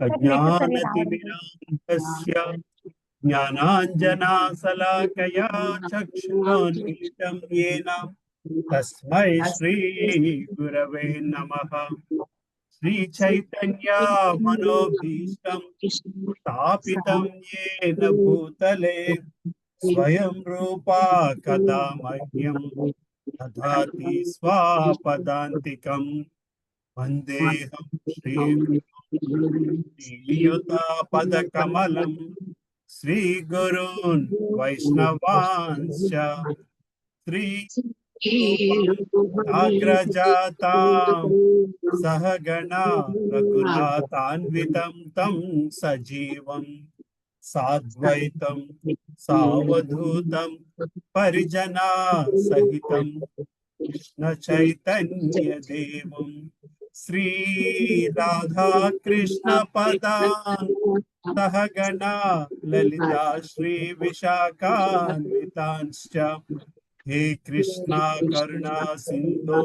अज्ञानतिमिरान्धस्य ज्ञानाञ्जनाशलाकया चक्षुरोन्मीलितं येन तस्मै श्रीगुरवे नमः। श्रीचैतन्य मनोभीष्टं स्थापितं येन भूतले स्वयं रूपा कदा मह्यं ददाति स्वापदान्तिकम्। वन्देऽहं श्रीयुतापदकमलं श्रीगुरून् वैष्णवांश्च श्रीरूपमग्रजातां सहगणा रघुनाथान्वितं तं सजीवं साद्वैतं सावधूतं परिजना सहितं कृष्ण चैतन्य देवं श्री राधा कृष्ण पदान् सहगणा ललिता श्री विशाखान्वितांश्च हे कृष्णा करुणा सिंधो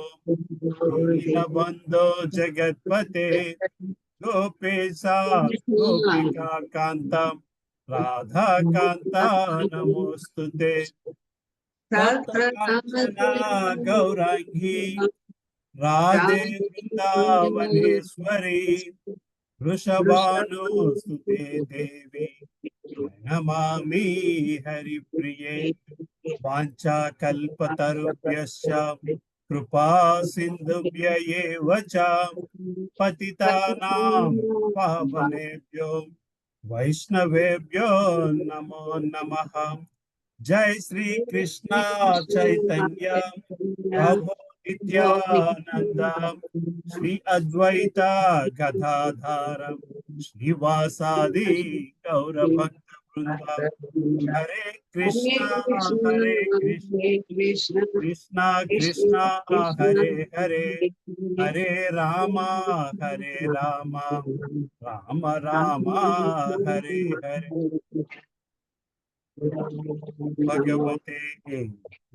दीनबंधो जगत्पते गोपेशा गोपिका कांता राधा कांता नमोस्तुते कांचना गौरांगी राधे वृंदावनेश्वरी वृषभानुसुते देवी नमामि हरिप्रिये वाञ्छाकल्पतरुभ्यश्च कृपा सिन्धुभ्य एव च पतितानां पावनेभ्यो वैष्णवेभ्यो नमो नमः। जय श्री कृष्ण चैतन्य प्रभु नित्यानंद श्री अद्वैत गदाधर श्रीवासादि गौर भक्त वृंद हरे कृष्णा कृष्णा कृष्णा हरे हरे हरे राम राम राम हरे हरे। भगवते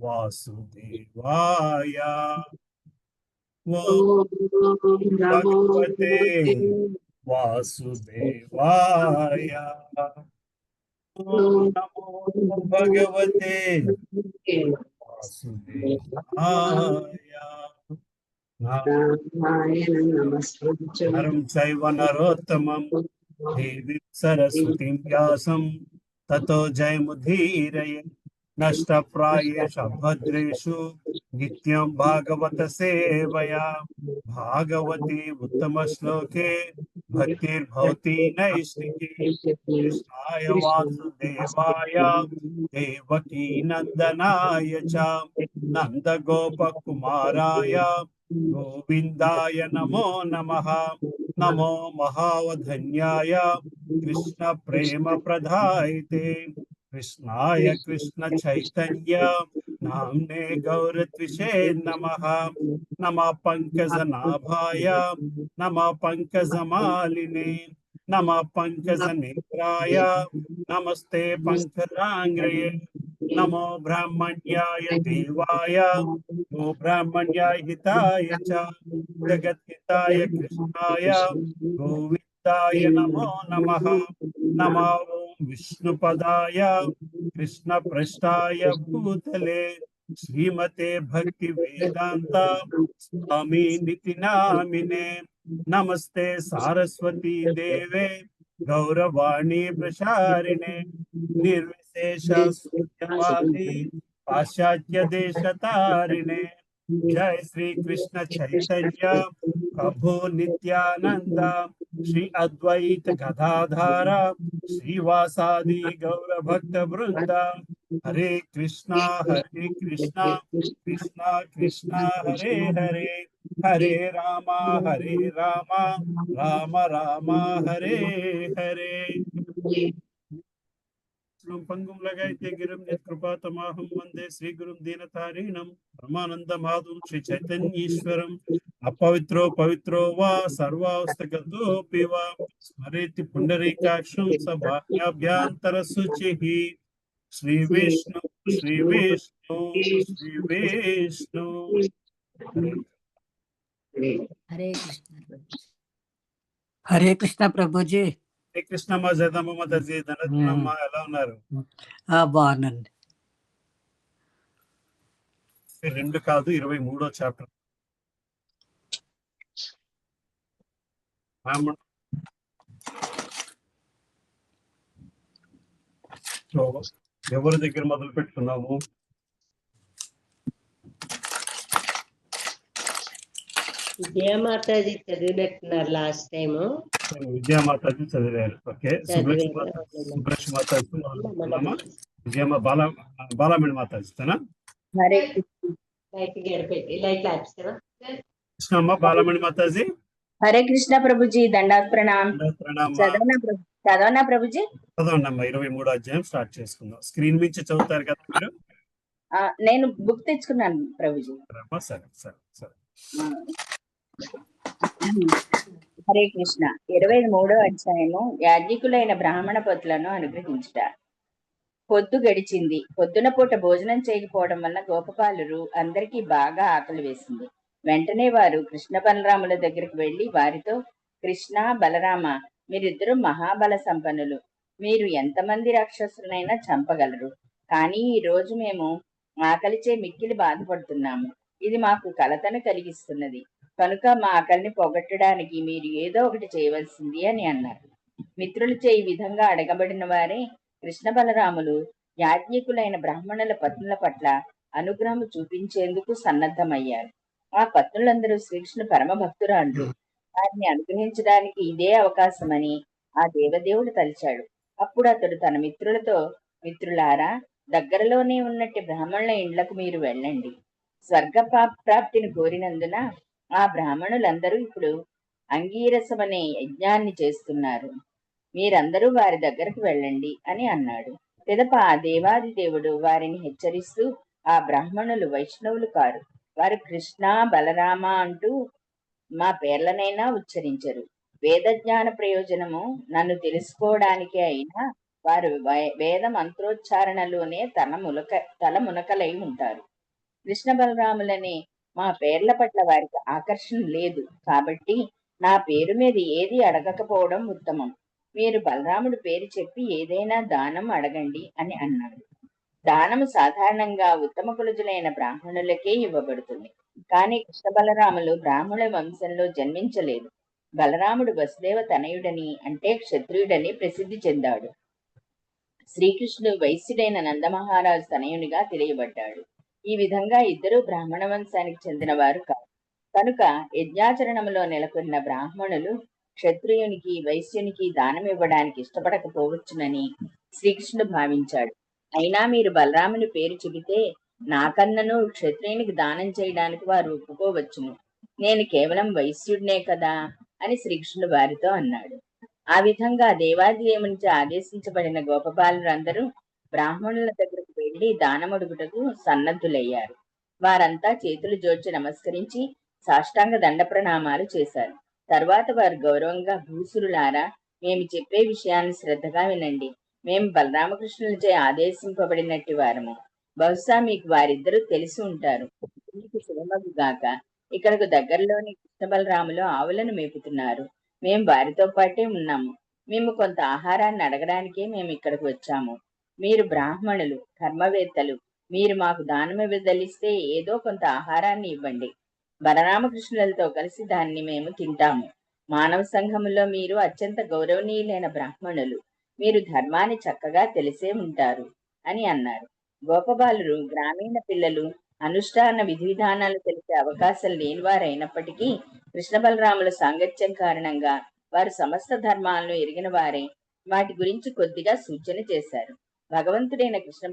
वासुदेवाय भगवते वासुदेवाय नमो भगवते वासुदेवाय नरं चैव नरोत्तमं देवीं सरस्वतीं व्यासं ततो जयमुदीरये। नष्टप्रायेषु भद्रेषु नित्यं भागवत सेवया भागवती उत्तमश्लोके भक्तिर्भवति नैष्टिकी। कृष्णाय वासुदेवाय देवकी नंदनाय च नंदगोपकुमाराय गोविंदाय नमो नमः। नमो महावधन्याय कृष्ण प्रेम प्रदायते कृष्णाय कृष्ण चैतन्य नाम्ने गौरत्विषे नमः। नमः पंकजनाभाय नमः पंकजमालिने नमः पंकजनेत्राय नमस्ते पंकजांग्रये। नमो ब्राह्मण्याय देवाय गो ब्राह्मण्याय हिताय च जगद्हिताय कृष्णाय गोविंदाय नमो नमः। नमो विष्णुपदाय कृष्णपृष्ठाय भूतले श्रीमते भक्ति वेदांत स्वामी निति नामिने। नमस्ते सारस्वती देवे गौरवाणी प्रसारिणे निर्विशेष शून्यवादी पाश्चात्य देश तारिणे। जय श्री कृष्ण चैतन्य प्रभु नित्यानंद श्री अद्वैत गदाधर श्रीवासादि गौर भक्त वृंद हरे कृष्णा कृष्णा कृष्णा हरे हरे हरे रामा राम राम हरे हरे। पंगुं लगायते गिरिं यत्कृपातमहं वन्दे श्रीगुरुं दीनतारिणं परमानन्दमाधवं श्री चैतन्येश्वरम्। अपवित्रो पवित्रो वा सर्वावस्थगतोऽपि वा स्मरेति पुण्डरीकाक्षं स बाह्याभ्यन्तरशुचिः। श्री विष्णु श्री विष्णु श्री विष्णु। హరే కృష్ణ హరే కృష్ణ ప్రభుజీ. హరే కృష్ణమ్మ జయదమ్మ తల్లి ధనత్నమ్మ ఎలా ఉన్నారు? బాగున్నాండి. 2 కాదు 23వ చాప్టర్. ఎవరి దగ్గర మొదలు పెట్టుకున్నాము? విజయమాతాజీ చదివినట్టున్నారు లాస్ట్ టైం. విజయమాతాజీ చదివారు. ఓకే, సుబ్రహ్మ మాతాజీ విజయమ్మ బాలమణి మాతాజీతోనా? కృష్ణమ్మ బాలమణి మాతాజీ. హరే కృష్ణ ప్రభుజీ, దండాత్ ప్రణామ్. చదవనా ప్రభుజీ? చదవండమ్మా. 23వ అధ్యాయం స్టార్ట్ చేసుకుందాం. స్క్రీన్ నుంచి చదువుతారు కదా మీరు? నేను బుక్ తెచ్చుకున్నాను ప్రభుజీ. సరే సరే సరే. హరే కృష్ణ. 23వ అధ్యాయము యాజ్ఞికులైన బ్రాహ్మణ పతులను అనుగ్రహించుట. పొద్దు గడిచింది. పొద్దున పూట భోజనం చేయకపోవడం వల్ల గోపపాలురు అందరికీ బాగా ఆకలి వేసింది. వెంటనే వారు కృష్ణ బలరాముల దగ్గరికి వెళ్లి వారితో, కృష్ణ బలరామ, మీరిద్దరూ మహాబల సంపన్నులు. మీరు ఎంతమంది రాక్షసులనైనా చంపగలరు. కానీ ఈ రోజు మేము ఆకలిచే మిక్కిలి బాధపడుతున్నాము. ఇది మాకు కలతను కలిగిస్తున్నది. కనుక మా ఆకలిని పోగొట్టడానికి మీరు ఏదో ఒకటి చేయవలసింది అని అన్నారు. మిత్రులచే ఈ విధంగా అడగబడిన వారే కృష్ణ బలరాములు యాజ్ఞికులైన బ్రాహ్మణుల పత్నుల పట్ల అనుగ్రహం చూపించేందుకు సన్నద్ధమయ్యారు. ఆ పత్నులందరూ శ్రీకృష్ణ పరమ భక్తురాండ్రు. వారిని అనుగ్రహించడానికి ఇదే అవకాశమని ఆ దేవదేవుడు తలిచాడు. అప్పుడు అతడు తన మిత్రులతో, మిత్రులారా, దగ్గరలోనే ఉన్నట్టు బ్రాహ్మణుల ఇండ్లకు మీరు వెళ్ళండి. స్వర్గ ప్రాప్తిని కోరినందున ఆ బ్రాహ్మణులందరూ ఇప్పుడు అంగీరసమనే యజ్ఞాన్ని చేస్తున్నారు. మీరందరూ వారి దగ్గరకు వెళ్ళండి అని అన్నాడు. పిదప ఆ దేవాది దేవుడు వారిని హెచ్చరిస్తూ, ఆ బ్రాహ్మణులు వైష్ణవులు కారు. వారు కృష్ణ బలరామ అంటూ మా పేర్లనైనా ఉచ్చరించరు. వేద జ్ఞాన ప్రయోజనము నన్ను తెలుసుకోవడానికే అయినా వారు వేద మంత్రోచ్చారణలోనే తల మునకలై ఉంటారు. కృష్ణ బలరాములనే మా పేర్ల పట్ల వారికి ఆకర్షణ లేదు. కాబట్టి నా పేరు మీద ఏది అడగకపోవడం ఉత్తమం. మీరు బలరాముడి పేరు చెప్పి ఏదైనా దానం అడగండి అని అన్నాడు. దానము సాధారణంగా ఉత్తమ కులజులైన బ్రాహ్మణులకే ఇవ్వబడుతుంది. కానీ కృష్ణ బలరాములు బ్రాహ్మణుల వంశంలో జన్మించలేదు. బలరాముడు వసుదేవ తనయుడని, అంటే క్షత్రియుడని ప్రసిద్ధి చెందాడు. శ్రీకృష్ణుడు వైశ్యుడైన నందమహారాజు తనయునిగా తెలియబడ్డాడు. ఈ విధంగా ఇద్దరు బ్రాహ్మణ వంశానికి చెందిన వారు కాదు. కనుక యజ్ఞాచరణములో నెలకొన్న బ్రాహ్మణులు క్షత్రియునికి వైశ్యునికి దానం ఇవ్వడానికి ఇష్టపడకపోవచ్చునని శ్రీకృష్ణుడు భావించాడు. అయినా మీరు బలరాముని పేరు చెబితే నాకన్నను క్షత్రియునికి దానం చేయడానికి వారు ఒప్పుకోవచ్చును. నేను కేవలం వైశ్యుడినే కదా అని శ్రీకృష్ణుడు వారితో అన్నాడు. ఆ విధంగా దేవాదేవునిచే ఆదేశించబడిన గోపబాలురందరూ బ్రాహ్మణుల దగ్గరకు వెళ్లి దానమడుగుటకు సన్నద్ధులయ్యారు. వారంతా చేతులు జోడ్చి నమస్కరించి సాష్టాంగ దండ ప్రణామాలు చేశారు. తర్వాత వారు గౌరవంగా, భూసురులారా, మేము చెప్పే విషయాన్ని శ్రద్ధగా వినండి. మేము బలరామకృష్ణులచే ఆదేశింపబడినట్టు వారము. బహుశా మీకు వారిద్దరూ తెలిసి ఉంటారు. మీకు శుభమగుగాక. ఇక్కడకు దగ్గరలోని కృష్ణ బలరాములు ఆవులను మేపుతున్నారు. మేము వారితో పాటే ఉన్నాము. మేము కొంత ఆహారాన్ని అడగడానికే మేము ఇక్కడికి వచ్చాము. మీరు బ్రాహ్మణులు, ధర్మవేత్తలు. మీరు మాకు దానమివ్వదలిస్తే ఏదో కొంత ఆహారాన్ని ఇవ్వండి. బలరామకృష్ణులతో కలిసి దాన్ని మేము తింటాము. మానవ సంఘములో మీరు అత్యంత గౌరవనీయులైన బ్రాహ్మణులు. మీరు ధర్మాన్ని చక్కగా తెలిసే ఉంటారు అని అన్నారు. గోపబాలురు గ్రామీణ పిల్లలు, అనుష్ఠాన విధి విధానాలు తెలిసే అవకాశం లేనివారైనప్పటికీ కృష్ణ బలరాముల సాంగత్యం కారణంగా వారు సమస్త ధర్మాలను ఎరిగిన వారే వాటి గురించి కొద్దిగా సూచన చేశారు. భగవంతుడైన కృష్ణ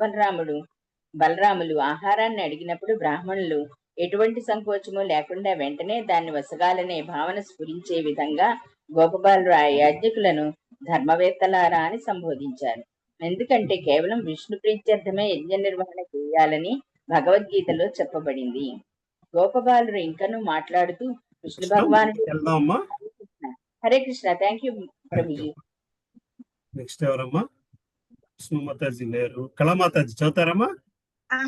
బలరాములు ఆహారాన్ని అడిగినప్పుడు బ్రాహ్మణులు ఎటువంటి సంకోచము లేకుండా వెంటనే దాన్ని వసగాలనే భావన స్ఫురించే విధంగా గోపబాలురు ఆ యాజ్ఞికులను ధర్మవేత్తలారా అని సంబోధించారు. ఎందుకంటే కేవలం విష్ణు ప్రీత్యర్థమే యజ్ఞ నిర్వహణ చేయాలని భగవద్గీతలో చెప్పబడింది. గోపబాలురు ఇంకనూ మాట్లాడుతూ కృష్ణ భగవానుడు Hare Krishna. Thank you Prabhuji. Next ఎవరమ్మా? కృష్ణమాతాజీ లేరు. కళామాతాజీ చదువుతారమ్మా?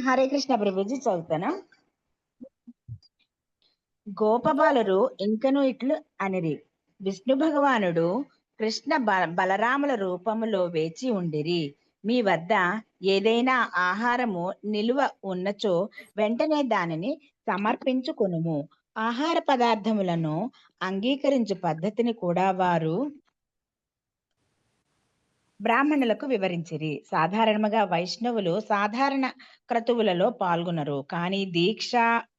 హరే కృష్ణ ప్రభుజీ, చదువుతానా? గోపబాలురు ఇంకను ఇట్లు అనిరి, విష్ణు భగవానుడు కృష్ణ బలరాముల రూపములో వేచి ఉండిరి. మీ వద్ద ఏదైనా ఆహారము నిలువ ఉన్నచో వెంటనే దానిని సమర్పించుకొనుము. ఆహార పదార్థములను అంగీకరించు పద్ధతిని కూడా వారు బ్రాహ్మణులకు వివరించిరి. సాధారణంగా వైష్ణవులు సాధారణ క్రతువులలో పాల్గొనరు, కానీ దీక్ష,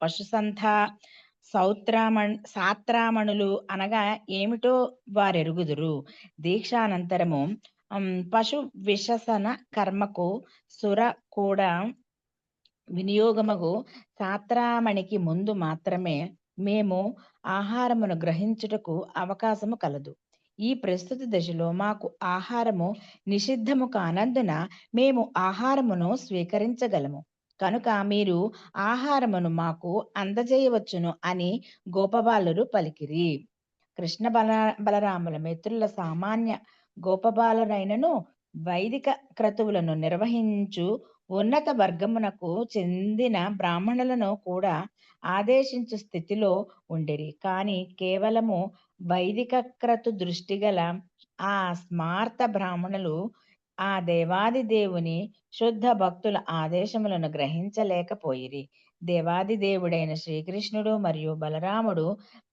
పశుసంధ, సాత్రామణులు అనగా ఏమిటో వారెరుగుదురు. దీక్షానంతరము పశు విశసన కర్మకు సుర కూడా వినియోగమగు సాత్రామణికి ముందు మాత్రమే మేము ఆహారమును గ్రహించుటకు అవకాశము కలదు. ఈ ప్రస్తుత దశలో మాకు ఆహారము నిషిద్ధము కానందున మేము ఆహారమును స్వీకరించగలము. కనుక మీరు ఆహారమును మాకు అందజేయవచ్చును అని గోపబాలురు పలికిరి. కృష్ణ బలరాముల మిత్రుల సామాన్య గోపబాలురైనను వైదిక క్రతువులను నిర్వహించు ఉన్నత వర్గమునకు చెందిన బ్రాహ్మణులను కూడా ఆదేశించు స్థితిలో ఉండిరి. కానీ కేవలము వైదిక క్రతు దృష్టి గల ఆ స్మార్త బ్రాహ్మణులు ఆ దేవాది దేవుని శుద్ధ భక్తుల ఆదేశములను గ్రహించలేకపోయిరి. దేవాది దేవుడైన శ్రీకృష్ణుడు మరియు బలరాముడు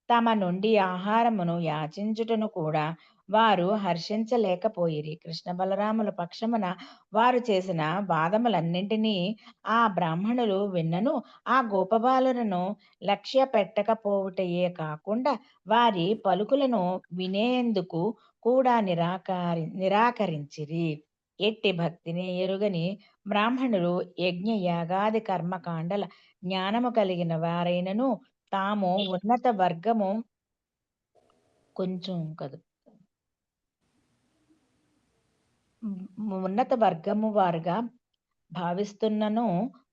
తమ నుండి ఆహారమును యాచించుటను కూడా వారు హర్షించలేకపోయిరి. కృష్ణ బలరాముల పక్షమున వారు చేసిన వాదములన్నింటినీ ఆ బ్రాహ్మణులు విన్నను ఆ గోపబాలులను లక్ష్య పెట్టకపోవుటయే కాకుండా వారి పలుకులను వినేందుకు కూడా నిరాకరించిరి. ఎట్టి భక్తిని ఎరుగని బ్రాహ్మణులు యజ్ఞ యాగాది కర్మకాండల జ్ఞానము కలిగిన వారైనను తాము ఉన్నత వర్గము ఉన్నత వర్గము వారుగా భావిస్తున్నను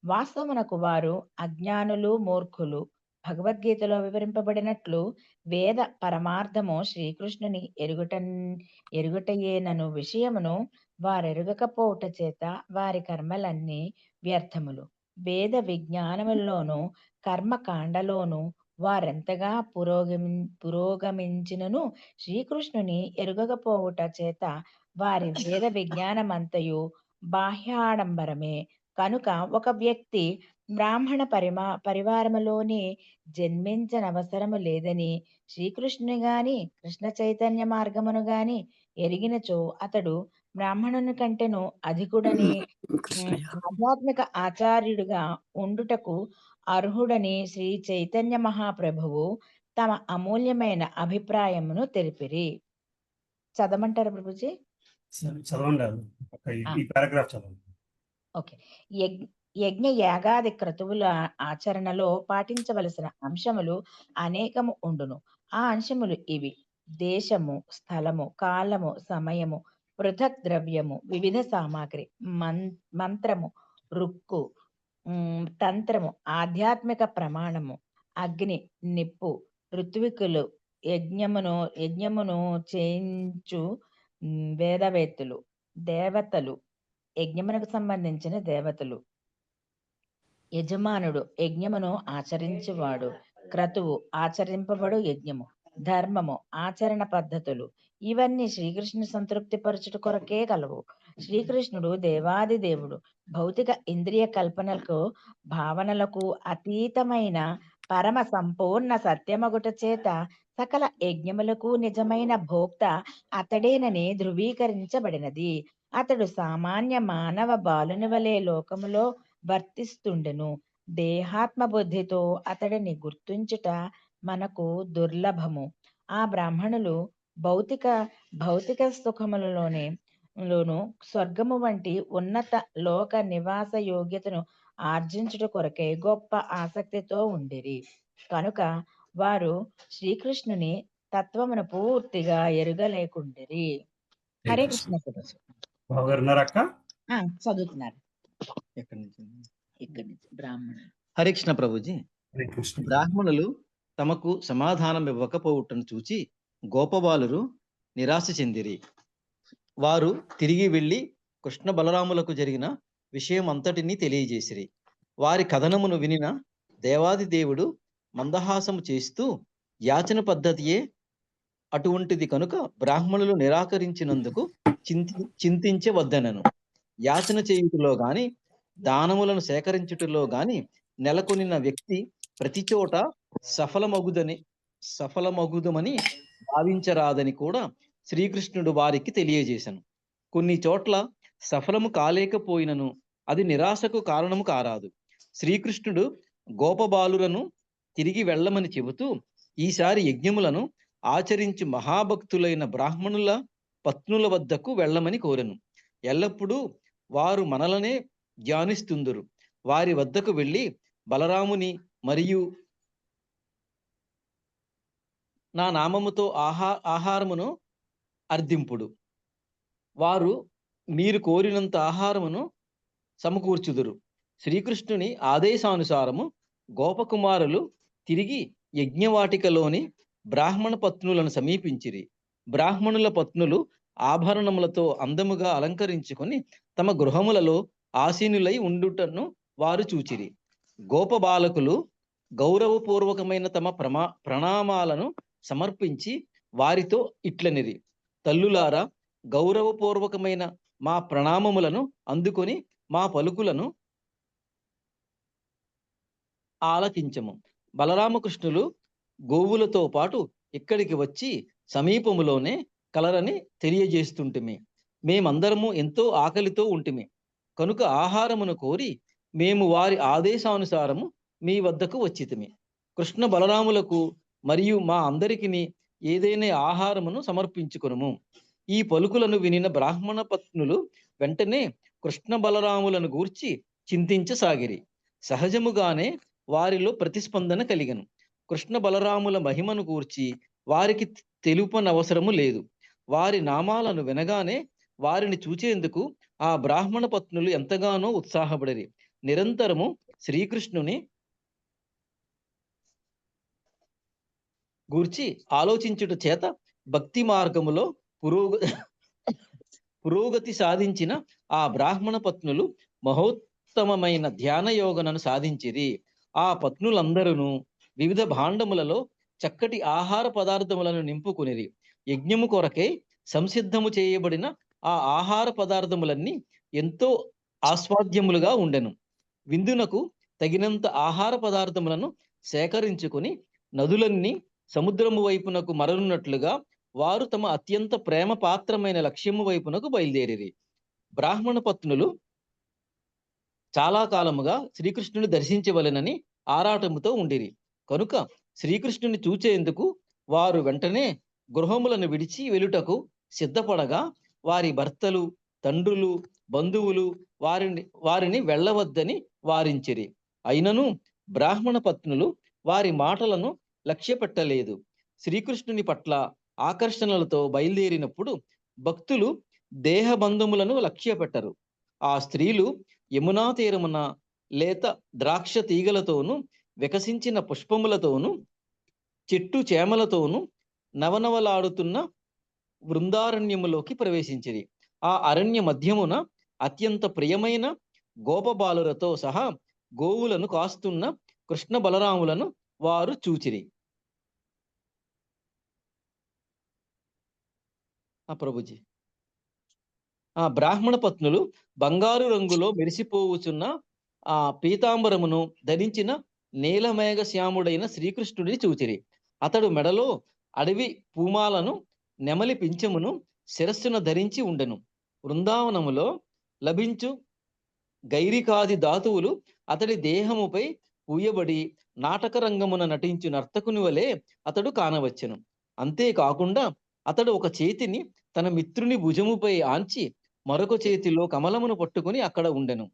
వాస్తవమునకు వారు అజ్ఞానులు, మూర్ఖులు. భగవద్గీతలో వివరింపబడినట్లు వేద పరమార్థము శ్రీకృష్ణుని ఎరుగుటయేనను విషయమును వారెరుగకపోవుట చేత వారి కర్మలన్నీ వ్యర్థములు. వేద విజ్ఞానములోను కర్మకాండలోను వారెంతగా పురోగమించినను శ్రీకృష్ణుని ఎరుగకపోవుట చేత వారి వేద విజ్ఞానమంతయు బాహ్యాడంబరమే. కనుక ఒక వ్యక్తి బ్రాహ్మణ పరివారములోనే జన్మించనవసరము లేదని శ్రీకృష్ణుని గాని కృష్ణ చైతన్య మార్గమును గాని ఎరిగినచో అతడు బ్రాహ్మణుని కంటేను అధికుడని, ఆధ్యాత్మిక ఆచార్యుడిగా ఉండుటకు అర్హుడని శ్రీ చైతన్య మహాప్రభువు తమ అమూల్యమైన అభిప్రాయమును తెలిపిరి. చదవమంటారా ప్రభుజీ? ఓకే. యజ్ఞ యాగాది క్రతువుల ఆచరణలో పాటించవలసిన అంశములు అనేకము ఉండును. ఆ అంశములు ఇవి: దేశము, స్థలము, కాలము, సమయము, పృథక్ ద్రవ్యము, వివిధ సామాగ్రి, మంత్రము, రుక్కు, తంత్రము, ఆధ్యాత్మిక ప్రమాణము, అగ్ని, నిప్పు, ఋత్వికులు, యజ్ఞమును చేయించు వేదవేత్తులు, దేవతలు, యజ్ఞమునకు సంబంధించిన దేవతలు, యజమానుడు, యజ్ఞమును ఆచరించువాడు, క్రతువు, ఆచరింపబడు యజ్ఞము, ధర్మము, ఆచరణ పద్ధతులు, ఇవన్నీ శ్రీకృష్ణుని సంతృప్తి పరచుట కొరకే కలవు. శ్రీకృష్ణుడు దేవాది దేవుడు. భౌతిక ఇంద్రియ కల్పనలకు, భావనలకు అతీతమైన పరమ సంపూర్ణ సత్యమగుట చేత సకల యజ్ఞములకు నిజమైన భోక్త అతడేనని ధృవీకరించబడినది. అతడు సామాన్య మానవ బాలుని వలె లోకములో వర్తిస్తుండెను. దేహాత్మ బుద్ధితో అతడిని గుర్తించుట మనకు దుర్లభము. ఆ బ్రాహ్మణులు భౌతిక సుఖములలోను స్వర్గము వంటి ఉన్నత లోక నివాస యోగ్యతను ఆర్జించుట కొరకై గొప్ప ఆసక్తితో ఉండిరి. కనుక వారు శ్రీకృష్ణుని తత్వమును పూర్తిగా ఎరుగలేకుండిరి. హరే కృష్ణ. చదువుతున్నారు ఇక్కడి నుంచి బ్రాహ్మణులు. హరే కృష్ణ ప్రభుజీ. బ్రాహ్మణులు తమకు సమాధానం ఇవ్వకపోవటను చూచి గోపబాలురు నిరాశ చెందిరి. వారు తిరిగి వెళ్లి కృష్ణ బలరాములకు జరిగిన విషయం అంతటినీ తెలియజేసిరి. వారి కథనమును వినిన దేవాది దేవుడు మందహాసము చేస్తూ యాచన పద్ధతియే అటువంటిది కనుక బ్రాహ్మణులు నిరాకరించినందుకు చింతించవద్దనను. యాచన చేయుటలో గాని దానములను సేకరించుటలో గాని నెలకొనిన వ్యక్తి ప్రతి చోట సఫలమగుదమని భావించరాదని కూడా శ్రీకృష్ణుడు వారికి తెలియజేశాను. కొన్ని చోట్ల సఫలము కాలేకపోయినను అది నిరాశకు కారణము కారాదు. శ్రీకృష్ణుడు గోపబాలులను తిరిగి వెళ్ళమని చెబుతూ ఈసారి యజ్ఞములను ఆచరించి మహాభక్తులైన బ్రాహ్మణుల పత్నుల వద్దకు వెళ్ళమని కోరెను. ఎల్లప్పుడూ వారు మనలనే ధ్యానిస్తుందురు. వారి వద్దకు వెళ్ళి బలరాముని మరియు నా నామముతో ఆహారమును అర్థింపుడు. వారు మీరు కోరినంత ఆహారమును సమకూర్చుదురు. శ్రీకృష్ణుని ఆదేశానుసారము గోపకుమారులు తిరిగి యజ్ఞవాటికలోని బ్రాహ్మణ పత్నులను సమీపించిరి. బ్రాహ్మణుల పత్నులు ఆభరణములతో అందముగా అలంకరించుకొని తమ గృహములలో ఆసీనులై ఉండుటను వారు చూచిరి. గోప బాలకులు గౌరవపూర్వకమైన తమ ప్రణామాలను సమర్పించి వారితో ఇట్లనిరి: తల్లులారా, గౌరవపూర్వకమైన మా ప్రణామములను అందుకొని మా పలుకులను ఆలకించము. బలరామకృష్ణులు గోవులతో పాటు ఇక్కడికి వచ్చి సమీపములోనే కలరని తెలియజేస్తుంటిమి. మేమందరము ఎంతో ఆకలితో ఉంటిమి కనుక ఆహారమును కోరి మేము వారి ఆదేశానుసారము మీ వద్దకు వచ్చితిమి. కృష్ణ బలరాములకు మరియు మా అందరికిని ఏదైనా ఆహారమును సమర్పించుకొనుము. ఈ పలుకులను వినిన బ్రాహ్మణ పత్నులు వెంటనే కృష్ణ బలరాములను గూర్చి చింతించసాగిరి. సహజముగానే వారిలో ప్రతిస్పందన కలిగను. కృష్ణ బలరాముల మహిమను గూర్చి వారికి తెలుపనవసరము లేదు. వారి నామాలను వినగానే వారిని చూచేందుకు ఆ బ్రాహ్మణ పత్నులు ఎంతగానో ఉత్సాహపడిరి. నిరంతరము శ్రీకృష్ణుని గూర్చి ఆలోచించుట చేత భక్తి మార్గములో పురోగతి సాధించిన ఆ బ్రాహ్మణ పత్నులు మహోత్తమమైన ధ్యాన యోగనను సాధించిరి. ఆ పత్నులందరూ వివిధ భాండములలో చక్కటి ఆహార పదార్థములను నింపుకునిరి. యజ్ఞము కొరకై సంసిద్ధము చేయబడిన ఆ ఆహార పదార్థములన్నీ ఎంతో ఆస్వాద్యములుగా ఉండెను. విందునకు తగినంత ఆహార పదార్థములను సేకరించుకుని నదులన్నీ సముద్రము వైపునకు మరలున్నట్లుగా వారు తమ అత్యంత ప్రేమ పాత్రమైన లక్ష్యము వైపునకు బయలుదేరిరి. బ్రాహ్మణ పత్నులు చాలా కాలముగా శ్రీకృష్ణుని దర్శించవలెనని ఆరాటముతో ఉండిరి కనుక శ్రీకృష్ణుని చూచేందుకు వారు వెంటనే గృహములను విడిచి వెలుటకు సిద్ధపడగా వారి భర్తలు, తండ్రులు, బంధువులు వారిని వెళ్ళవద్దని వారించిరి. అయినను బ్రాహ్మణ పత్నులు వారి మాటలను లక్ష్య పెట్టలేదు. శ్రీకృష్ణుని పట్ల ఆకర్షణలతో బయలుదేరినప్పుడు భక్తులు దేహబంధములను లక్ష్య పెట్టరు. ఆ స్త్రీలు యమునా తీరమున లేత ద్రాక్ష తీగలతోనూ వికసించిన పుష్పములతోనూ చెట్టు చేమలతోనూ నవనవలాడుతున్న బృందారణ్యములోకి ప్రవేశించిరి. ఆ అరణ్య మధ్యమున అత్యంత ప్రియమైన గోపబాలులతో సహా గోవులను కాస్తున్న కృష్ణ బలరాములను వారు చూచిరి. ప్రభుజీ, ఆ బ్రాహ్మణ పత్నులు బంగారు రంగులో మెరిసిపోవుచున్న ఆ పీతాంబరమును ధరించిన నీలమేఘ శ్యాముడైన శ్రీకృష్ణుడిని చూచిరి. అతడు మెడలో అడవి పూమాలను నెమలి పింఛమును శిరస్సున ధరించి ఉండెను. బృందావనములో లభించు గైరికాది ధాతువులు అతడి దేహముపై పూయబడి నాటక రంగమున నటించు నర్తకుని వలె అతడు కానవచ్చెను. అంతేకాకుండా అతడు ఒక చేతిని తన మిత్రుని భుజముపై ఆంచి మరొక చేతిలో కమలమును పట్టుకుని అక్కడ ఉండెను.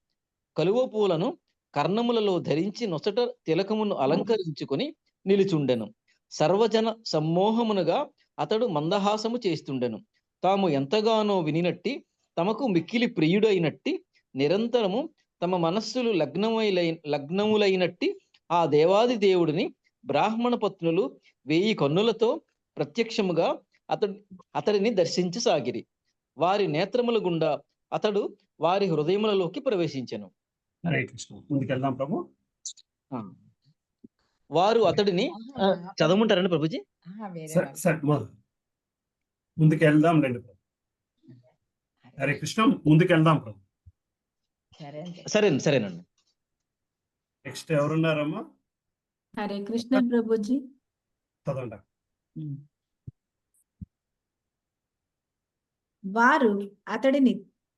కలువ పూలను కర్ణములలో ధరించి నొసట తిలకమును అలంకరించుకుని నిలుచుండెను. సర్వజన సమ్మోహమునుగా అతడు మందహాసము చేస్తుండెను. తాము ఎంతగానో వినినట్టి, తమకు మిక్కిలి ప్రియుడైనట్టి, నిరంతరము తమ మనస్సులు లగ్నములైనట్టి ఆ దేవాది దేవుడిని బ్రాహ్మణ పత్నులు 1000 కన్నులతో ప్రత్యక్షముగా అతడిని దర్శించసాగిరి. వారి నేత్రముల గుండా అతడు వారి హృదయములలోకి ప్రవేశించెను. హరే కృష్ణ. ముందుకెళ్దాం ప్రభు. వారు అతడిని చదవమంటారండి ప్రభుజీ? సరే ముందుకు వెళ్దాం రండి ప్రభు. హరే కృష్ణ, ముందుకు వెళ్దాం ప్రభు. సరేనండి. నెక్స్ట్ ఎవరున్నారమ్మా? హరే కృష్ణ ప్రభుజీ. చదవండి. వారు అతడిని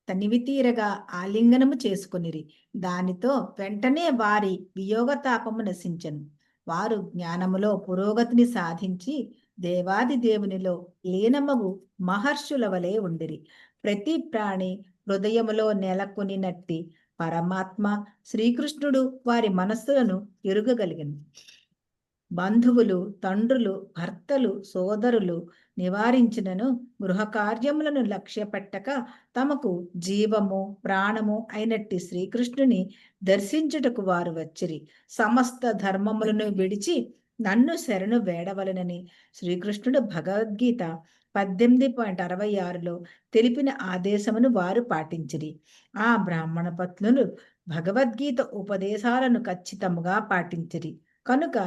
తనివి తీరగా ఆలింగనము చేసుకొనిరి. దానితో వెంటనే వారి వియోగతాపము నశించెను. వారు జ్ఞానములో పురోగతిని సాధించి దేవాది దేవునిలో లీనమగు మహర్షుల వలె ఉండిరి. ప్రతి ప్రాణి హృదయములో నెలకొనినట్టి పరమాత్మ శ్రీకృష్ణుడు వారి మనస్సులను ఎరుగగలిగను. బంధువులు, తండ్రులు, భర్తలు, సోదరులు నివారించినను గృహ కార్యములను లక్ష్యపెట్టక తమకు జీవము ప్రాణము అయినట్టి శ్రీకృష్ణుని దర్శించుటకు వారు వచ్చిరి. సమస్త ధర్మములను విడిచి నన్ను శరణు వేడవలనని శ్రీకృష్ణుడు భగవద్గీత 18.66లో తెలిపిన ఆదేశమును వారు పాటించిరి. ఆ బ్రాహ్మణ పత్నులు భగవద్గీత ఉపదేశాలను ఖచ్చితముగా పాటించిరి కనుక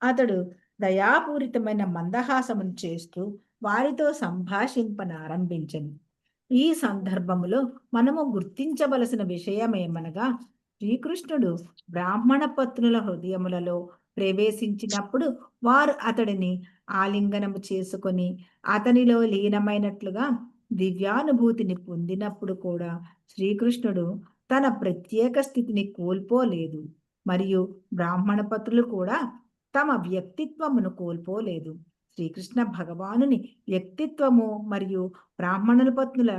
అతడు దయాపూరితమైన మందహాసమును చేస్తూ వారితో సంభాషింపనారంభించెను. ఈ సందర్భములో మనము గుర్తించవలసిన విషయమేమనగా శ్రీకృష్ణుడు బ్రాహ్మణ పత్నుల హృదయములలో ప్రవేశించినప్పుడు వారు అతడిని ఆలింగనము చేసుకొని అతనిలో లీనమైనట్లుగా దివ్యానుభూతిని పొందినప్పుడు కూడా శ్రీకృష్ణుడు తన ప్రత్యేక స్థితిని కోల్పోలేదు. మరియు బ్రాహ్మణ పత్రులు కూడా తమ వ్యక్తిత్వమును కోల్పోలేదు. శ్రీకృష్ణ భగవానుని వ్యక్తిత్వము మరియు బ్రాహ్మణుల పత్నుల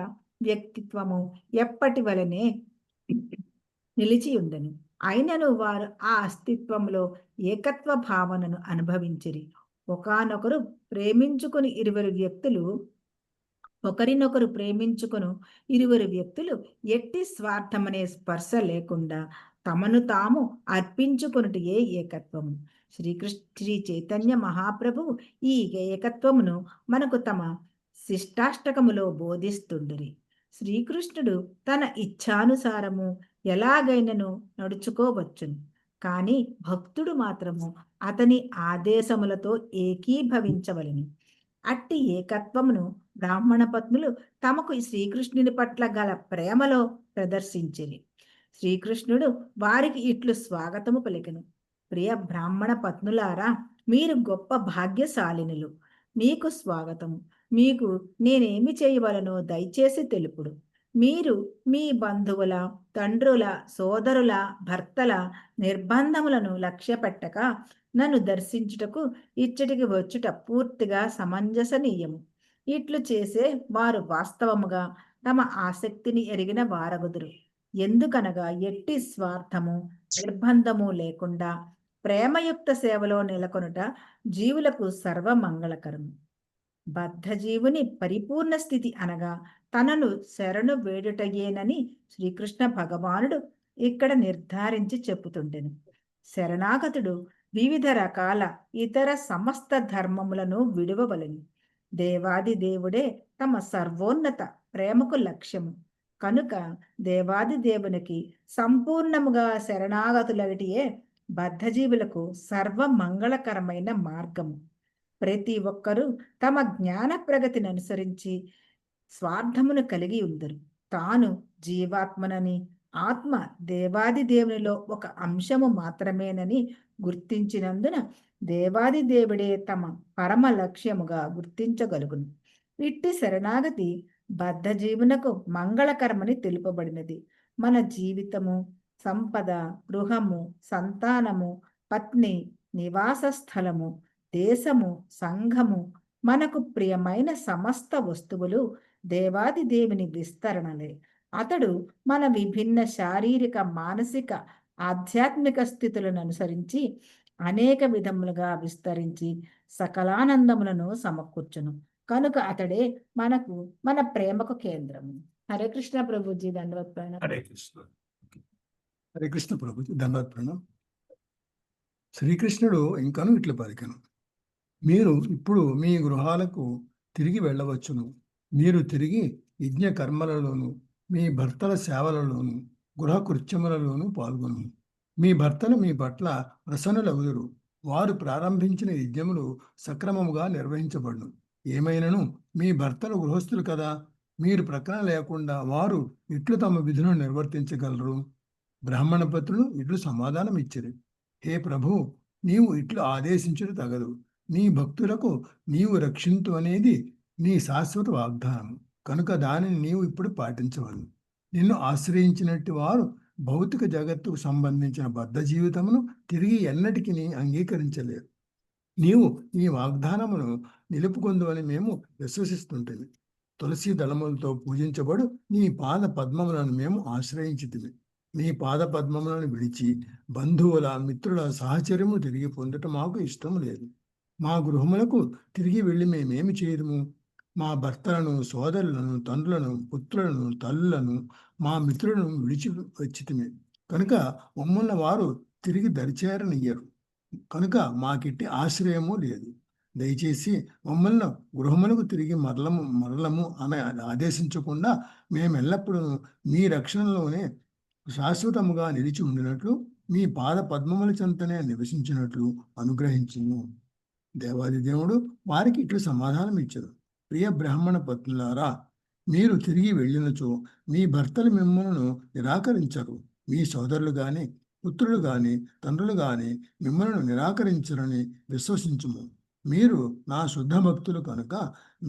వ్యక్తిత్వము ఎప్పటి వలనే నిలిచి ఉండెను. అయినను వారు ఆ అస్తిత్వంలో ఏకత్వ భావనను అనుభవించిరి. ఒకరినొకరు ప్రేమించుకుని ఇరువురు వ్యక్తులు ఎట్టి స్వార్థమనే స్పర్శ లేకుండా తమను తాము అర్పించుకొనుటయే ఏకత్వము. శ్రీ చైతన్య మహాప్రభువు ఈ ఏకత్వమును మనకు తమ శిష్టాష్టకములో బోధిస్తుండిరి. శ్రీకృష్ణుడు తన ఇచ్ఛానుసారము ఎలాగైనను నడుచుకోవచ్చును, కానీ భక్తుడు మాత్రము అతని ఆదేశములతో ఏకీభవించవలెను. అట్టి ఏకత్వమును బ్రాహ్మణ పత్నులు తమకు శ్రీకృష్ణుని పట్ల గల ప్రేమలో ప్రదర్శించిరి. శ్రీకృష్ణుడు వారికి ఇట్లు స్వాగతము పలికెను. ప్రియ బ్రాహ్మణ పత్నులారా, మీరు గొప్ప భాగ్యశాలినులు. మీకు స్వాగతము. మీకు నేనేమి చేయవలనో దయచేసి తెలుపుడు. మీరు మీ బంధువుల, తండ్రుల, సోదరుల, భర్తల నిర్బంధములను లక్ష్య పెట్టక నన్ను దర్శించుటకు ఇచ్చటికి వచ్చుట పూర్తిగా సమంజసనీయము. ఇట్లు చేసే వారు వాస్తవముగా తమ ఆసక్తిని ఎరిగిన వారగుదురు. ఎందుకనగా ఎట్టి స్వార్థము నిర్బంధము లేకుండా ప్రేమయుక్త సేవలో నెలకొనుట జీవులకు సర్వమంగళకరము. బద్ధజీవుని పరిపూర్ణ స్థితి అనగా తనను శరణు వేడుటయేనని శ్రీకృష్ణ భగవానుడు ఇక్కడ నిర్ధారించి చెప్పుతుండెను. శరణాగతుడు వివిధ రకాల ఇతర సమస్త ధర్మములను విడువవలెను. దేవాది దేవుడే తమ సర్వోన్నత ప్రేమకు లక్ష్యము కనుక దేవాది దేవునికి సంపూర్ణముగా శరణాగతులటియే బద్ధజీవులకు సర్వమంగళకరమైన మార్గము. ప్రతి ఒక్కరూ తమ జ్ఞాన ప్రగతిని అనుసరించి స్వార్థమును కలిగి ఉందరు. తాను జీవాత్మనని, ఆత్మ దేవాది దేవునిలో ఒక అంశము మాత్రమేనని గుర్తించినందున దేవాది దేవుడే తమ పరమ లక్ష్యముగా గుర్తించగలుగును. ఇట్టి శరణాగతి బద్ధజీవునకు మంగళకరమని తెలుపబడినది. మన జీవితము, సంపద, గృహము, సంతానము, పత్ని, నివాస స్థలము, దేశము, సంఘము, మనకు ప్రియమైన సమస్త వస్తువులు దేవాది దేవుని విస్తరణలే. అతడు మన విభిన్న శారీరక, మానసిక, ఆధ్యాత్మిక స్థితులను అనుసరించి అనేక విధములుగా విస్తరించి సకలానందములను సమకూర్చును. కనుక అతడే మన ప్రేమకు కేంద్రము. హరే కృష్ణ ప్రభుజీ, దండవత్ ప్రణామం. హరే కృష్ణ ప్రభుజీ, దండవత్ ప్రణామం. శ్రీకృష్ణుడు ఇంకను ఇట్లు పలికెను. మీరు ఇప్పుడు మీ గృహాలకు తిరిగి వెళ్ళవచ్చును. మీరు తిరిగి యజ్ఞ కర్మలలోను, మీ భర్తల సేవలలోను, గృహ కృత్యములలోను పాల్గొను. మీ భర్తలు మీ పట్ల ప్రసన్నులగుదురు. వారు ప్రారంభించిన యజ్ఞములు సక్రమముగా నిర్వహించబడును. ఏమైనను మీ భర్తలు గృహస్థులు కదా, మీరు ప్రక్కన లేకుండా వారు ఇట్లు తమ విధులను నిర్వర్తించగలరు. బ్రాహ్మణ పత్రులు ఇట్లు సమాధానం ఇచ్చిరి. హే ప్రభు, నీవు ఇట్లు ఆదేశించుట తగదు. నీ భక్తులకు నీవు రక్షింతు అనేది నీ శాశ్వత వాగ్దానం కనుక దానిని నీవు ఇప్పుడు పాటించవలను. నిన్ను ఆశ్రయించినట్టు వారు భౌతిక జగత్తుకు సంబంధించిన బద్ధ జీవితమును తిరిగి ఎన్నటికి అంగీకరించలేరు. నీవు ఈ వాగ్దానమును నిలుపుకొందువని మేము విశ్వసిస్తుంటుంది. తులసి దళములతో పూజించబడు నీ పాద పద్మములను మేము ఆశ్రయించితిమి. నీ పాద పద్మములను విడిచి బంధువుల మిత్రుల సహచర్యము తిరిగి పొందటం మాకు ఇష్టం లేదు. మా గృహములకు తిరిగి వెళ్ళి మేమేమి చేయదుము? మా భర్తలను, సోదరులను, తండ్రులను, పుత్రులను, తల్లులను, మా మిత్రులను విడిచి వచ్చితిమి కనుక మమ్మల్ని వారు తిరిగి దరిచేరనియ్యరు. కనుక మాకిట్టి ఆశ్రయము లేదు. దయచేసి మమ్మల్ని గృహములకు తిరిగి మరలము అని ఆదేశించకుండా మేమెల్లప్పుడూ మీ రక్షణలోనే శాశ్వతముగా నిలిచి ఉండినట్లు మీ పాద పద్మముల చెంతనే నివసించినట్లు అనుగ్రహించును. దేవాది దేవుడు వారికి ఇట్లు సమాధానం ఇచ్చరు. ప్రియ బ్రాహ్మణ పత్నులారా, మీరు తిరిగి వెళ్ళినచో మీ భర్తలు మిమ్మల్ని నిరాకరించరు. మీ సోదరులు గాని, పుత్రులు గాని, తండ్రులు గాని మిమ్మల్ని నిరాకరించరని విశ్వసించుము. మీరు నా శుద్ధ భక్తులు కనుక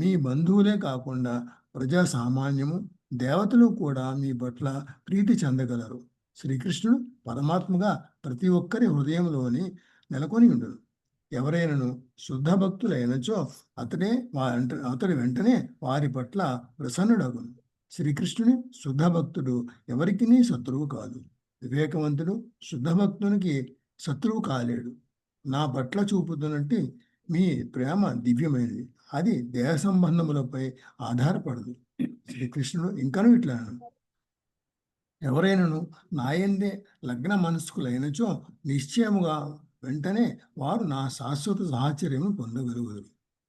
మీ బంధువులే కాకుండా ప్రజా సామాన్యము, దేవతలు కూడా మీ పట్ల ప్రీతి చెందగలరు. శ్రీకృష్ణుడు పరమాత్మగా ప్రతి ఒక్కరి హృదయంలోని నెలకొని ఉండును. ఎవరైనను శుద్ధ భక్తులైనచో అతడి వెంటనే వారి పట్ల ప్రసన్నుడగును. శ్రీకృష్ణుని శుద్ధ భక్తుడు ఎవరికి శత్రువు కాదు. వివేకవంతుడు శుద్ధ భక్తునికి శత్రువు కాలేడు. నా పట్ల చూపుతున్నట్టు మీ ప్రేమ దివ్యమైనది, అది దేహ సంబంధములపై ఆధారపడదు. శ్రీకృష్ణుడు ఇంకను ఇట్లా ఎవరైనను నాయందే లగ్న మనస్కులైనచో నిశ్చయముగా వెంటనే వారు నా శాశ్వత సాహచర్యము పొందగలుగుతారు.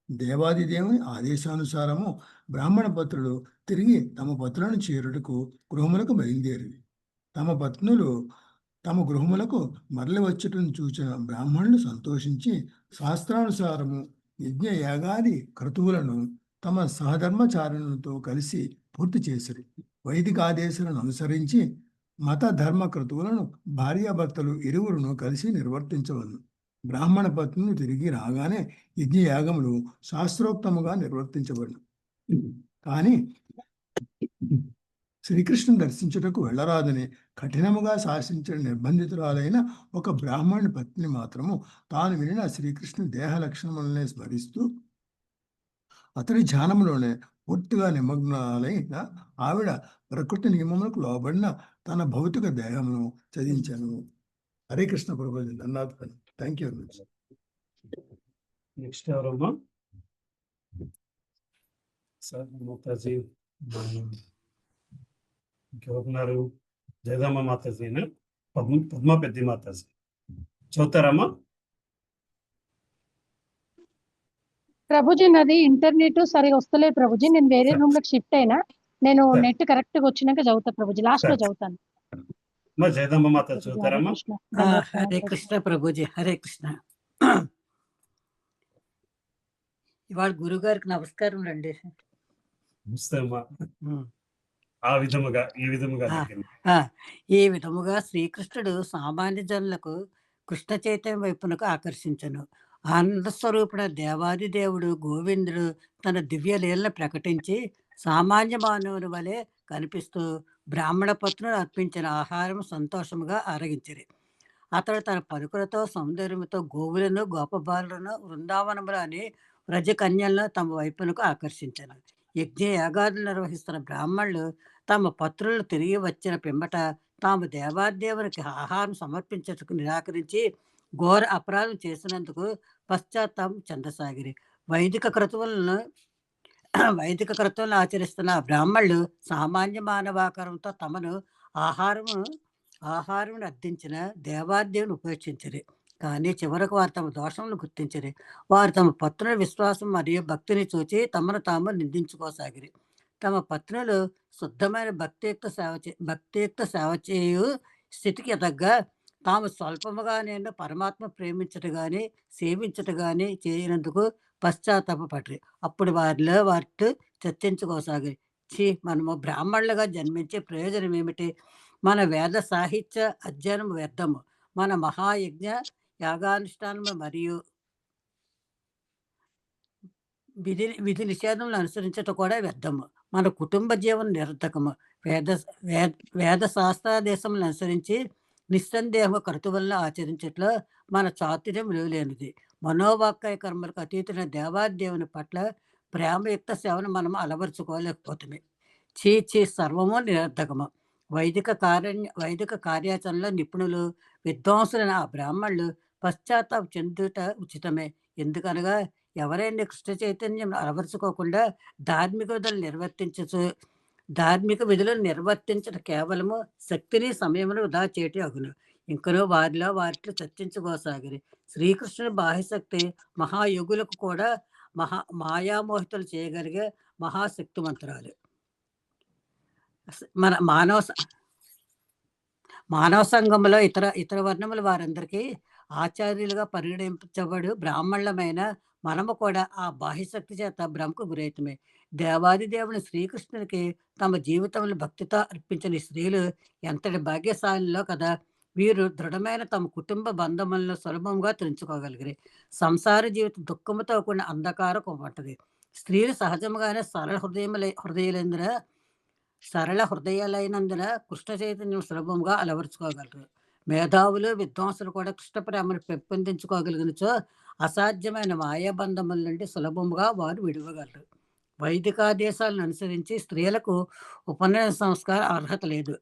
దేవాది దేవుని ఆదేశానుసారము బ్రాహ్మణ పత్రులు తిరిగి తమ పత్రులను చేరుటకు గృహములకు బయలుదేరి తమ పత్నులు తమ గృహములకు మరలి వచ్చటను చూచిన బ్రాహ్మణులు సంతోషించి శాస్త్రానుసారము యజ్ఞ యాగాది క్రతువులను తమ సహధర్మచారులతో కలిసి పూర్తి చేసిరి. వైదిక ఆదేశాలను అనుసరించి మత ధర్మ క్రతువులను భార్యాభర్తలు ఇరువురును కలిసి నిర్వర్తించవలను. బ్రాహ్మణ పత్నులు తిరిగి రాగానే యజ్ఞయాగములు శాస్త్రోక్తముగా నిర్వర్తించబడను. కానీ శ్రీకృష్ణుని దర్శించుటకు వెళ్ళరాదని కఠినముగా శాసించిన నిర్బంధితురాలైన ఒక బ్రాహ్మణుని పత్ని మాత్రము తాను వినిన శ్రీకృష్ణుని దేహ లక్షణములనే స్మరిస్తూ అతడి ధ్యానంలోనే పూర్తిగా నిమగ్నాలైన ఆవిడ ప్రకృతి నియమములకు లోబడిన తన భౌతిక దేహమును చదించాను. Hare Krishna Prabhu. Thank you. Next ఎవరమ్మా? సార్ మాతాజీ ఇంకెవరున్నారు? జగదమ్మ మాతాజీనా? పద్మ పెద్ద మాతాజీ చదువుతారమ్మా? ప్రభుజీ నాది ఇంటర్నెట్ సరిగా వస్తలేదు ప్రభుజీ. నేను వేరే రూమ్ లోకి షిఫ్ట్ అయినా. నేను నెట్ కరెక్ట్ గా వచ్చినాక చదువుతా ప్రభుజీ. లాస్ట్ లో చదువుతాను. జగదమ్మ మాత చదువుతారమ్మా? హరే కృష్ణ ప్రభుజీ. హరే కృష్ణ. ఇవాళ గురుగారికి నమస్కారం రండి. ఈ విధముగా శ్రీకృష్ణుడు సామాన్య జనులకు కృష్ణ చైతన్యం వైపునకు ఆకర్షించను. ఆనంద స్వరూపుడ దేవాది దేవుడు గోవిందుడు తన దివ్య లీలను ప్రకటించి సామాన్య మానవుని వలె కనిపిస్తూ బ్రాహ్మణ పత్నులు అర్పించిన ఆహారం సంతోషముగా ఆరగించిరి. అతడు తన పలుకులతో సౌందర్యంతో గోవులను గోపబాలులను వృందావనములోని వ్రజకన్యలను తమ వైపునకు ఆకర్షించను. యజ్ఞ యాగాదులు నిర్వహిస్తున్న బ్రాహ్మణులు తమ పత్రులు తిరిగి వచ్చిన పిమ్మట తాము దేవాదేవునికి ఆహారం సమర్పించటకు నిరాకరించి ఘోర అపరాధం చేసినందుకు పశ్చాత్తాపం చెందసాగిరి. వైదిక క్రతువులను ఆచరిస్తున్న బ్రాహ్మణులు సామాన్య మానవాకారంతో తమను ఆహారం అర్థించిన దేవాదేవుని ఉపేక్షించరు. కానీ చివరకు వారు తమ దోషములను గుర్తించరు. వారు తమ పత్నుల విశ్వాసం మరియు భక్తిని చూచి తమను తాము నిందించుకోసాగిరి. తమ పత్నులు శుద్ధమైన భక్తియుక్త సేవ చేయు స్థితికి తగ్గ తాము స్వల్పముగా నేను పరమాత్మ ప్రేమించట గాని సేవించట గాని చేయనందుకు పశ్చాత్తాపపడ్రి. అప్పుడు వారితో చర్చించుకోసాగి, మనము బ్రాహ్మణులుగా జన్మించే ప్రయోజనం ఏమిటి? మన వేద సాహిత్య అధ్యయనం వ్యర్థము. మన మహాయజ్ఞ యాగానుష్ఠానము మరియు విధి నిషేధములను అనుసరించటం కూడా వ్యర్థము. మన కుటుంబ జీవనం నిరర్థకము. వేద వేద వేద శాస్త్రాదేశములను అనుసరించి నిస్సందేహము కర్తువులను ఆచరించట్లో మన చాతుర్యం విలువలేనిది. మనోవాక్కాయ కర్మలకు అతీతమైన దేవాదేవుని పట్ల ప్రేమయుక్త సేవను మనం అలవరుచుకోలేకపోతుంది. సర్వము నిరర్థకము. వైదిక కార్యాచరణలో నిపుణులు విద్వాంసులైన ఆ బ్రాహ్మణులు పశ్చాత్తాప చెందుట ఉచితమే. ఎందుకనగా ఎవరైనా కృష్ణ చైతన్యం అలవరుచుకోకుండా ధార్మిక విధులను నిర్వర్తించడం కేవలము శక్తిని సమయమును వృధా చేయటి అగును. ఇంకనూ వారిలో చర్చించుకోసాగిరి. శ్రీకృష్ణుని బాహ్యశక్తి మహాయోగులకు కూడా మాయామోహితులు చేయగలిగే మహాశక్తివంతురాలు. మన మానవ సంఘంలో ఇతర వర్ణముల వారందరికీ ఆచార్యులుగా పరిగణించబడు బ్రాహ్మణులమైన మనము కూడా ఆ బాహ్యశక్తి చేత భ్రమకు గురైతమే. దేవాది దేవుని శ్రీకృష్ణునికి తమ జీవితంలో భక్తితో అర్పించిన స్త్రీలు ఎంతటి భాగ్యశాలిలో కదా. వీరు దృఢమైన తమ కుటుంబ బంధములను సులభంగా తెంచుకోగలిగారు. సంసార జీవితం దుఃఖముతో కూడిన అంధకారం ఉంటది. స్త్రీలు సహజంగానే సరళ హృదయాలైనందున కృష్ణ చైతన్యం సులభంగా అలవరుచుకోగలరు. మేధావులు విద్వాంసులు కూడా కృష్ణ ప్రేమను పెంపొందించుకోగలిగినచో అసాధ్యమైన మాయాబంధముల నుండి సులభంగా వారు విడవగలరు. వైదికాదేశాలను అనుసరించి స్త్రీలకు ఉపనయన సంస్కార అర్హత లేదు.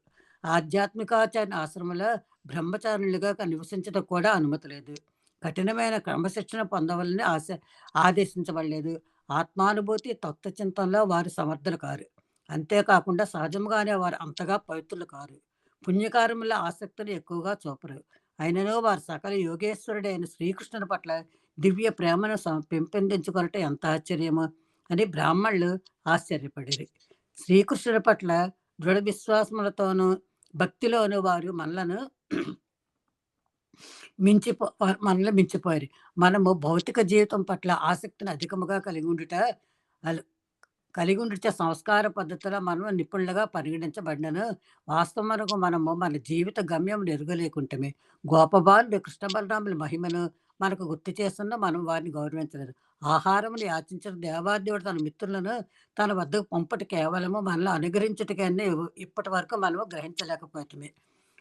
ఆధ్యాత్మికాచార్య ఆశ్రమంలో బ్రహ్మచారులుగా నివసించడం కూడా అనుమతి లేదు. కఠినమైన క్రమశిక్షణ పొందవలని ఆదేశించబడలేదు. ఆత్మానుభూతి తత్వచింతనలో వారు సమర్థులు కారు. అంతేకాకుండా సహజంగానే వారు అంతగా పవిత్రులు కారు. పుణ్యకార్యముల ఆసక్తిని ఎక్కువగా చూపరు. అయినను వారు సకల యోగేశ్వరుడైన శ్రీకృష్ణుని పట్ల దివ్య ప్రేమను పెంపొందించుకొనట ఎంత ఆశ్చర్యమో అని బ్రాహ్మణులు ఆశ్చర్యపడిరి. శ్రీకృష్ణుని పట్ల దృఢ విశ్వాసములతోనూ భక్తిలోనూ వారు మనలను మించిపోయారు. మనము భౌతిక జీవితం పట్ల ఆసక్తిని అధికముగా కలిగి ఉండితే సంస్కార పద్ధతిలో మనం నిపుణులుగా పరిగణించబడినను వాస్తవమునకు మనము మన జీవిత గమ్యం ఎరుగలేకుంటమే. గోపబాలుడు కృష్ణ బలరాముల మహిమను మనకు గుర్తు చేస్తున్నా మనం వారిని గౌరవించలేదు. ఆహారమును యాచించిన దేవాదేవుడు తన మిత్రులను తన వద్దకు పంపటి కేవలము మనల్ని అనుగ్రహించటకనే ఇప్పటి వరకు మనము గ్రహించలేకపోతామే.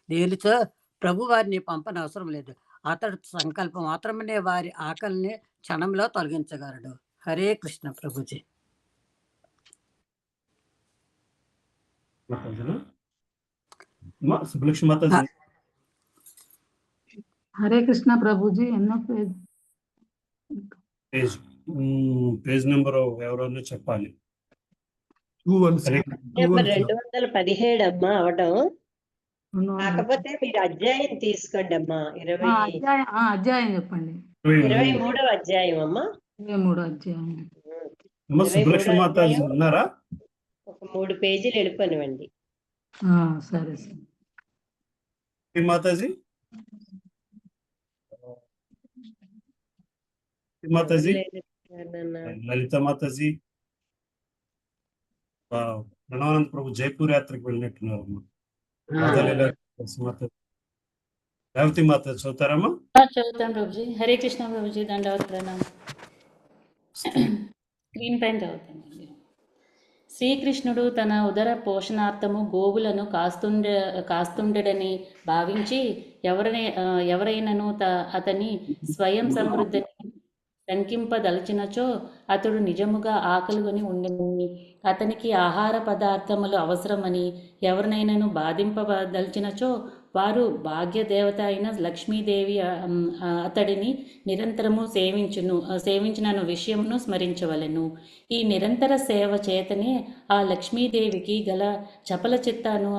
నేనుతో ప్రభు వారిని పంపనవసరం లేదు. అతడు సంకల్పం మాత్రమే వారి ఆకలిని క్షణంలో తొలగించగలడు. హరే కృష్ణ ప్రభుజీ. హరే కృష్ణ ప్రభుజీ. ఎన్నో పేజ్ నెంబర్ ఎవరన్నా చెప్పాలి. 217 అమ్మా అవడం. కాకపోతే మీరు అధ్యాయం తీసుకోండి అమ్మా. అధ్యాయం చెప్పండి. 23వ అధ్యాయం అమ్మా. 23వ అధ్యాయం. ఉన్నారా? ఒక 3 పేజీలు వెళ్ళిపోనివ్వండి. సరే సార్. మాతాజీ లలిత మాతాజీ ప్రణవానంద ప్రభు జైపూర్ యాత్రకు వెళ్ళినట్టున్నారు. రేవతి మాత చదువుతారమ్మా? చదువుతాను ప్రభుజీ. హరే కృష్ణ ప్రభుజీ. దండవత్ ప్రణామం. స్క్రీన్ పైన చదువుతాను. శ్రీకృష్ణుడు తన ఉదర పోషణార్థము గోవులను కాస్తుండడని భావించి ఎవరైనను అతని స్వయం సమృద్ధిని శంకింపదలచినచో అతడు నిజముగా ఆకలిగొని ఉండని, అతనికి ఆహార పదార్థములు అవసరమని ఎవరినైనాను బాధింపదలచినచో వారు భాగ్యదేవత అయిన లక్ష్మీదేవి అతడిని నిరంతరము సేవించిన విషయమును స్మరించవలెను. ఈ నిరంతర సేవ చేతనే ఆ లక్ష్మీదేవికి గల చపల చిత్తాను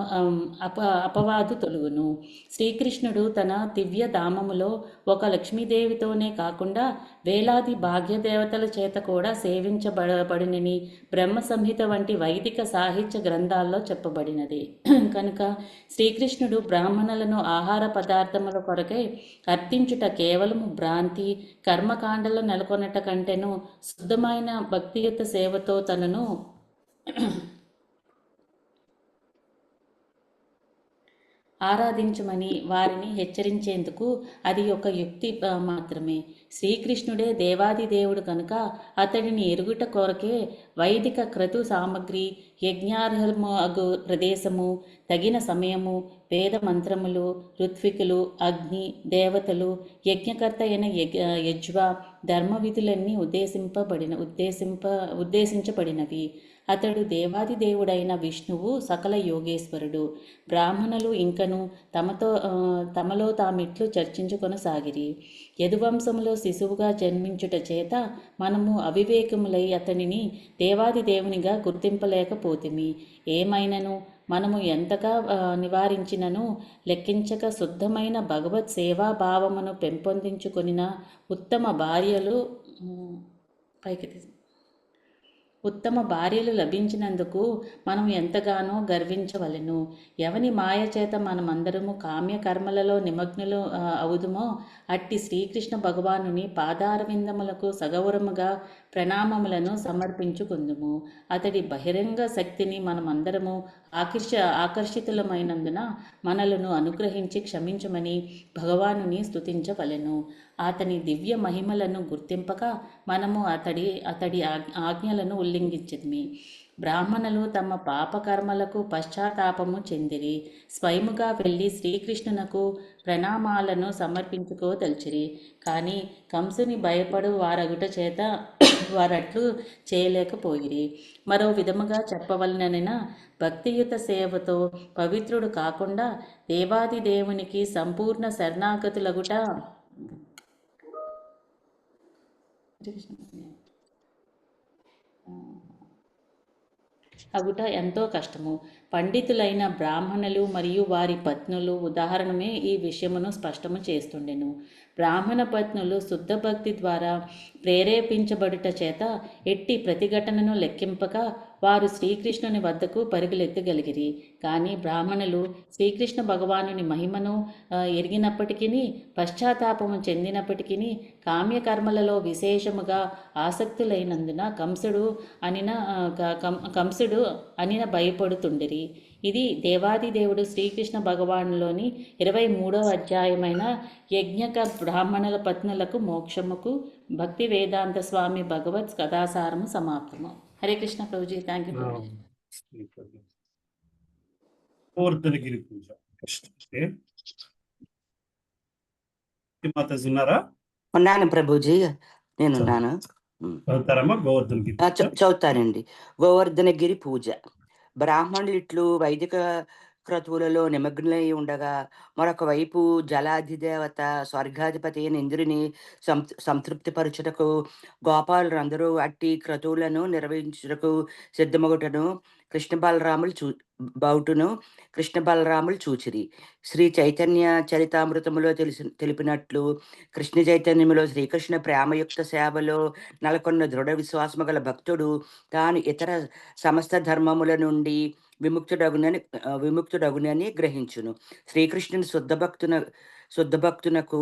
అపవాదు తొలుగును. శ్రీకృష్ణుడు తన దివ్య ధామములో ఒక లక్ష్మీదేవితోనే కాకుండా వేలాది భాగ్యదేవతల చేత కూడా సేవించబడినని బ్రహ్మ సంహిత వంటి వైదిక సాహిత్య గ్రంథాల్లో చెప్పబడినది. కనుక శ్రీకృష్ణుడు బ్రాహ్మణ బ్రాహ్మణులను ఆహార పదార్థముల కొరకై అర్పించుట కేవలము భ్రాంతి, కర్మకాండలు నెలకొనట కంటేను శుద్ధమైన భక్తియుత సేవతో తనను ఆరాధించమని వారిని హెచ్చరించేందుకు అది ఒక యుక్తి మాత్రమే. శ్రీకృష్ణుడే దేవాది దేవుడు కనుక అతడిని ఎరుగుట కొరకే వైదిక క్రతు సామగ్రి, యజ్ఞార్హము అగు ప్రదేశము, తగిన సమయము, వేద మంత్రములు, ఋత్వికులు, అగ్ని, దేవతలు, యజ్ఞకర్త అయిన యజ్వ, ధర్మ విధులన్నీ ఉద్దేశించబడినవి. అతడు దేవాది దేవుడైన విష్ణువు, సకల యోగేశ్వరుడు. బ్రాహ్మణులు ఇంకను తమలో తామిట్లు చర్చించుకొనసాగిరి. యదువంశములో శిశువుగా జన్మించుట చేత మనము అవివేకములై అతనిని దేవాది దేవునిగా గుర్తింపలేకపోతిమి. ఏమైనను మనము ఎంతగా నివారించినను లెక్కించక శుద్ధమైన భగవత్ సేవాభావమును పెంపొందించుకొనిన ఉత్తమ భార్యలు లభించినందుకు మనం ఎంతగానో గర్వించవలెను. ఎవని మాయ చేత మనమందరము కామ్యకర్మలలో నిమగ్నులు అవుదుమో అట్టి శ్రీకృష్ణ భగవానుని పాదారవిందములకు సగౌరముగా ప్రణామములను సమర్పించుకుందుము. అతడి బహిరంగ శక్తిని మనమందరము ఆకర్షితులమైనందున మనలను అనుగ్రహించి క్షమించమని భగవానుని స్తుతించవలెను. అతని దివ్య మహిమలను గుర్తింపక మనము అతడి ఆజ్ఞలను ఉల్లంఘించితిమి. బ్రాహ్మణులు తమ పాపకర్మలకు పశ్చాత్తాపము చెందిరి. స్వయముగా వెళ్ళి శ్రీకృష్ణునకు ప్రణామాలను సమర్పించుకోదల్చిరి. కానీ కంసుని భయపడు వారగుట చేత వారట్లు చేయలేకపోయిరి. మరో విధముగా చెప్పవలనైన భక్తియుత సేవతో పవిత్రుడు కాకుండా దేవాది దేవునికి సంపూర్ణ శరణాగతులగుట ఎంతో కష్టము. పండితులైన బ్రాహ్మణులు మరియు వారి పత్నులు ఉదాహరణమే ఈ విషయమును స్పష్టము చేస్తుండెను. బ్రాహ్మణ పత్నులు శుద్ధ భక్తి ద్వారా ప్రేరేపించబడుట చేత ఎట్టి ప్రతిఘటనను లెక్కింపక వారు శ్రీకృష్ణుని వద్దకు పరుగులెత్తగలిగిరి. కానీ బ్రాహ్మణులు శ్రీకృష్ణ భగవానుని మహిమను ఎరిగినప్పటికీ, పశ్చాత్తాపము చెందినప్పటికీ కామ్యకర్మలలో విశేషముగా ఆసక్తులైనందున కంసుడు అనిన భయపడుతుండిరి. ఇది దేవాది దేవుడు శ్రీకృష్ణ భగవానులోని 23వ అధ్యాయమైన యజ్ఞక బ్రాహ్మణుల పత్నులకు మోక్షముకు భక్తి వేదాంత స్వామి భగవత్ కథాసారము సమాప్తము. హరే కృష్ణ ప్రభుజీ. Thank you Prabhuji. గోవర్ధనగిరి పూజ మాతాజీ ఉన్నారా? ఉన్నాను ప్రభుజీ, నేనున్నాను. చదువుతారమ్మా గోవర్ధనగిరి? చదువుతానండి. గోవర్ధనగిరి పూజ. బ్రాహ్మణులు ఇట్లు వైదిక క్రతువులలో నిమగ్నై ఉండగా మరొక వైపు జలాధిదేవత స్వర్గాధిపతి అయిన ఇంద్రుని సంతృప్తిపరచుటకు గోపాలులందరూ అట్టి క్రతువులను నిర్వహించుటకు సిద్ధమగుటను కృష్ణ బలరాములు చూచిరి. శ్రీ చైతన్య చరితామృతములో తెలిపినట్లు కృష్ణ చైతన్యములో శ్రీకృష్ణ ప్రేమయుక్త సేవలో నెలకొన్న దృఢ విశ్వాసము గల భక్తుడు తాను ఇతర సమస్త ధర్మముల నుండి విముక్తుడగునని గ్రహించును. శ్రీకృష్ణుని శుద్ధ భక్తునకు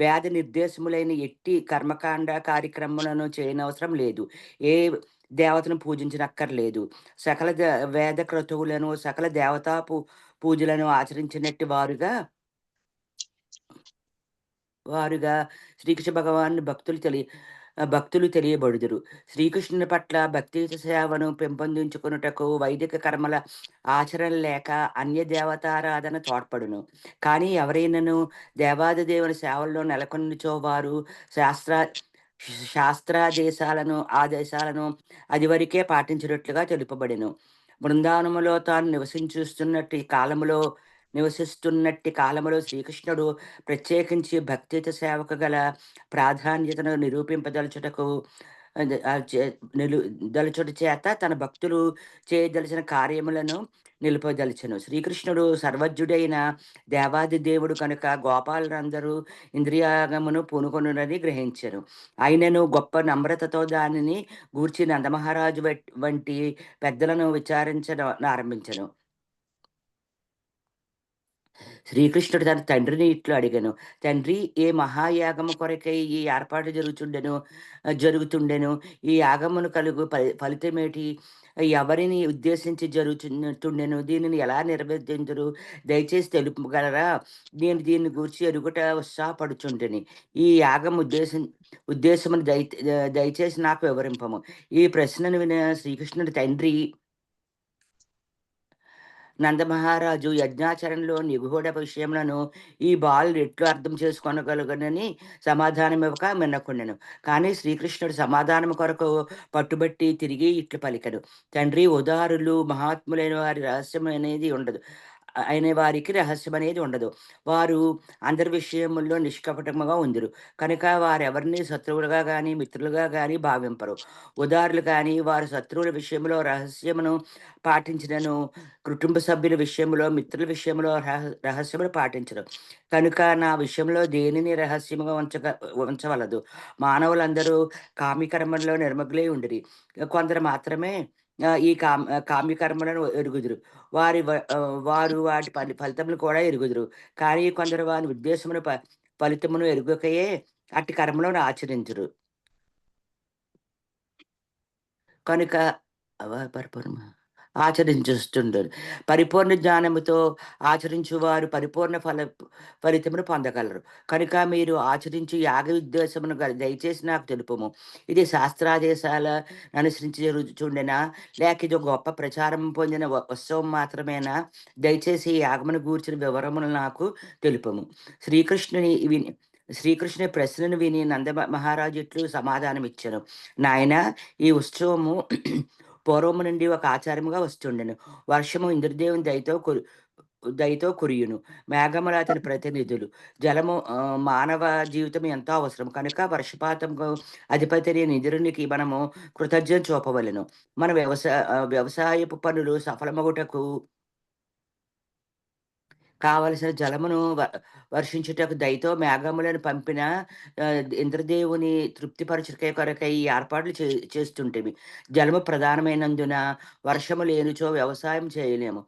వేద నిర్దేశములైన ఎట్టి కర్మకాండ కార్యక్రమాలను చేయనవసరం లేదు. ఏ దేవతను పూజించనక్కర్లేదు. సకల వేద క్రతువులను సకల దేవతా పూజలను ఆచరించినట్టు వారుగా శ్రీకృష్ణ భగవాను భక్తులు తెలియబడుదురు. శ్రీకృష్ణుని పట్ల భక్తి సేవను పెంపొందించుకున్నటకు వైదిక కర్మల ఆచరణ లేక అన్య దేవతారాధన తోడ్పడును. కానీ ఎవరైనాను దేవాది దేవుని సేవల్లో నెలకొనిచో వారు ఆదేశాలను అది వరకే పాటించినట్లుగా తెలుపబడెను. బృందావనములో తాను నివసిస్తున్నట్టి కాలములో శ్రీకృష్ణుడు ప్రత్యేకించి భక్తిత సేవకు గల ప్రాధాన్యతను నిరూపింపదలుచుటకు చేత తన భక్తులు చేయదలిచిన కార్యములను నిలుపదలిచెను. శ్రీకృష్ణుడు సర్వజ్ఞుడైన దేవాది దేవుడు కనుక గోపాలులందరూ ఇంద్రియాగమును పూనుకొనునని గ్రహించను. ఆయనను గొప్ప నమ్రతతో దానిని గూర్చి నందమహారాజు వంటి పెద్దలను విచారించడం ఆరంభించను. శ్రీకృష్ణుడు తన తండ్రిని ఇట్లు అడిగాను, తండ్రి, ఏ మహాయాగము కొరకై ఈ ఏర్పాటు జరుగుతుండెను, ఈ యాగమును కలుగు ఫలితమేటి, ఎవరిని ఉద్దేశించి జరుగుతుండెను, దీనిని ఎలా నిర్వర్తించరు, దయచేసి తెలుపగలరా, నేను దీన్ని గూర్చి ఎరుగుట ఉత్సాహపడుచుండెని, ఈ యాగం ఉద్దేశమును దయచేసి నాకు వివరింపము. ఈ ప్రశ్నను విన శ్రీకృష్ణుడి తండ్రి నందమహారాజు యజ్ఞాచరణలో నిగూఢ విషయములను ఈ బాలుడు ఎట్లు అర్థం చేసుకోనగలుగునని సమాధానం ఇవ్వక మిన్నకుండెను. కానీ శ్రీకృష్ణుడు సమాధానం కొరకు పట్టుబట్టి తిరిగి ఇట్లు పలికెను, తండ్రి, ఉదారులు మహాత్ములైన వారి రహస్యం అనేది ఉండదు, అయిన వారికి రహస్యం అనేది ఉండదు. వారు అందరి విషయముల్లో నిష్కపటముగా ఉందిరు కనుక వారెవరిని శత్రువులుగా కానీ మిత్రులుగా కానీ భావింపరు. ఉదారులు కానీ వారి శత్రువుల విషయంలో రహస్యమును పాటించినను, కుటుంబ సభ్యుల విషయంలో మిత్రుల విషయంలో రహస్యములు పాటించరు. కనుక నా విషయంలో దేనిని రహస్యముగా ఉంచవలదు. మానవులందరూ కామ్యకర్మల్లో నిర్మగ్నులై ఉండిరి, కొందరు మాత్రమే ఈ కామ్యకర్మలను ఎరుగుదురు. వారు వాటి ఫలితములు కూడా ఎరుగుదురు. కానీ కొందరు వారి ఉద్దేశమును ఫలితమును ఎరుగకయే అట్టి కర్మలను ఆచరించరు. కనుక ఆచరించుతుండరు. పరిపూర్ణ జ్ఞానముతో ఆచరించువారు పరిపూర్ణ ఫలితమును పొందగలరు. కనుక మీరు ఆచరించు యాగ ఉద్దేశమును దయచేసి నాకు తెలుపుము. ఇది శాస్త్రాదేశాల అనుసరించి జరుగుతుండేనా, లేక ఇది గొప్ప ప్రచారం పొందిన ఉత్సవం మాత్రమేనా? దయచేసి ఈ యాగమును గూర్చిన వివరములు నాకు తెలుపుము. శ్రీకృష్ణుని ప్రశ్నను విని నంద మహారాజు ఇట్లు సమాధానం ఇచ్చాను, నాయన, ఈ ఉత్సవము పూర్వము నుండి ఒక ఆచారముగా వస్తుండెను. వర్షము ఇంద్రదేవుని దయతో కురియును, మేఘములు అతని ప్రతినిధులు, జలము మానవ జీవితం ఎంతో అవసరం. కనుక వర్షపాతంకు అధిపతి ఇంద్రునికి మనము కృతజ్ఞత చూపవలెను. మన వ్యవసాయపు పనులు సఫలమగుటకు కావలసిన జలమును వర్షించుటకు దయతో మేఘములను పంపిన ఇంద్రదేవుని తృప్తిపరచుట కొరకై ఈ ఏర్పాట్లు చేస్తుంటేవి. జలము ప్రధానమైనందున వర్షము లేనిచో వ్యవసాయం చేయలేము,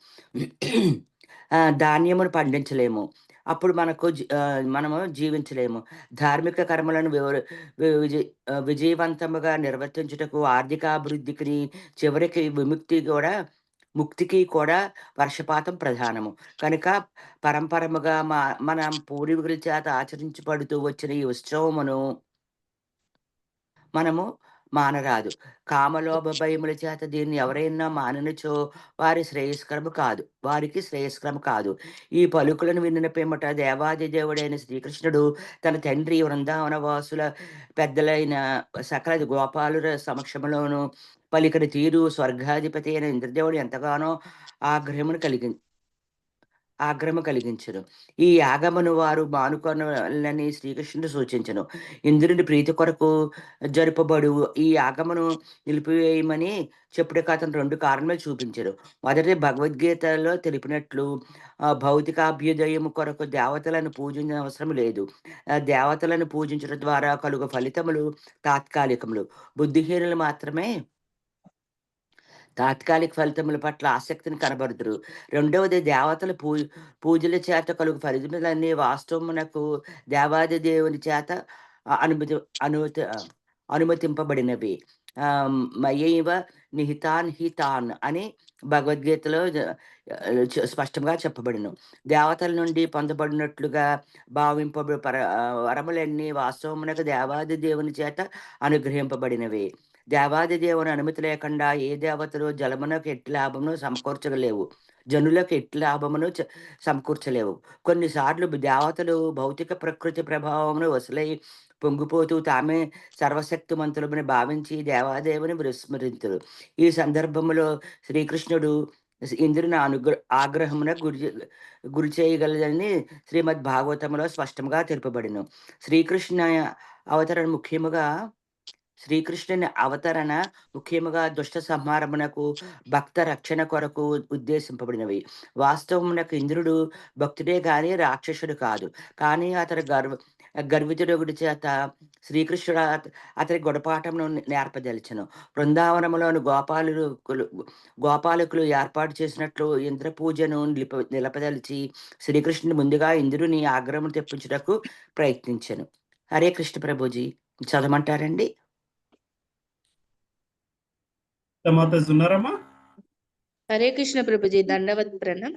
ధాన్యమును పండించలేము, అప్పుడు మనము జీవించలేము. ధార్మిక కర్మలను విజయవంతముగా నిర్వర్తించుటకు, ఆర్థికాభివృద్ధికి, చివరికి ముక్తికి కూడా వర్షపాతం ప్రధానము. కనుక పరంపరముగా మన పూర్వీకుల చేత ఆచరించబడుతూ వచ్చిన ఈ ఉత్సవమును మనము మానరాదు. కామలోభ భయముల చేత దీన్ని ఎవరైనా మాననుచో వారికి శ్రేయస్కరము కాదు. ఈ పలుకులను వినిన పిమ్మట దేవాది దేవుడైన శ్రీకృష్ణుడు తన తండ్రి వృందావన వాసుల పెద్దలైన సకల గోపాలుల సమక్షంలోను పలికని తీరు స్వర్గాధిపతి అయిన ఇంద్రదేవుడు ఎంతగానో ఆగ్రహము కలిగించను. ఈ యాగమును వారు మానుకొనాలని శ్రీకృష్ణుడు సూచించను. ఇంద్రుని ప్రీతి కొరకు జరుపబడు ఈ యాగమును నిలిపివేయమని చెప్పుటకు అతను 2 కారణాలు చూపించారు. మొదటి, భగవద్గీతలో తెలిపినట్లు భౌతికాభ్యుదయము కొరకు దేవతలను పూజించిన అవసరం లేదు. దేవతలను పూజించడం ద్వారా కలుగు ఫలితములు తాత్కాలికములు. బుద్ధిహీనులు మాత్రమే తాత్కాలిక ఫలితముల పట్ల ఆసక్తిని కనబరుదురు. రెండవది, దేవతల పూజల చేత కలుగు ఫలితములన్నీ వాస్తవమునకు దేవాది దేవుని చేత అనుమతింపబడినవి. మయైవ నిహితాన్ హితాన్ అని భగవద్గీతలో స్పష్టంగా చెప్పబడిను. దేవతల నుండి పొందబడినట్లుగా భావింపబడి వరములన్నీ వాస్తవమునకు దేవాది దేవుని చేత అనుగ్రహింపబడినవి. దేవాది దేవుని అనుమతి లేకుండా ఏ దేవతలు జలమునకు ఎట్టి లాభమును సమకూర్చలేవు, జనులకు ఎట్టి లాభమును సమకూర్చలేవు. కొన్నిసార్లు దేవతలు భౌతిక ప్రకృతి ప్రభావమును వసలై పొంగిపోతూ తామే సర్వశక్తిమంతులమని భావించి దేవాదేవుని విస్మరింతురు. ఈ సందర్భంలో శ్రీకృష్ణుడు ఇంద్రుని ఆగ్రహమున గురి చేయగలదని శ్రీమద్ భాగవతంలో స్పష్టంగా తెలుపబడిను. శ్రీకృష్ణుని అవతరణ ముఖ్యముగా దుష్ట సంహారమునకు, భక్త రక్షణ కొరకు ఉద్దేశింపబడినవి. వాస్తవమునకు ఇంద్రుడు భక్తుడే గాని రాక్షసుడు కాదు. కానీ అతడు గర్వితుడొకడి చేత శ్రీకృష్ణుడు అతని గుణపాఠమును నేర్పదలిచెను. బృందావనములోని గోపాలకులు ఏర్పాటు చేసినట్లు ఇంద్ర పూజను నిలపదలిచి శ్రీకృష్ణుని ముందుగా ఇంద్రుని ఆగ్రహం తెప్పించుటకు ప్రయత్నించెను. హరే కృష్ణ ప్రభుజీ, చదవమంటారండి? మాతాజీ ఉన్నారమ్మా? హరే కృష్ణ ప్రభుజీ, దండవత్ ప్రణం.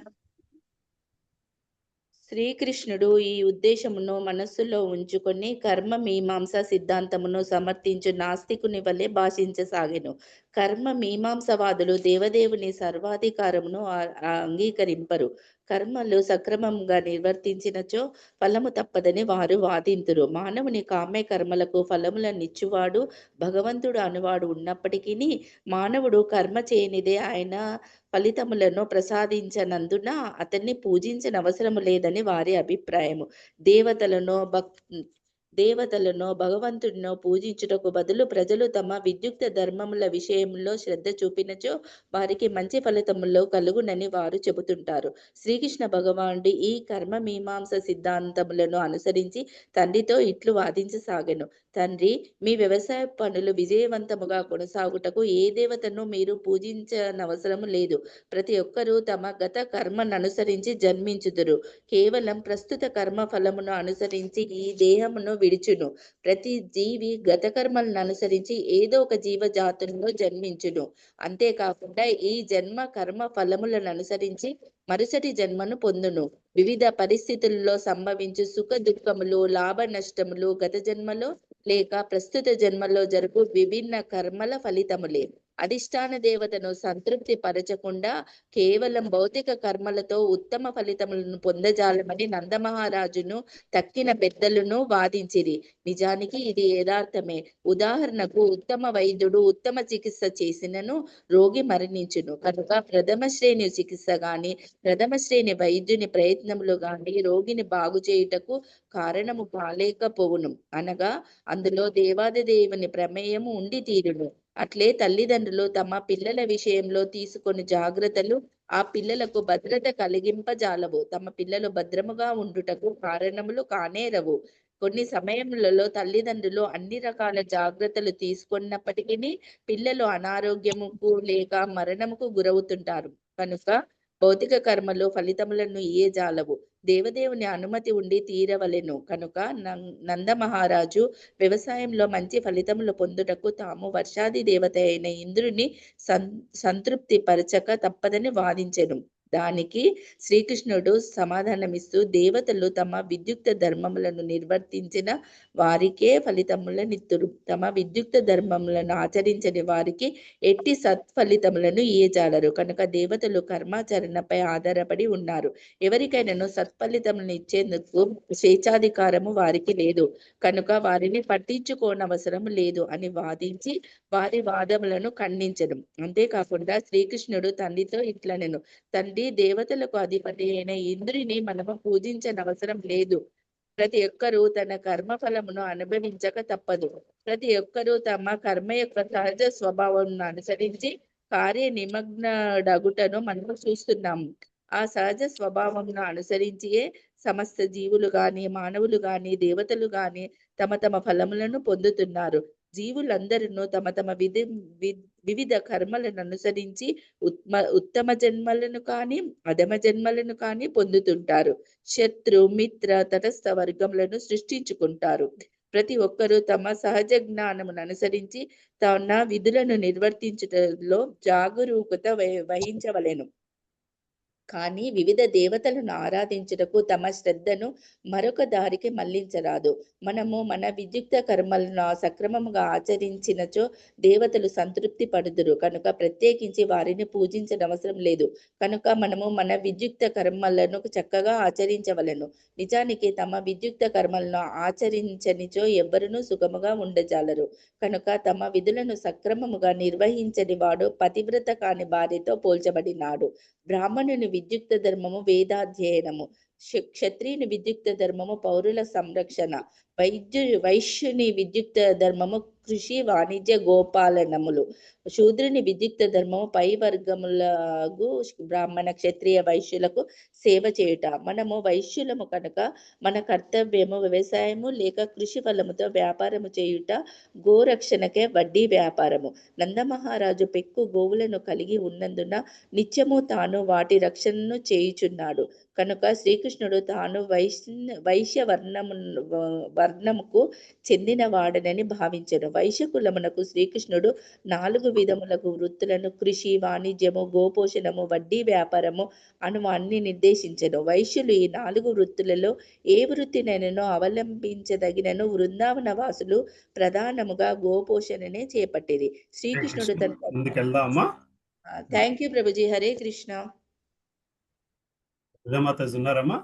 శ్రీకృష్ణుడు ఈ ఉద్దేశమును మనస్సులో ఉంచుకొని కర్మ మీమాంస సిద్ధాంతమును సమర్థించు నాస్తికుని వలె భాషించసాగెను. కర్మ మీమాంసవాదులు దేవదేవుని సర్వాధికారమును అంగీకరింపరు. కర్మలు సక్రమంగా నిర్వర్తించినచో ఫలము తప్పదని వారు వాదింతురు. మానవుని కామ్య కర్మలకు ఫలములనిచ్చువాడు భగవంతుడు అనువాడు ఉన్నప్పటికీ మానవుడు కర్మ చేయనిదే ఆయన ఫలితములను ప్రసాదించనందున అతన్ని పూజించనవసరము లేదని వారి అభిప్రాయము. దేవతలను భగవంతుడినో పూజించుటకు బదులు ప్రజలు తమ విద్యుక్త ధర్మముల విషయంలో శ్రద్ధ చూపినచో వారికి మంచి ఫలితములు కలుగునని వారు చెబుతుంటారు. శ్రీకృష్ణ భగవానుడు ఈ కర్మ మీమాంస సిద్ధాంతములను అనుసరించి తండ్రితో ఇట్లు వాదించసాగెను. తండ్రి, మీ వ్యవసాయ పనులు విజయవంతముగా కొనసాగుటకు ఏ దేవతను మీరు పూజించనవసరము లేదు. ప్రతి ఒక్కరూ తమ గత కర్మను అనుసరించి జన్మించుదురు. కేవలం ప్రస్తుత కర్మ ఫలమును అనుసరించి ఈ దేహమును విడిచును. ప్రతి జీవి గత కర్మలను అనుసరించి ఏదో ఒక జీవజాతుల్లో జన్మించును. అంతేకాకుండా ఈ జన్మ కర్మ ఫలములను అనుసరించి మరుసటి జన్మను పొందును. వివిధ పరిస్థితుల్లో సంభవించు సుఖ దుఃఖములు, లాభ నష్టములు గత జన్మలో లేక ప్రస్తుత జన్మలో జరుగు విభిన్న కర్మల ఫలితములే. అధిష్టాన దేవతను సంతృప్తి పరచకుండా కేవలం భౌతిక కర్మలతో ఉత్తమ ఫలితములను పొందజాలమని నందమహారాజును తక్కిన పెద్దలను వాదించిరి. నిజానికి ఇది యథార్థమే. ఉదాహరణకు, ఉత్తమ వైద్యుడు ఉత్తమ చికిత్స చేసినను రోగి మరణించును. కనుక ప్రథమ శ్రేణి చికిత్స గాని ప్రథమ శ్రేణి వైద్యుని ప్రయత్నములు గాని రోగిని బాగు చేయుటకు కారణము కాలేకపోవును. అనగా అందులో దేవాది దేవుని ప్రమేయము ఉండి తీరును. అట్లే తల్లిదండ్రులు తమ పిల్లల విషయంలో తీసుకొని జాగ్రత్తలు ఆ పిల్లలకు భద్రత కలిగింపజాలవు. తమ పిల్లలు భద్రముగా ఉండుటకు కారణములు కానేరవు. కొన్ని సమయములలో తల్లిదండ్రులు అన్ని రకాల జాగ్రత్తలు తీసుకున్నప్పటికీ పిల్లలు అనారోగ్యముకు లేక మరణముకు గురవుతుంటారు. కనుక భౌతిక కర్మలు ఫలితములను జాలవు. దేవదేవుని అనుమతి ఉండి తీరవలెను. కనుక నందమహారాజు వ్యవసాయంలో మంచి ఫలితములు పొందుటకు తాము వర్షాది దేవత అయిన ఇంద్రుని సంతృప్తి పరచక తప్పదని వాదించెను. దానికి శ్రీకృష్ణుడు సమాధానమిస్తూ, దేవతలు తమ విద్యుక్త ధర్మములను నిర్వర్తించిన వారికే ఫలితములనిత్తురు. తమ విద్యుక్త ధర్మములను ఆచరించని వారికి ఎట్టి సత్ఫలితములను ఇయ్యజాలరు. కనుక దేవతలు కర్మాచరణపై ఆధారపడి ఉన్నారు. ఎవరికైనాను సత్ఫలితములను ఇచ్చేందుకు స్వేచ్ఛాధికారము వారికి లేదు. కనుక వారిని పట్టించుకోనవసరం లేదు అని వాదించి వారి వాదములను ఖండించడం. అంతేకాకుండా శ్రీకృష్ణుడు తండ్రితో ఇట్లనెను, తండ్రి, దేవతలకు అధిపతి అయిన ఇంద్రుని మనము పూజించనవసరం లేదు. ప్రతి ఒక్కరూ తన కర్మ ఫలమును అనుభవించక తప్పదు. ప్రతి ఒక్కరూ తమ కర్మ యొక్క సహజ స్వభావం అనుసరించి కార్య నిమగ్నడగుటను మనము చూస్తున్నాము. ఆ సహజ స్వభావమును అనుసరించియే సమస్త జీవులు గాని మానవులు గాని దేవతలు గాని తమ తమ ఫలములను పొందుతున్నారు. జీవులందరూ తమ తమ వివిధ కర్మలను అనుసరించి ఉత్తమ జన్మలను కానీ అధమ జన్మలను కానీ పొందుతుంటారు. శత్రు, మిత్ర, తటస్థ వర్గములను సృష్టించుకుంటారు. ప్రతి ఒక్కరూ తమ సహజ జ్ఞానమును అనుసరించి తన విధులను నిర్వర్తించుటలో జాగరూకత వహించవలెను. కానీ వివిధ దేవతలను ఆరాధించుటకు తమ శ్రద్ధను మరొక దారికి మళ్లించరాదు. మనము మన విద్యుక్త కర్మలను సక్రమముగా ఆచరించినచో దేవతలు సంతృప్తి పడుదురు. కనుక ప్రత్యేకించి వారిని పూజించనవసరం లేదు. కనుక మనము మన విద్యుక్త కర్మలను చక్కగా ఆచరించవలెను. నిజానికి తమ విద్యుక్త కర్మలను ఆచరించనిచో ఎవ్వరునూ సుఖముగా ఉండజాలరు. కనుక తమ విధులను సక్రమముగా నిర్వహించని వాడు పతివ్రత కాని భార్యతో పోల్చబడినాడు. బ్రాహ్మణుని విద్యుక్త ధర్మము వేదాధ్యయనము. క్షత్రియుని విద్యుక్త ధర్మము పౌరుల సంరక్షణ, వైశ్యుని విద్యుక్త ధర్మము కృషి వాణిజ్య గోపాలనములు, శూద్రుని విద్యుక్త ధర్మము పై వర్గములకు బ్రాహ్మణ క్షత్రియ వైశ్యులకు సేవ చేయుట. మనము వైశ్యులము కనుక మన కర్తవ్యము వ్యవసాయము లేక కృషి ఫలముతో వ్యాపారము చేయుట, గోరక్షణకే వడ్డీ వ్యాపారము. నందమహారాజు పెక్కు గోవులను కలిగి ఉన్నందున నిత్యము తాను వాటి రక్షణను చేయుచున్నాడు కనుక శ్రీకృష్ణుడు తాను వైశ్య వర్ణముకు చెందిన వాడనని భావించెను. వైశ్య కులమునకు శ్రీకృష్ణుడు 4 విధములకు వృత్తులను కృషి, వాణిజ్యము, గోపోషణము, వడ్డీ వ్యాపారము అను అన్ని నిర్దేశించెను. వైశ్యులు ఈ 4 వృత్తులలో ఏ వృత్తినైనను అవలంబించదగినను. వృందావన వాసులు ప్రధానముగా గోపోషణనే చేపట్టిరి. శ్రీకృష్ణుడు థ్యాంక్ యూ ప్రభుజీ. హరే కృష్ణ. మాతాజీ ఉన్నారమ్మా?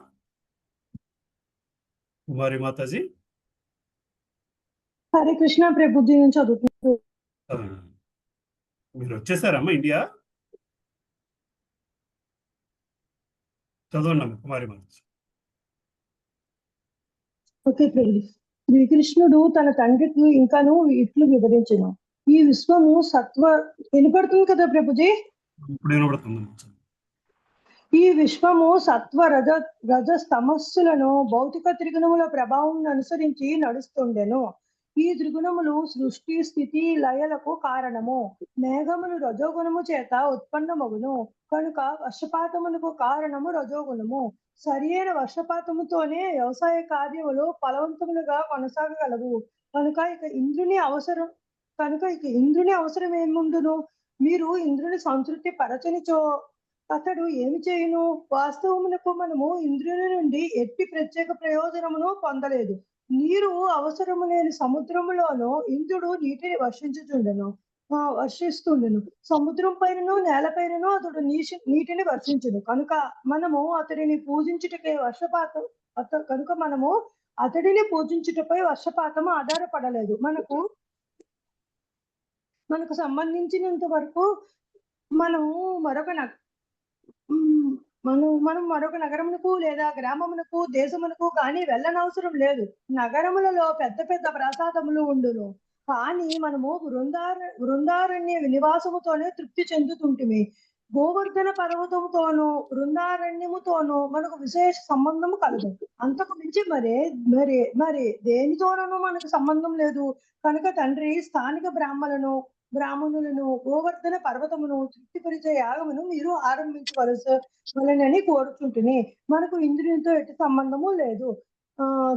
కుమారి మాతాజీ. హరే కృష్ణ ప్రభుజీ, నేను చదువుతున్నాను. మీరు వచ్చేసారమ్మా ఇండియా? చదవండి కుమారి మాతాజీ. ఓకే ప్రభుజీ. శ్రీకృష్ణుడు తన తండ్రికి ఇంకాను ఇట్లు వివరించెను. ఈ విశ్వము సత్వ వినపడుతుంది కదా ప్రభుజీ? ఇప్పుడు వినపడుతుంది. ఈ విశ్వము సత్వ రజస్తమస్సులను భౌతిక త్రిగుణముల ప్రభావం అనుసరించి నడుస్తుండెను. ఈ త్రిగుణములు సృష్టి స్థితి లయలకు కారణము. మేఘములు రజోగుణము చేత ఉత్పన్నమగును కనుక వర్షపాతమునకు కారణము రజోగుణము. సరియైన వర్షపాతముతోనే వ్యవసాయ కార్యములు ఫలవంతములుగా కొనసాగగలవు. కనుక ఇక ఇంద్రుని అవసరం ఏముండును? మీరు ఇంద్రుని సంతృప్తి పరచనిచో అతడు ఏమి చేయును? వాస్తవమునకు మనము ఇంద్రుని నుండి ఎట్టి ప్రత్యేక ప్రయోజనమును పొందలేదు. నీరు అవసరము లేని సముద్రములోనూ ఇంద్రుడు నీటిని వర్షిస్తుండెను. సముద్రం పైనను నేలపైనను అతడు నీటిని వర్షించును. కనుక మనము అతడిని పూజించుటపై వర్షపాతము ఆధారపడలేదు. మనకు సంబంధించినంత వరకు మనము మరొక నగరమునకు లేదా గ్రామమునకు దేశమునకు కానీ వెళ్ళనవసరం లేదు. నగరములలో పెద్ద పెద్ద ప్రసాదములు ఉండును, కానీ మనము బృందారణ్య నివాసముతోనే తృప్తి చెందుతుంటిమి. గోవర్ధన పర్వతముతోనూ బృందారణ్యముతోనూ మనకు విశేష సంబంధము కలదు. అంతకు మించి మరి దేనితోనూ మనకు సంబంధం లేదు. కనుక తండ్రి స్థానిక బ్రాహ్మణులను గోవర్ధన పర్వతమును తృప్తిపరిచే యాగమును మీరు ఆరంభించవలనని కోరుచుంటుని. మనకు ఇంద్రునితో ఎట్టి సంబంధము లేదు.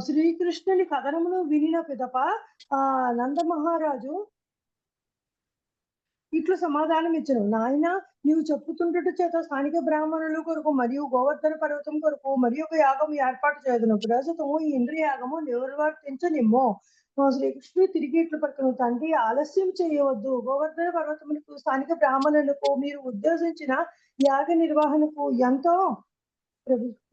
శ్రీకృష్ణుని కథనమును వినిన పిదప నందమహారాజు ఇట్లు సమాధానం ఇచ్చను. నాయన, నీవు చెప్పుతుండట చేత స్థానిక బ్రాహ్మణుల కొరకు మరియు గోవర్ధన పర్వతం కొరకు మరి ఒక యాగము ఏర్పాటు చేయదును. ప్రస్తుతము ఈ ఇంద్రియ యాగము నిర్వర్తించనిమ్మో. శ్రీకృష్ణుడు తిరిగి ఇట్లు పలుకును. తండ్రి, ఆలస్యం చేయవద్దు. గోవర్ధన పర్వతములకు స్థానిక బ్రాహ్మణులకు మీరు ఉద్దేశించిన యాగ నిర్వహణకు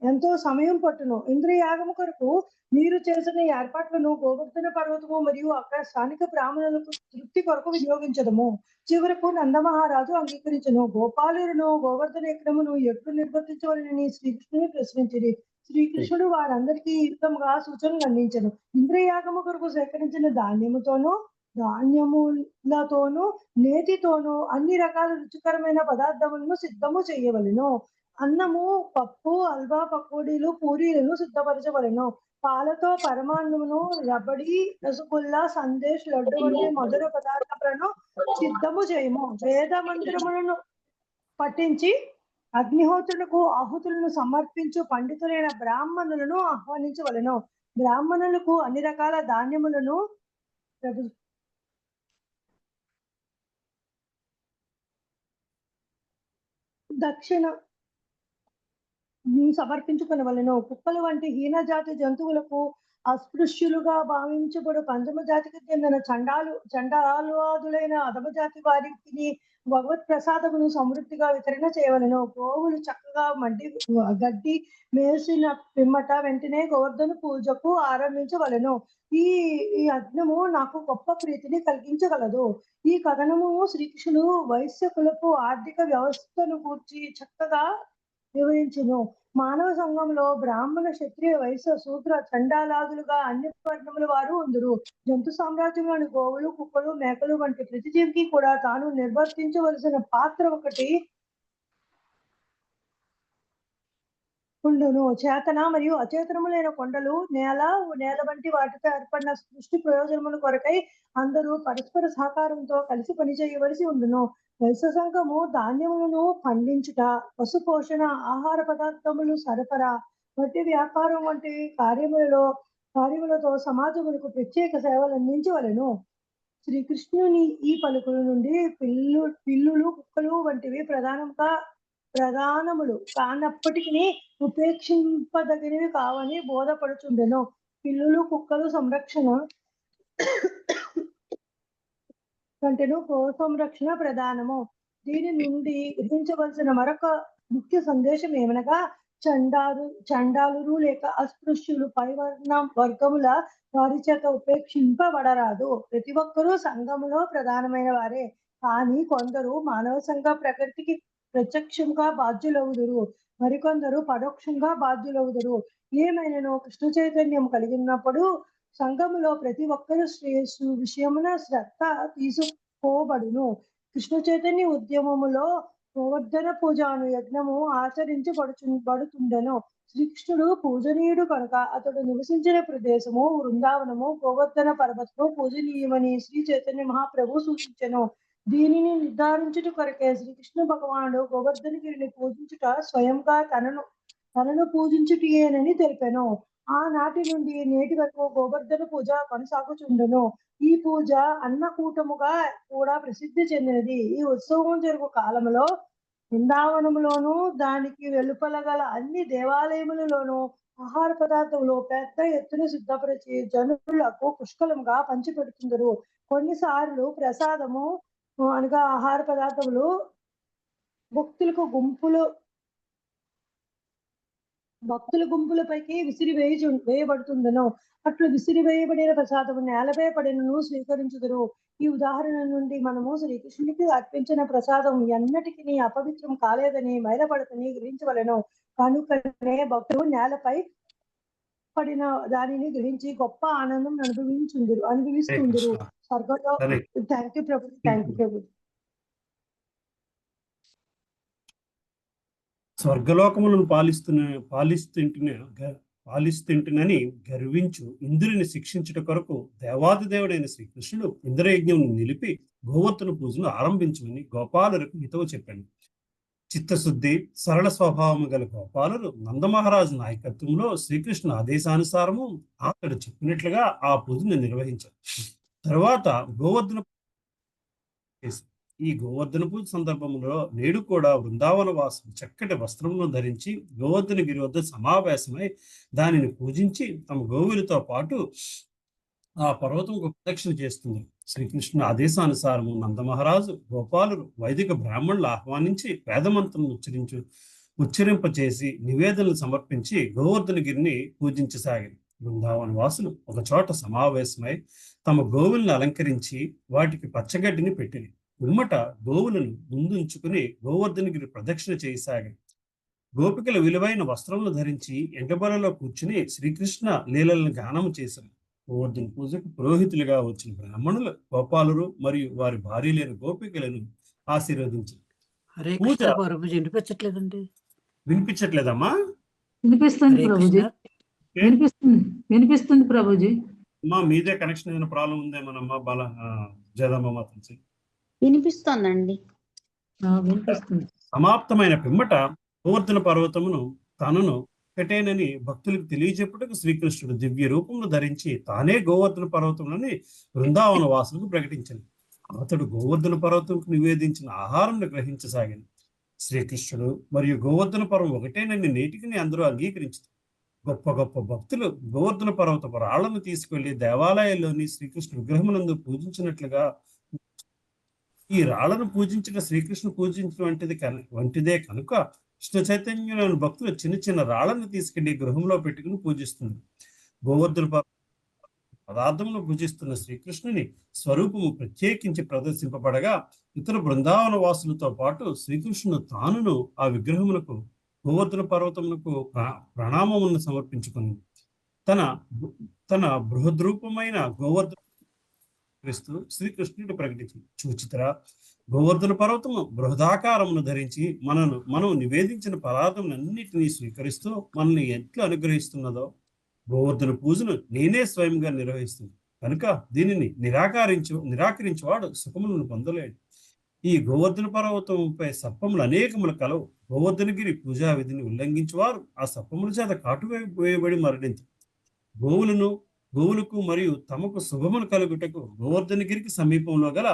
ఎంతో సమయం పట్టును. ఇంద్రియ యాగము కొరకు మీరు చేసిన ఏర్పాట్లను గోవర్ధన పర్వతము మరియు అక్కడ స్థానిక బ్రాహ్మణులకు తృప్తి కొరకు వినియోగించదము. చివరకు నందమహారాజు అంగీకరించను. గోపాలులను గోవర్ధన యజ్ఞమును ఎట్లు నిర్వర్తించవాలని శ్రీకృష్ణుని ప్రశ్నించింది. శ్రీకృష్ణుడు వారందరికీ ఈ విధముగా సూచనలు అందించను. ఇంద్రియయాగము కొరకు సేకరించిన ధాన్యములతోనూ నేతితోనూ అన్ని రకాల రుచికరమైన పదార్థములను సిద్ధము చేయవలెను. అన్నము, పప్పు, హల్వా, పకోడీలు, పూరీలను సిద్ధపరచవలెను. పాలతో పరమాన్నమును, రబడి, రసగుల్లా, సందేశ్, లడ్డు వంటి మధుర పదార్థములను సిద్ధము చేయము. వేద మంత్రములను పఠించి అగ్నిహోత్రులకు ఆహుతులను సమర్పించు పండితులైన బ్రాహ్మణులను ఆహ్వానించవలెను. బ్రాహ్మణులకు అన్ని రకాల ధాన్యములను దక్షిణ సమర్పించుకునవలెను. కుక్కలు వంటి హీన జాతి జంతువులకు అస్పృశ్యులుగా భావించబడు పంచమ జాతికి చెందిన చండాలువాదులైన అధమ జాతి వారికి భగవత్ ప్రసాదమును సమృద్ధిగా వితరణ చేయవలెను. గోవులు చక్కగా గడ్డి మేసిన పిమ్మట వెంటనే గోవర్ధన పూజకు ఆరంభించవలెను. ఈ యజ్ఞము నాకు గొప్ప ప్రీతిని కలిగించగలదు. ఈ కథనము శ్రీకృష్ణుడు వైశ్య కులపు ఆర్థిక వ్యవస్థను గూర్చి చక్కగా వివరించును. మానవ సంఘంలో బ్రాహ్మణ, క్షత్రియ, వైశ్య, శూద్ర, చండాలాదులుగా అన్ని వర్ణముల వారు ఉందరు. జంతు సామ్రాజ్యంలోని గోవులు, కుక్కలు, మేకలు వంటి ప్రతి జీవికి కూడా తాను నిర్వర్తించవలసిన పాత్ర ఒకటి ఉండును. చేతన మరియు అచేతనములైన కొండలు, నేల వంటి వాటితో ఏర్పడిన సృష్టి ప్రయోజనముల కొరకై అందరూ పరస్పర సహకారంతో కలిసి పనిచేయవలసి ఉండును. వైశ్య సంఘము ధాన్యములను పండించుట, పశు పోషణ, ఆహార పదార్థములు సరఫరా వంటి వ్యాపారం వంటి కార్యములతో సమాజములకు ప్రత్యేక సేవలు అందించవలెను. శ్రీకృష్ణుని ఈ పలుకుల నుండి పిల్లులు, కుక్కలు వంటివి ప్రధానములు కానప్పటికీ ఉపేక్షింపదగినవి కావని బోధపడుచుండెను. పిల్లులు, కుక్కలు సంరక్షణ కంటేను గో సంరక్షణ ప్రధానము. దీని నుండి గ్రహించవలసిన మరొక ముఖ్య సందేశం ఏమనగా చండాలురు లేక అస్పృశ్యులు పై వర్గముల వారి చేత ఉపేక్షింపబడరాదు. ప్రతి ఒక్కరూ సంఘములో ప్రధానమైన వారే. కానీ కొందరు మానవ సంఘ ప్రకృతికి ప్రత్యక్షంగా బాధ్యులవుదురు, మరికొందరు పరోక్షంగా బాధ్యులవుదురు. ఏమైనాను కృష్ణ చైతన్యం కలిగినప్పుడు సంఘములో ప్రతి ఒక్కరు శ్రేయస్సు విషయమున శ్రద్ధ తీసుకోబడును. కృష్ణ చైతన్య ఉద్యమములో గోవర్ధన పూజ అను యజ్ఞము ఆచరించబడుతుండెను. శ్రీకృష్ణుడు పూజనీయుడు కనుక అతడు నివసించిన ప్రదేశము వృందావనము గోవర్ధన పర్వతము పూజనీయమని శ్రీ చైతన్య మహాప్రభు సూచించెను. దీనిని నిర్ధారించుట కొరకే శ్రీకృష్ణ భగవానుడు గోవర్ధనగిరిని పూజించుట స్వయంగా తనను పూజించుటయేనని తెలిపెను. ఆనాటి నుండి నేటి వరకు గోవర్ధన పూజ కొనసాగుచుండెను. ఈ పూజ అన్నకూటముగా కూడా ప్రసిద్ధి చెందినది. ఈ ఉత్సవం జరుగు కాలంలో బృందావనములోను దానికి వెలుపల గల అన్ని దేవాలయములలోనూ ఆహార పదార్థములు పెద్ద ఎత్తున సిద్ధపరిచి జనులకు పుష్కలంగా పంచిపెడుతుందరు. కొన్నిసార్లు ప్రసాదము అనగా ఆహార పదార్థములు భక్తుల గుంపులపైకి వేయబడుతుందను. అట్లు విసిరివేయబడిన ప్రసాదము నేలపై పడినను స్వీకరించుదురు. ఈ ఉదాహరణ నుండి మనము శ్రీకృష్ణునికి అర్పించిన ప్రసాదం ఎన్నటికి అపవిత్రం కాలేదని మైలపడతని గ్రహించవలెను. కనుకనే భక్తులు నేలపై పడిన దానిని గ్రహించి గొప్ప ఆనందం అనుభవిస్తుందరు. స్వర్గంలో thank you Prabhu. Thank you Prabhu. స్వర్గలోకములను పాలిస్తుంటునని గర్వించు ఇంద్రుని శిక్షించుట కొరకు దేవాది దేవుడైన శ్రీకృష్ణుడు ఇంద్రయజ్ఞం నిలిపి గోవర్ధన పూజను ఆరంభించమని గోపాలులకు హితవు చెప్పాను. చిత్తశుద్ధి, సరళ స్వభావము గల గోపాలులు నందమహారాజు నాయకత్వంలో శ్రీకృష్ణ ఆదేశానుసారము అతడు చెప్పినట్లుగా ఆ పూజను నిర్వహించారు. తర్వాత ఈ గోవర్ధన పూజ సందర్భంలో నేడు కూడా వృందావన వాసులు చక్కటి వస్త్రములను ధరించి గోవర్ధనగిరి వద్ద సమావేశమై దానిని పూజించి తమ గోవులతో పాటు ఆ పర్వతంకు ప్రదక్షిణ చేస్తుంది. శ్రీకృష్ణ ఆదేశానుసారము నందమహారాజు గోపాలులు వైదిక బ్రాహ్మణులు ఆహ్వానించి వేదమంత్రం ఉచ్చరింపచేసి నివేదనలు సమర్పించి గోవర్ధనగిరిని పూజించసాగారు. బృందావన వాసులు ఒక చోట సమావేశమై తమ గోవులను అలంకరించి వాటికి పచ్చగడ్డిని పెట్టింది. పిమ్మట గోవులను ముందుంచుకుని గోవర్ధనగిరి ప్రదక్షిణ చేయసాగారు. గోపికల విలువైన వస్త్రములు ధరించి ఎండబలలో కూర్చుని శ్రీకృష్ణ లీలలను గానము చేశారు. గోవర్ధన పూజకు పురోహితులుగా వచ్చిన బ్రాహ్మణులు గోపాలురు మరియు వారి భార్యలైన గోపికలను ఆశీర్వదించారు. పూజ వినిపించట్లేదమ్మా? వినిపిస్తుంది ప్రభుజీ. అమ్మా మీదే కనెక్షన్ ఏదైనా ప్రాబ్లం ఉందేమోనమ్మా జయదమ్మ మాత్రం వినిపిస్తోందండి. సమాప్తమైన పిమ్మట గోవర్ధన పర్వతమును తనను పెట్టేనని భక్తులకు తెలియజెప్పుటకు శ్రీకృష్ణుడు దివ్య రూపమును ధరించి తానే గోవర్ధన పర్వతములని బృందావన వాసులకు ప్రకటించింది. అతడు గోవర్ధన పర్వతంకు నివేదించిన ఆహారంను గ్రహించసాగింది. శ్రీకృష్ణుడు మరియు గోవర్ధన పర్వం ఒకటేనని నేటికి అందరూ అంగీకరించారు. గొప్ప గొప్ప భక్తులు గోవర్ధన పర్వతపు రాళ్లను తీసుకెళ్లి దేవాలయాల్లోని శ్రీకృష్ణ విగ్రహమునందు పూజించినట్లుగా ఈ రాళ్లను పూజించిన శ్రీకృష్ణ పూజించడం వంటిదే కనుక కృష్ణ చైతన్యంలోని భక్తులు చిన్న చిన్న రాళ్లను తీసుకెళ్లి గృహంలో పెట్టుకుని పూజిస్తుంది. గోవర్ధన పదార్థమును పూజిస్తున్న శ్రీకృష్ణుని స్వరూపము ప్రత్యేకించి ప్రదర్శింపబడగా ఇతర బృందావన వాసులతో పాటు శ్రీకృష్ణుడు తానును ఆ విగ్రహములకు గోవర్ధన పర్వతములకు ప్రణామములను సమర్పించుకుని తన తన బృహద్రూపమైన గోవర్ధన క్రీస్తు శ్రీకృష్ణుడు ప్రకటించి చూచితరా, గోవర్ధన పర్వతము బృహదాకారమును ధరించి మనం నివేదించిన పదార్థములన్నిటినీ స్వీకరిస్తూ మనల్ని ఎట్లా అనుగ్రహిస్తున్నదో గోవర్ధన పూజను నేనే స్వయంగా నిర్వహిస్తుంది కనుక దీనిని నిరాకరించేవాడు సుఖములను పొందలేడు. ఈ గోవర్ధన పర్వతంపై సప్పములు అనేకములు కలవు. గోవర్ధనగిరి పూజా విధిని ఉల్లంఘించేవారు ఆ సప్పముల చేత కాటు వేయబడి మరణించు. గోవులకు మరియు తమకు శుభములు కలుగుటకు గోవర్ధనగిరికి సమీపంలో గల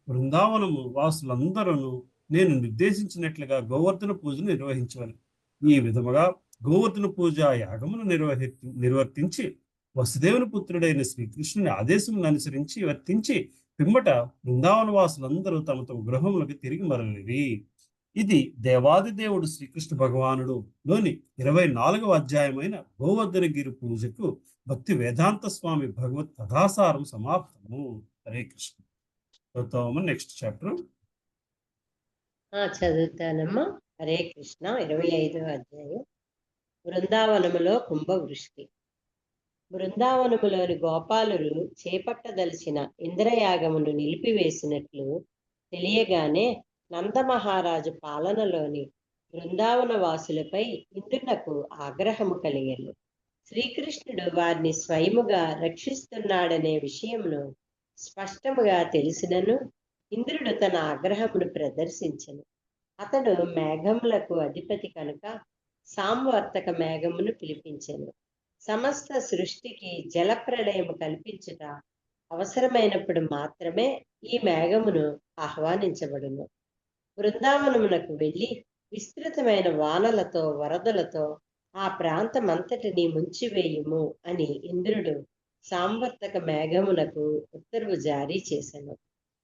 బృందావనము వాసులందరూ నేను నిర్దేశించినట్లుగా గోవర్ధన పూజను నిర్వహించవాలి. ఈ విధముగా గోవర్ధన పూజ యాగమును నిర్వర్తించి వసుదేవుని పుత్రుడైన శ్రీకృష్ణుని ఆదేశములను అనుసరించి వర్తించి పిమ్మట బృందావన వాసులందరూ తమ తమ గృహములకు తిరిగి మరలిరి. ఇది దేవాది దేవుడు శ్రీకృష్ణ భగవానుడు లోని 24వ అధ్యాయమైన గోవర్ధనగిరి పూజకు భక్తి వేదాంత స్వామి భగవత్ కథాసారం సమాప్తము. హరే కృష్ణ. నెక్స్ట్ చాప్టర్ చదువుతానమ్మా. హరే కృష్ణ. 25వ అధ్యాయం. బృందావనములో కుంభవృష్టి. బృందావనములోని గోపాలురు చేపట్టదలిచిన ఇంద్రయాగమును నిలిపివేసినట్లు తెలియగానే నందమహారాజు పాలనలోని బృందావన వాసులపై ఇంద్రునకు ఆగ్రహము కలిగెను. శ్రీకృష్ణుడు వారిని స్వయముగా రక్షిస్తున్నాడనే విషయమును స్పష్టముగా తెలిసినను ఇంద్రుడు తన ఆగ్రహమును ప్రదర్శించెను. అతడు మేఘములకు అధిపతి కనుక సాంవర్తక మేఘమును పిలిపించెను. సమస్త సృష్టికి జలప్రళయము కల్పించుట అవసరమైనప్పుడు మాత్రమే ఈ మేఘమును ఆహ్వానించబడును. బృందావనమునకు వెళ్ళి విస్తృతమైన వానలతో వరదలతో ఆ ప్రాంతమంతటిని ముంచివేయుము అని ఇంద్రుడు సాంవర్తక మేఘమునకు ఉత్తర్వు జారీ చేసెను.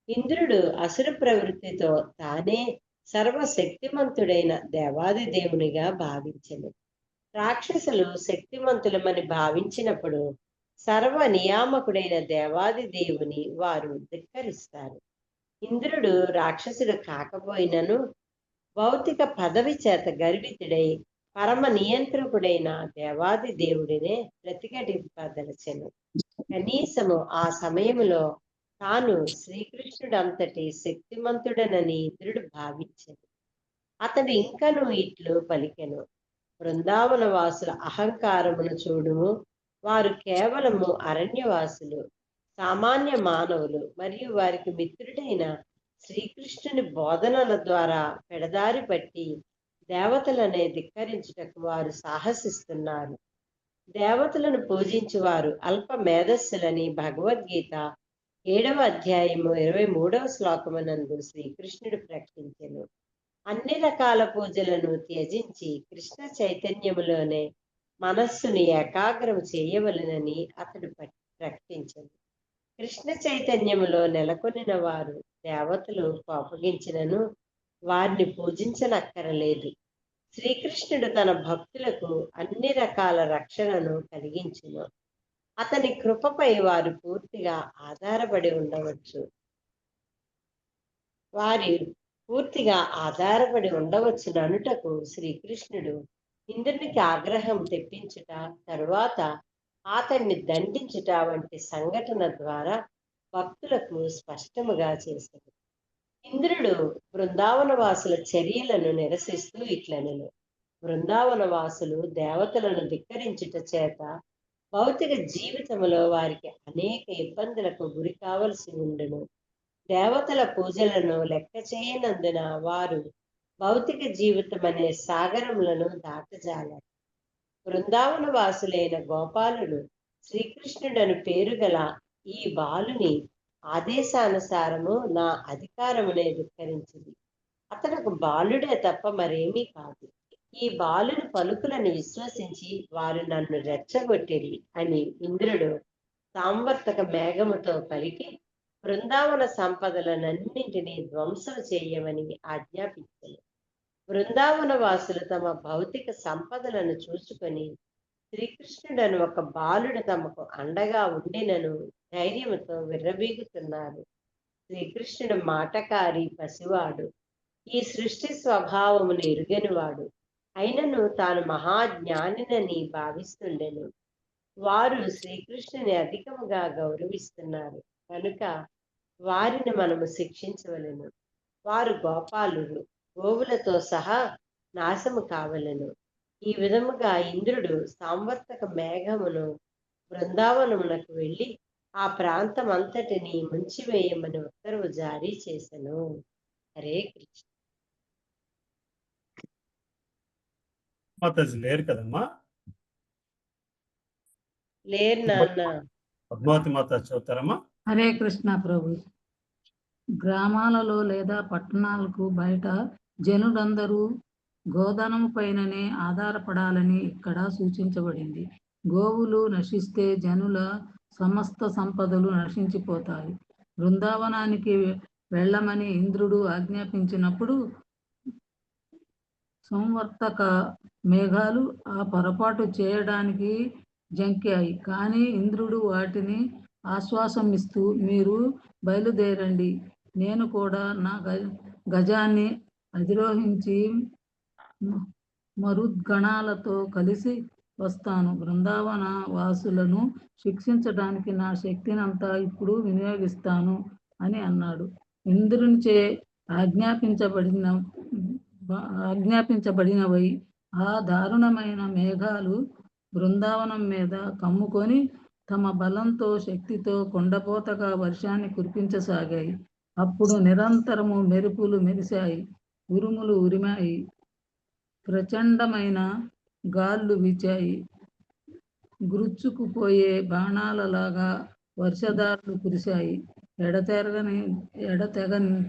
ఇంద్రుడు అసుర ప్రవృత్తితో తానే సర్వశక్తిమంతుడైన దేవాది దేవునిగా భావించెను. రాక్షసులు శక్తిమంతులమని భావించినప్పుడు సర్వ నియామకుడైన దేవాది దేవుని వారు ధిక్కరిస్తారు. ఇంద్రుడు రాక్షసుడు కాకపోయినను భౌతిక పదవి చేత గర్వితుడై పరమ నియంత్రకుడైన దేవాది దేవుడినే ప్రతిఘటింపదలచెను. కనీసము ఆ సమయంలో తాను శ్రీకృష్ణుడంతటి శక్తిమంతుడనని ఇంద్రుడు భావించెను. అతడు ఇంకను ఇట్లు పలికెను, బృందావన వాసుల అహంకారమును చూడుము. వారు కేవలము అరణ్యవాసులు, సామాన్య మానవులు మరియు వారికి మిత్రుడైన శ్రీకృష్ణుని బోధనల ద్వారా పెడదారి పట్టి దేవతలనే ధిక్కరించుటకు వారు సాహసిస్తున్నారు. దేవతలను పూజించువారు అల్ప మేధస్సులని భగవద్గీత 7వ అధ్యాయము 23వ శ్లోకమునందు శ్రీకృష్ణుడు ప్రకటించెను. అన్ని రకాల పూజలను త్యజించి కృష్ణ చైతన్యములోనే మనస్సుని ఏకాగ్రం చేయవలెనని అతడు ప్రకటించెను. కృష్ణ చైతన్యములో నెలకొనిన వారు దేవతలు కోపగించినను వారిని పూజించనక్కరలేదు. శ్రీకృష్ణుడు తన భక్తులకు అన్ని రకాల రక్షణను కలిగించును. అతని కృపపై వారు పూర్తిగా ఆధారపడి ఉండవచ్చు. అనుటకు శ్రీకృష్ణుడు ఇంద్రునికి ఆగ్రహం తెప్పించుట, తరువాత అతన్ని దండించుట వంటి సంఘటన ద్వారా భక్తులకు స్పష్టముగా చేశాడు. ఇంద్రుడు బృందావన వాసుల చర్యలను నిరసిస్తూ ఇట్లనెను, బృందావన వాసులు దేవతలను ధిక్కరించుట చేత భౌతిక జీవితంలో వారికి అనేక ఇబ్బందులకు గురి కావలసి ఉండును. దేవతల పూజలను లెక్క చేయనందున వారు భౌతిక జీవితం అనే సాగరములను దాటజాలారు. బృందావన వాసులైన గోపాలుడు శ్రీకృష్ణుడను పేరు గల ఈ బాలుని ఆదేశానుసారము నా అధికారమునే ధిక్కరించింది. అతనికి బాలుడే తప్ప మరేమీ కాదు. ఈ బాలుని పలుకులను విశ్వసించి వారు నన్ను రెచ్చగొట్టిరి అని ఇంద్రుడు సాంవర్తక మేఘముతో పలికి బృందావన సంపదలనన్నింటినీ ధ్వంసం చేయమని ఆజ్ఞాపించారు. బృందావన వాసులు తమ భౌతిక సంపదలను చూసుకొని శ్రీకృష్ణుడను ఒక బాలుడు తమకు అండగా ఉండినను ధైర్యముతో విర్రబీగుతున్నారు. శ్రీకృష్ణుడు మాటకారి పసివాడు, ఈ సృష్టి స్వభావమును ఎరుగనివాడు. అయినను తాను మహాజ్ఞానినని భావిస్తుండెను. వారు శ్రీకృష్ణుని అధికముగా గౌరవిస్తున్నారు కనుక వారిని మనము శిక్షించవలెను. వారు గోపాలురు, గోవులతో సహా నాశము కావలెను. ఈ విధముగా ఇంద్రుడు సాంవర్తక మేఘమును బృందావనమునకు వెళ్ళి ఆ ప్రాంతం అంతటిని ముంచివేయమని ఉత్తర్వు జారీ చేసెను. హరే కృష్ణ. మాతాజీ లేరు కదమ్మా? లేరు నాన్న. పద్మావతి మాత చదువుతారమ్మా? హరే కృష్ణ ప్రభు. గ్రామాలలో లేదా పట్టణాలకు బయట జనులందరూ గోధనము పైననే ఆధారపడాలని ఇక్కడ సూచించబడింది. గోవులు నశిస్తే జనుల సమస్త సంపదలు నశించిపోతాయి. బృందావనానికి వెళ్ళమని ఇంద్రుడు ఆజ్ఞాపించినప్పుడు సంవర్తక మేఘాలు ఆ పొరపాటు చేయడానికి జంకాయి. కానీ ఇంద్రుడు వాటిని ఆశ్వాసం ఇస్తూ, మీరు బయలుదేరండి, నేను కూడా నా గజాన్ని అధిరోహించి మరుద్గణాలతో కలిసి వస్తాను. బృందావన వాసులను శిక్షించడానికి నా శక్తినంతా ఇప్పుడు వినియోగిస్తాను అని అన్నాడు. ఇంద్రునిచే ఆజ్ఞాపించబడినవై ఆ దారుణమైన మేఘాలు బృందావనం మీద కమ్ముకొని తమ బలంతో శక్తితో కొండపోతగా వర్షాన్ని కురిపించసాగాయి. అప్పుడు నిరంతరము మెరుపులు మెరిశాయి, ఉరుములు ఉరిమాయి, ప్రచండమైన గాళ్ళు వీచాయి. గురుచుకుపోయే బాణాలలాగా వర్షధారలు కురిశాయి.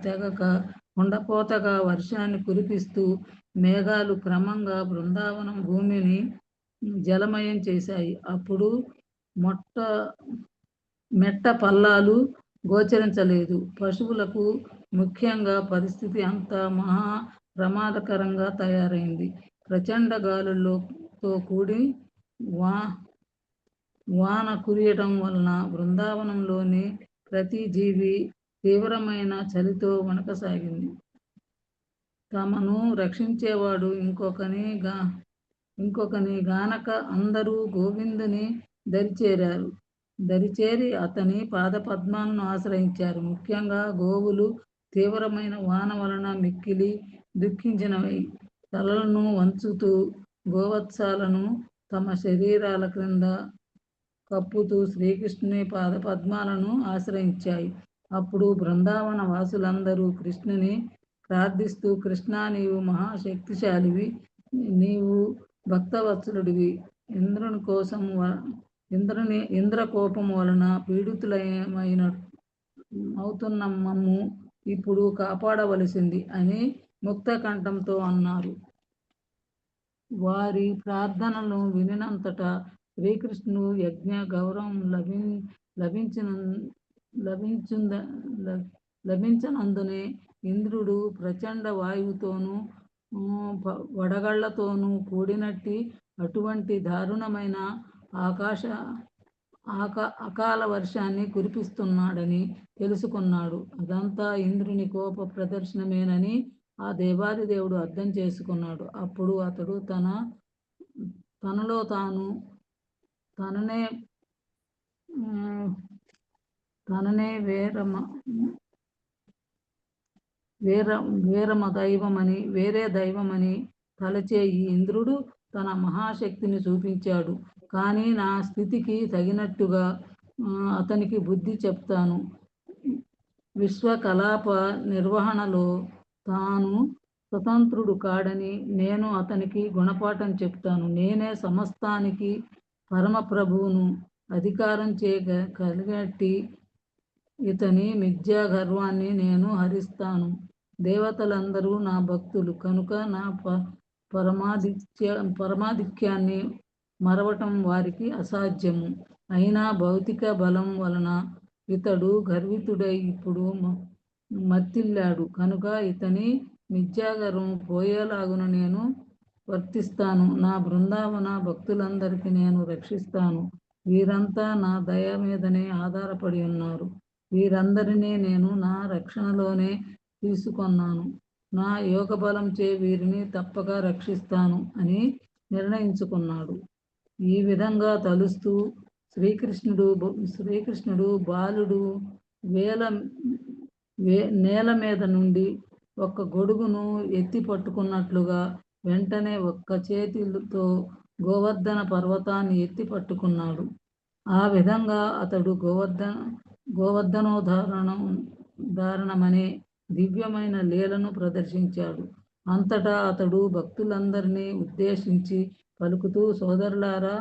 తెగక కొండపోతగా వర్షాన్ని కురిపిస్తూ మేఘాలు క్రమంగా బృందావనం భూమిని జలమయం చేశాయి. అప్పుడు మెట్ట పల్లాలు గోచరించలేదు. పశువులకు ముఖ్యంగా పరిస్థితి అంతా మహా ప్రమాదకరంగా తయారైంది. ప్రచండ గాలులతో కూడి వాన కురియటం వలన బృందావనంలోని ప్రతి జీవి తీవ్రమైన చలితో వణకసాగింది. తమను రక్షించేవాడు ఇంకొకని గానక అందరూ గోవిందుని దరిచేరి అతని పాదపద్మాలను ఆశ్రయించారు. ముఖ్యంగా గోవులు తీవ్రమైన వాన వలన మిక్కిలి దుఃఖించినవై తలలను వంచుతూ గోవత్సాలను తమ శరీరాల క్రింద కప్పుతూ శ్రీకృష్ణుని పాదపద్మాలను ఆశ్రయించాయి. అప్పుడు బృందావన వాసులందరూ కృష్ణుని ప్రార్థిస్తూ, కృష్ణ, నీవు మహాశక్తిశాలివి, నీవు భక్తవత్సలుడివి, ఇంద్ర కోపం వలన పీడితులమవుతున్న మమ్ము ఇప్పుడు కాపాడవలసింది అని ముక్త కంఠంతో అన్నారు. వారి ప్రార్థనలను వినినంతటా శ్రీకృష్ణుడు యజ్ఞ గౌరవం లభించనందునే ఇంద్రుడు ప్రచండ వాయువుతోనూ వడగళ్లతోనూ కూడినట్టి అటువంటి దారుణమైన అకాల వర్షాన్ని కురిపిస్తున్నాడని తెలుసుకున్నాడు. అదంతా ఇంద్రుని కోప ప్రదర్శనమేనని ఆ దేవాది దేవుడు అర్థం చేసుకున్నాడు. అప్పుడు అతడు తనలో తాను తననే వేరే దైవమని తలచే ఈ ఇంద్రుడు తన మహాశక్తిని చూపించాడు. కానీ నా స్థితికి తగినట్టుగా అతనికి బుద్ధి చెప్తాను. విశ్వకలాప నిర్వహణలో తాను స్వతంత్రుడు కాడని నేను అతనికి గుణపాఠం చెప్తాను. నేనే సమస్తానికి పరమప్రభువును. అధికారం కలిగట్టి ఇతని మిథ్యా గర్వాన్ని నేను హరిస్తాను. దేవతలందరూ నా భక్తులు కనుక నా పరమాధిక్యాన్ని మరవటం వారికి అసాధ్యము. అయినా భౌతిక బలం వలన ఇతడు గర్వితుడై ఇప్పుడు మత్తిల్లాడు కనుక ఇతని మిథ్యాగర్వం పోయేలాగున నేను వర్తిస్తాను. నా బృందావన భక్తులందరికీ నేను రక్షిస్తాను. వీరంతా నా దయ మీదనే ఆధారపడి ఉన్నారు. వీరందరినీ నేను నా రక్షణలోనే తీసుకున్నాను. నా యోగ బలంచే వీరిని తప్పక రక్షిస్తాను అని నిర్ణయించుకున్నాడు. ఈ విధంగా తలుస్తూ శ్రీకృష్ణుడు బాలుడు నేల మీద నుండి ఒక గొడుగును ఎత్తి పట్టుకున్నట్లుగా వెంటనే ఒక్క చేతితో గోవర్ధన పర్వతాన్ని ఎత్తి పట్టుకున్నాడు. ఆ విధంగా అతడు గోవర్ధనోధారణమనే దివ్యమైన లీలను ప్రదర్శించాడు. అంతటా అతడు భక్తులందరినీ ఉద్దేశించి పలుకుతూ, సోదరులారా,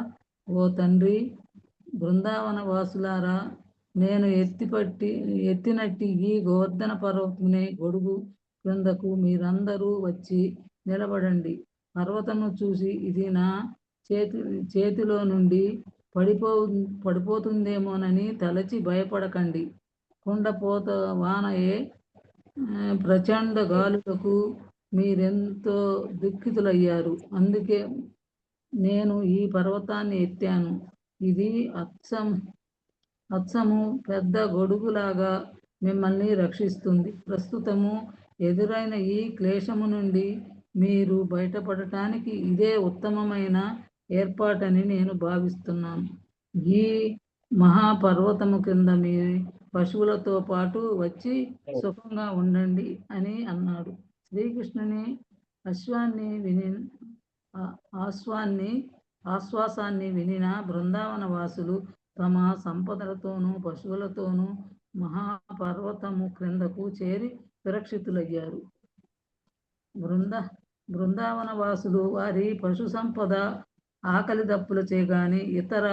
ఓ తండ్రి బృందావన వాసులారా, నేను ఎత్తినట్టి ఈ గోవర్ధన పర్వతమునే గొడుగు క్రిందకు మీరందరూ వచ్చి నిలబడండి. పర్వతము చూసి ఇది నా చేతిలో నుండి పడిపోతుందేమోనని తలచి భయపడకండి. కుండపోత వానయే ప్రచండ గాలులకు మీరెంతో దుఃఖితులయ్యారు. అందుకే నేను ఈ పర్వతాన్ని ఎత్తాను. ఇది అచ్చము పెద్ద గొడుగులాగా మిమ్మల్ని రక్షిస్తుంది. ప్రస్తుతము ఎదురైన ఈ క్లేశము నుండి మీరు బయటపడటానికి ఇదే ఉత్తమమైన ఏర్పాటని నేను భావిస్తున్నాను. ఈ మహాపర్వతము కింద మీ పశువులతో పాటు వచ్చి సుఖంగా ఉండండి అని అన్నాడు. శ్రీకృష్ణుని ఆశ్వాసాన్ని వినిన బృందావన వాసులు తమ సంపదలతోనూ పశువులతోనూ మహాపర్వతము క్రిందకు చేరి సురక్షితులయ్యారు. బృందావన వాసులు వారి పశు సంపద ఆకలి దప్పులచే గాని ఇతర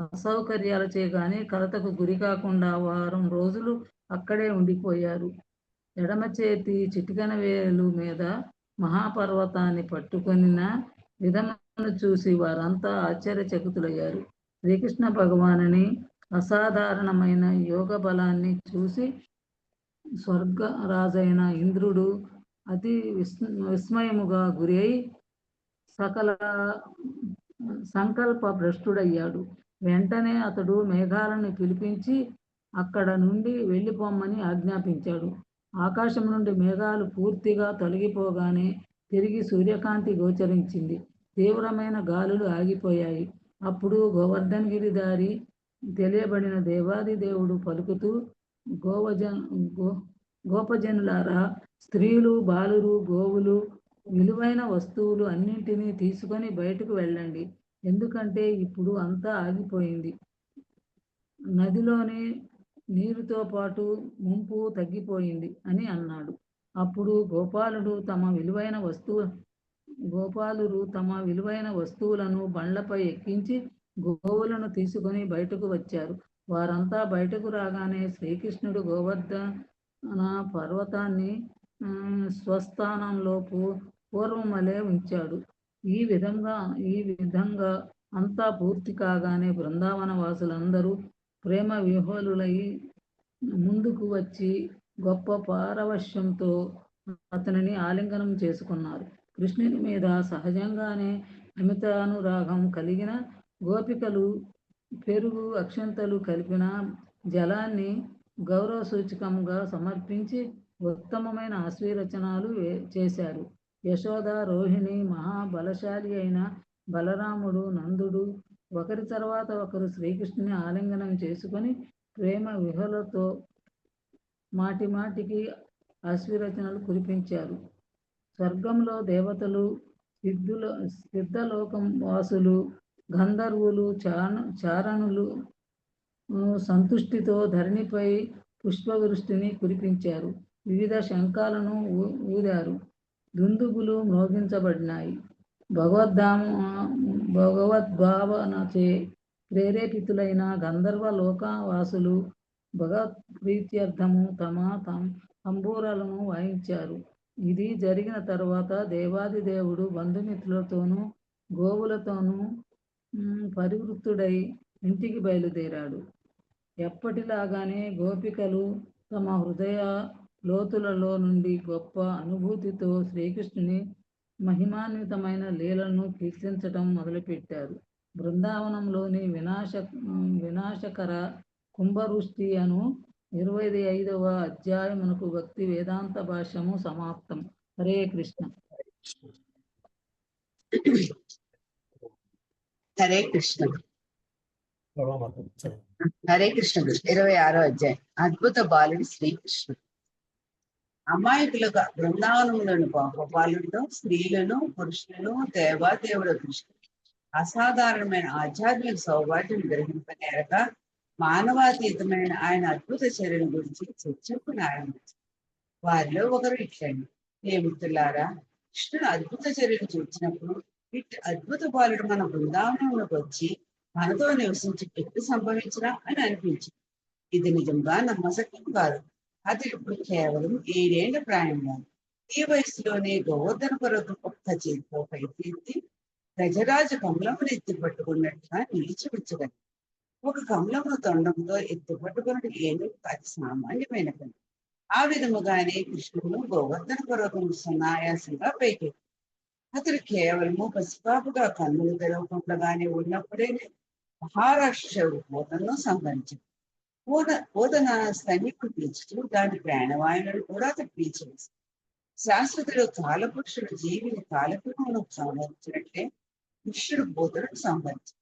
అసౌకర్యాలచే గాని కలతకు గురి కాకుండా వారం రోజులు అక్కడే ఉండిపోయారు. ఎడమ చేతి చిటికెన వేలు మీద మహాపర్వతాన్ని పట్టుకొనిన విధమును చూసి వారంతా ఆశ్చర్యచకితులయ్యారు. శ్రీకృష్ణ భగవానుని అసాధారణమైన యోగ బలాన్ని చూసి స్వర్గరాజైన ఇంద్రుడు అతి విస్మయముగా గురి అయి సంకల్ప భ్రష్టుడయ్యాడు. వెంటనే అతడు మేఘాలను పిలిపించి అక్కడ నుండి వెళ్ళిపోమ్మని ఆజ్ఞాపించాడు. ఆకాశం నుండి మేఘాలు పూర్తిగా తొలగిపోగానే తిరిగి సూర్యకాంతి గోచరించింది. తీవ్రమైన గాలులు ఆగిపోయాయి. అప్పుడు గోవర్ధనగిరిధారి తెలియబడిన దేవాది దేవుడు పలుకుతూ, గోపజనులారా, స్త్రీలు, బాలురు, గోవులు, విలువైన వస్తువులు అన్నింటినీ తీసుకొని బయటకు వెళ్ళండి. ఎందుకంటే ఇప్పుడు అంతా ఆగిపోయింది. నదిలోని నీరుతో పాటు ముంపు తగ్గిపోయింది అని అన్నాడు. అప్పుడు గోపాలురు తమ విలువైన వస్తువులను బండ్లపై ఎక్కించి గోవులను తీసుకొని బయటకు వచ్చారు. వారంతా బయటకు రాగానే శ్రీకృష్ణుడు గోవర్ధన పర్వతాన్ని స్వస్థానంలో పూర్వమలే ఉంచాడు. ఈ విధంగా అంతా పూర్తి కాగానే బృందావన వాసులందరూ ప్రేమ విహ్వలులై ముందుకు వచ్చి గొప్ప పారవశ్యంతో అతనిని ఆలింగనం చేసుకున్నారు. కృష్ణుని మీద సహజంగానే అమితానురాగం కలిగిన గోపికలు పెరుగు, అక్షంతలు కలిపిన జలాన్ని గౌరవ సూచకంగా సమర్పించి ఉత్తమమైన ఆశీర్వచనాలు చేశారు. యశోద, రోహిణి, మహాబలశాలి అయిన బలరాముడు, నందుడు ఒకరి తర్వాత ఒకరు శ్రీకృష్ణుని ఆలింగనం చేసుకొని ప్రేమ విహులతో మాటి మాటికి ఆశీర్వచనాలు కురిపించారు. స్వర్గంలో దేవతలు, సిద్ధలోకం వాసులు, గంధర్వులు, చారణులు సంతుష్టితో ధరణిపై పుష్పవృష్టిని కురిపించారు. వివిధ శంఖాలను ఊదారు. దుందుబులు మ్రోగించబడినాయి. భగవద్భావనచే ప్రేరేపితులైన గంధర్వ లోకవాసులు భగవత్ప్రీత్యర్థము తమ తంబూరాలను వాయించారు. ఇది జరిగిన తరువాత దేవాది దేవుడు బంధుమిత్రులతోనూ గోవులతోనూ పరివృత్తుడై ఇంటికి బయలుదేరాడు. ఎప్పటిలాగానే గోపికలు తమ హృదయ లోతులలో నుండి గొప్ప అనుభూతితో శ్రీకృష్ణుని మహిమాన్వితమైన లీలను కీర్తించటం మొదలుపెట్టారు. బృందావనంలోని వినాశకర కుంభవృష్టి అను 25వ అధ్యాయమునకు భక్తి వేదాంత భాష్యము సమాప్తం. హరే కృష్ణ. హరే కృష్ణ. హరే కృష్ణ. 26వ అధ్యాయం. అద్భుత బాలుడు శ్రీకృష్ణుడు. అమాయకులుగా బృందావనంలోని గోపబాలుడితో స్త్రీలను పురుషులను దేవాదేవుల దృష్టి అసాధారణమైన ఆధ్యాత్మిక సౌభాగ్యం గ్రహింపనేరక మానవాతీతమైన ఆయన అద్భుత చర్యల గురించి చర్చకు ఆరంభించారు. వారిలో ఒకరు ఇట్లండి, ప్రియమిత్రులారా, కృష్ణుడు అద్భుత చర్యలు చూచినప్పుడు ఇటు అద్భుత బాలుడు మన బృందావనంలోకి వచ్చి మనతో నివసించి ఎప్పుడు సంభవించరా అని అనిపించింది. ఇది నిజంగా నమ్మశక్యం కాదు. అతడు ఇప్పుడు కేవలం 7 ఏళ్ల ప్రాయంగా ఈ వయసులోనే గోవర్ధన పర్వతం ఒక్క చేతితో పైకెత్తి గజరాజు కమలమును ఎత్తి పట్టుకున్నట్టుగా నిలిచి ఉంచగలరు. ఒక కమలమును తొండంతో ఎత్తి పట్టుకున్నట్టు ఏదో అది సామాన్యమైన పని. ఆ విధముగానే కృష్ణుడు గోవర్ధన పర్వతం సునాయాసంగా పైకెత్తి అతడు కేవలము పసిపాపుగా కన్నులు తెరవకుండానే ఉన్నప్పుడే మహారాష్ట్రుడు పూతను సంహరించాడు. పూతన స్తన్యకుడు పీల్చుతూ దాని ప్రాణవాయువులను కూడా అతడు పీల్చివేశాడు. శాశ్వతుడు కాలపురుషుడు జీవిని కాలపురుషులను సంహరించినట్లే కృష్ణుడు పూతను సంహరించాడు.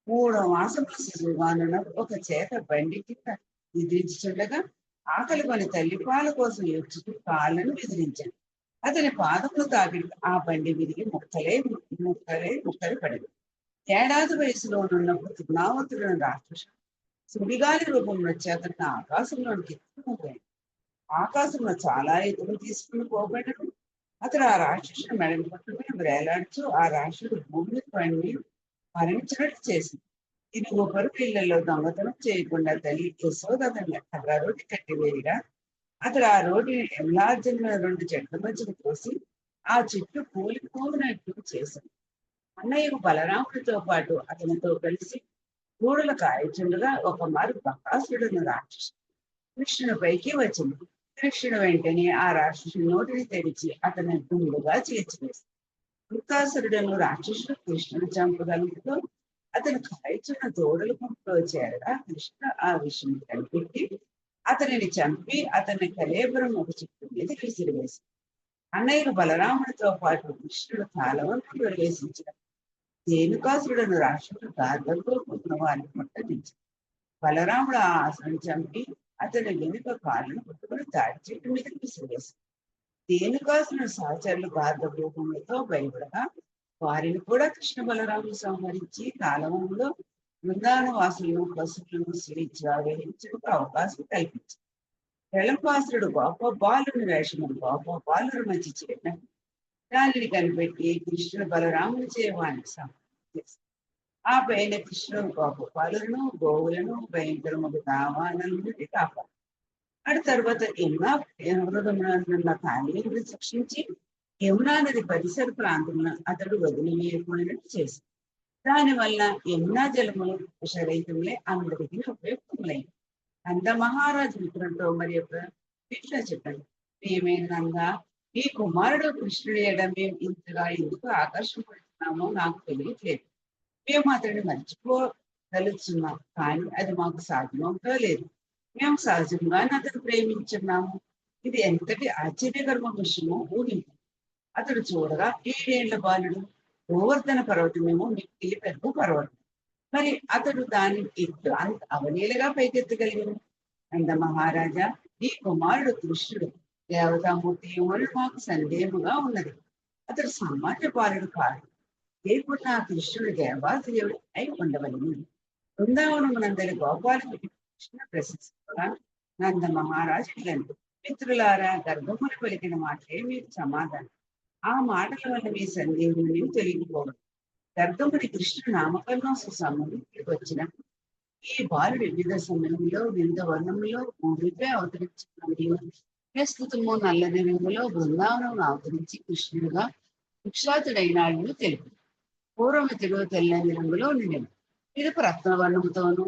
3 మాసముల శిశువుగానున్న ఒక చేత బండి కింద నిద్రించుండగా ఆకలి కొని తల్లిపాల కోసం ఏడ్చుతూ కాళ్ళను విదిలించాడు. అతని పాదములు తాకి ఆ బండి విరిగి ముక్కలు పడింది. 1 ఏడాది వయసులో ఉన్నప్పుడు తృణావతులను రాక్షసుడు సుడిగాలి రూపంలో వచ్చి అతన్ని ఆకాశంలోనికి ఎత్తుకుపోయాడు. ఆకాశంలో చాలా ఎత్తులు తీసుకుని పోబడ్డాడు. అతడు ఆ రాక్షసుని మెడని పట్టుకుని వేలాడుతూ ఆ రాక్షసుడు భూమి పండి మరణించినట్టు చేసింది. ఇది ఒకరు పిల్లల్లో దొంగతనం చేయకుండా తల్లి యశోద అతన్ని కర్ర రోడ్డు కట్టివేయగా అతడు ఆ రోడ్డుని ఎల్లార్జున 2 చెట్ల మధ్యకు పోసి ఆ చెట్టు కూలిపోయినట్టు చేశాడు. అన్నయ్యకు బలరాముడితో పాటు అతనితో కలిసి గూడుల కాయచుండగా ఒక మారు బకాసురుడును రాక్షసుడు కృష్ణుని పైకి వచ్చింది. కృష్ణుడు వెంటనే ఆ రాక్షసుని నోటిని తెరిచి అతని గుండుగా చేర్చివేశాడు. బకాసురుడును రాక్షసుడు కృష్ణుని చంపగలతో అతను కాయచున్న దూడల గుంపులో చేరగా కృష్ణ ఆ విషయం కనిపెట్టి అతనిని చంపి అతని కలేబరం ఒక చెట్టు మీద విసిరివేశాడు. అన్నయ్యకు బలరాముడితో పాటు కృష్ణుడు కాలవంతుడు ప్రవేశించిన ధేనుకాసురుడును రాక్షసుడు గార్ధంలో ఉన్న వారిని ముట్టడించాడు. బలరాముడు ఆ ఆశను చంపి అతని వెనుక కాళ్ళను పట్టుకుని తాడి చెట్టు మీద విసిరివేశాడు. ధేనుకాసురుడు సహచరులు గార్ధ రూపంలో భయపడగా వారిని కూడా కృష్ణ బలరాములు సంహరించి కాలవంలో బృందావన వాసులను పశువులను స్వేచ్ఛగా వేయించడానికి అవకాశం కల్పించారు. ప్రళంబాసురుడు గొప్ప బాలుని వేషము గొప్ప బాలుడు మంచి చేరిన దానిని కనిపెట్టి కృష్ణుడు బలరాముని చేయవానికి సంహరించేశారు. ఆ పైన కృష్ణుడు గొప్ప బాలులను గోవులను భయంకరముగా దావాలను నుండి కాపాడు. అటు తర్వాత యమునా కాళీని శిక్షించి యమునా నది పరిసర ప్రాంతంలో అతడు వదిలివేయకూడనట్టు చేశాడు. దానివల్ల యమునా జలములు విషరహితములే అందరికీ ఉపయుక్తములైన నంద మహారాజు మిత్రులతో మరి ఇట్లా చెప్పండి, ప్రియమైన నంద, ఈ కుమారుడు కృష్ణుడి ఎడ మేము ఇంతగా ఎందుకు ఆకర్షింపడుతున్నామో నాకు తెలియట్లేదు. మేము అతడిని మర్చిపోగలుగుతున్నాం, కానీ అది మాకు సాధ్యమవుతో లేదు. మేము సహజంగానే అతను ప్రేమించున్నాము. ఇది ఎంతటి ఆశ్చర్యకరమ విషయమో ఊహించు. అతడు చూడగా 7 ఏళ్ల బాలుడు. గోవర్ధన పర్వతమేమో మిక్కిలి పెద్ద పర్వతం. మరి అతడు దాని ఎత్తు అంత అవలీలగా పైకెత్తగలిగాడు. నంద మహారాజా, ఈ కుమారుడు కృష్ణుడు దేవతామూర్తి ఏమని మాకు సందేహముగా ఉన్నది. అతడు సామాన్య బాలుడు కాదు. లేకుండా కృష్ణుడు దేవాదేవుడు అయి ఉండవలను. బృందావనమునందరి గోపాలకు కృష్ణ ప్రశంసగా నంద మహారాజు మిత్రులారా, గర్భమును పలికిన మాటలే మీకు సమాధానం. ఆ మాటల వల్ల మీ సందేహం తొలగిపోవడం. గర్భముడి కృష్ణుడు నామకరణం సంబంధించి వచ్చినప్పుడు ఈ బాలుడు వివిధ సమయంలో వివిధ వర్ణంలో భూమిపై అవతరించిన ప్రస్తుతము నల్లని రంగులో బృందావనం అవతరించి కృష్ణుడుగా విక్షాతుడైనాడు తెలుపు. పూర్వమితుడు తెల్లని రంగులో ఉండినడు. పిదప రత్నవర్ణంతోనూ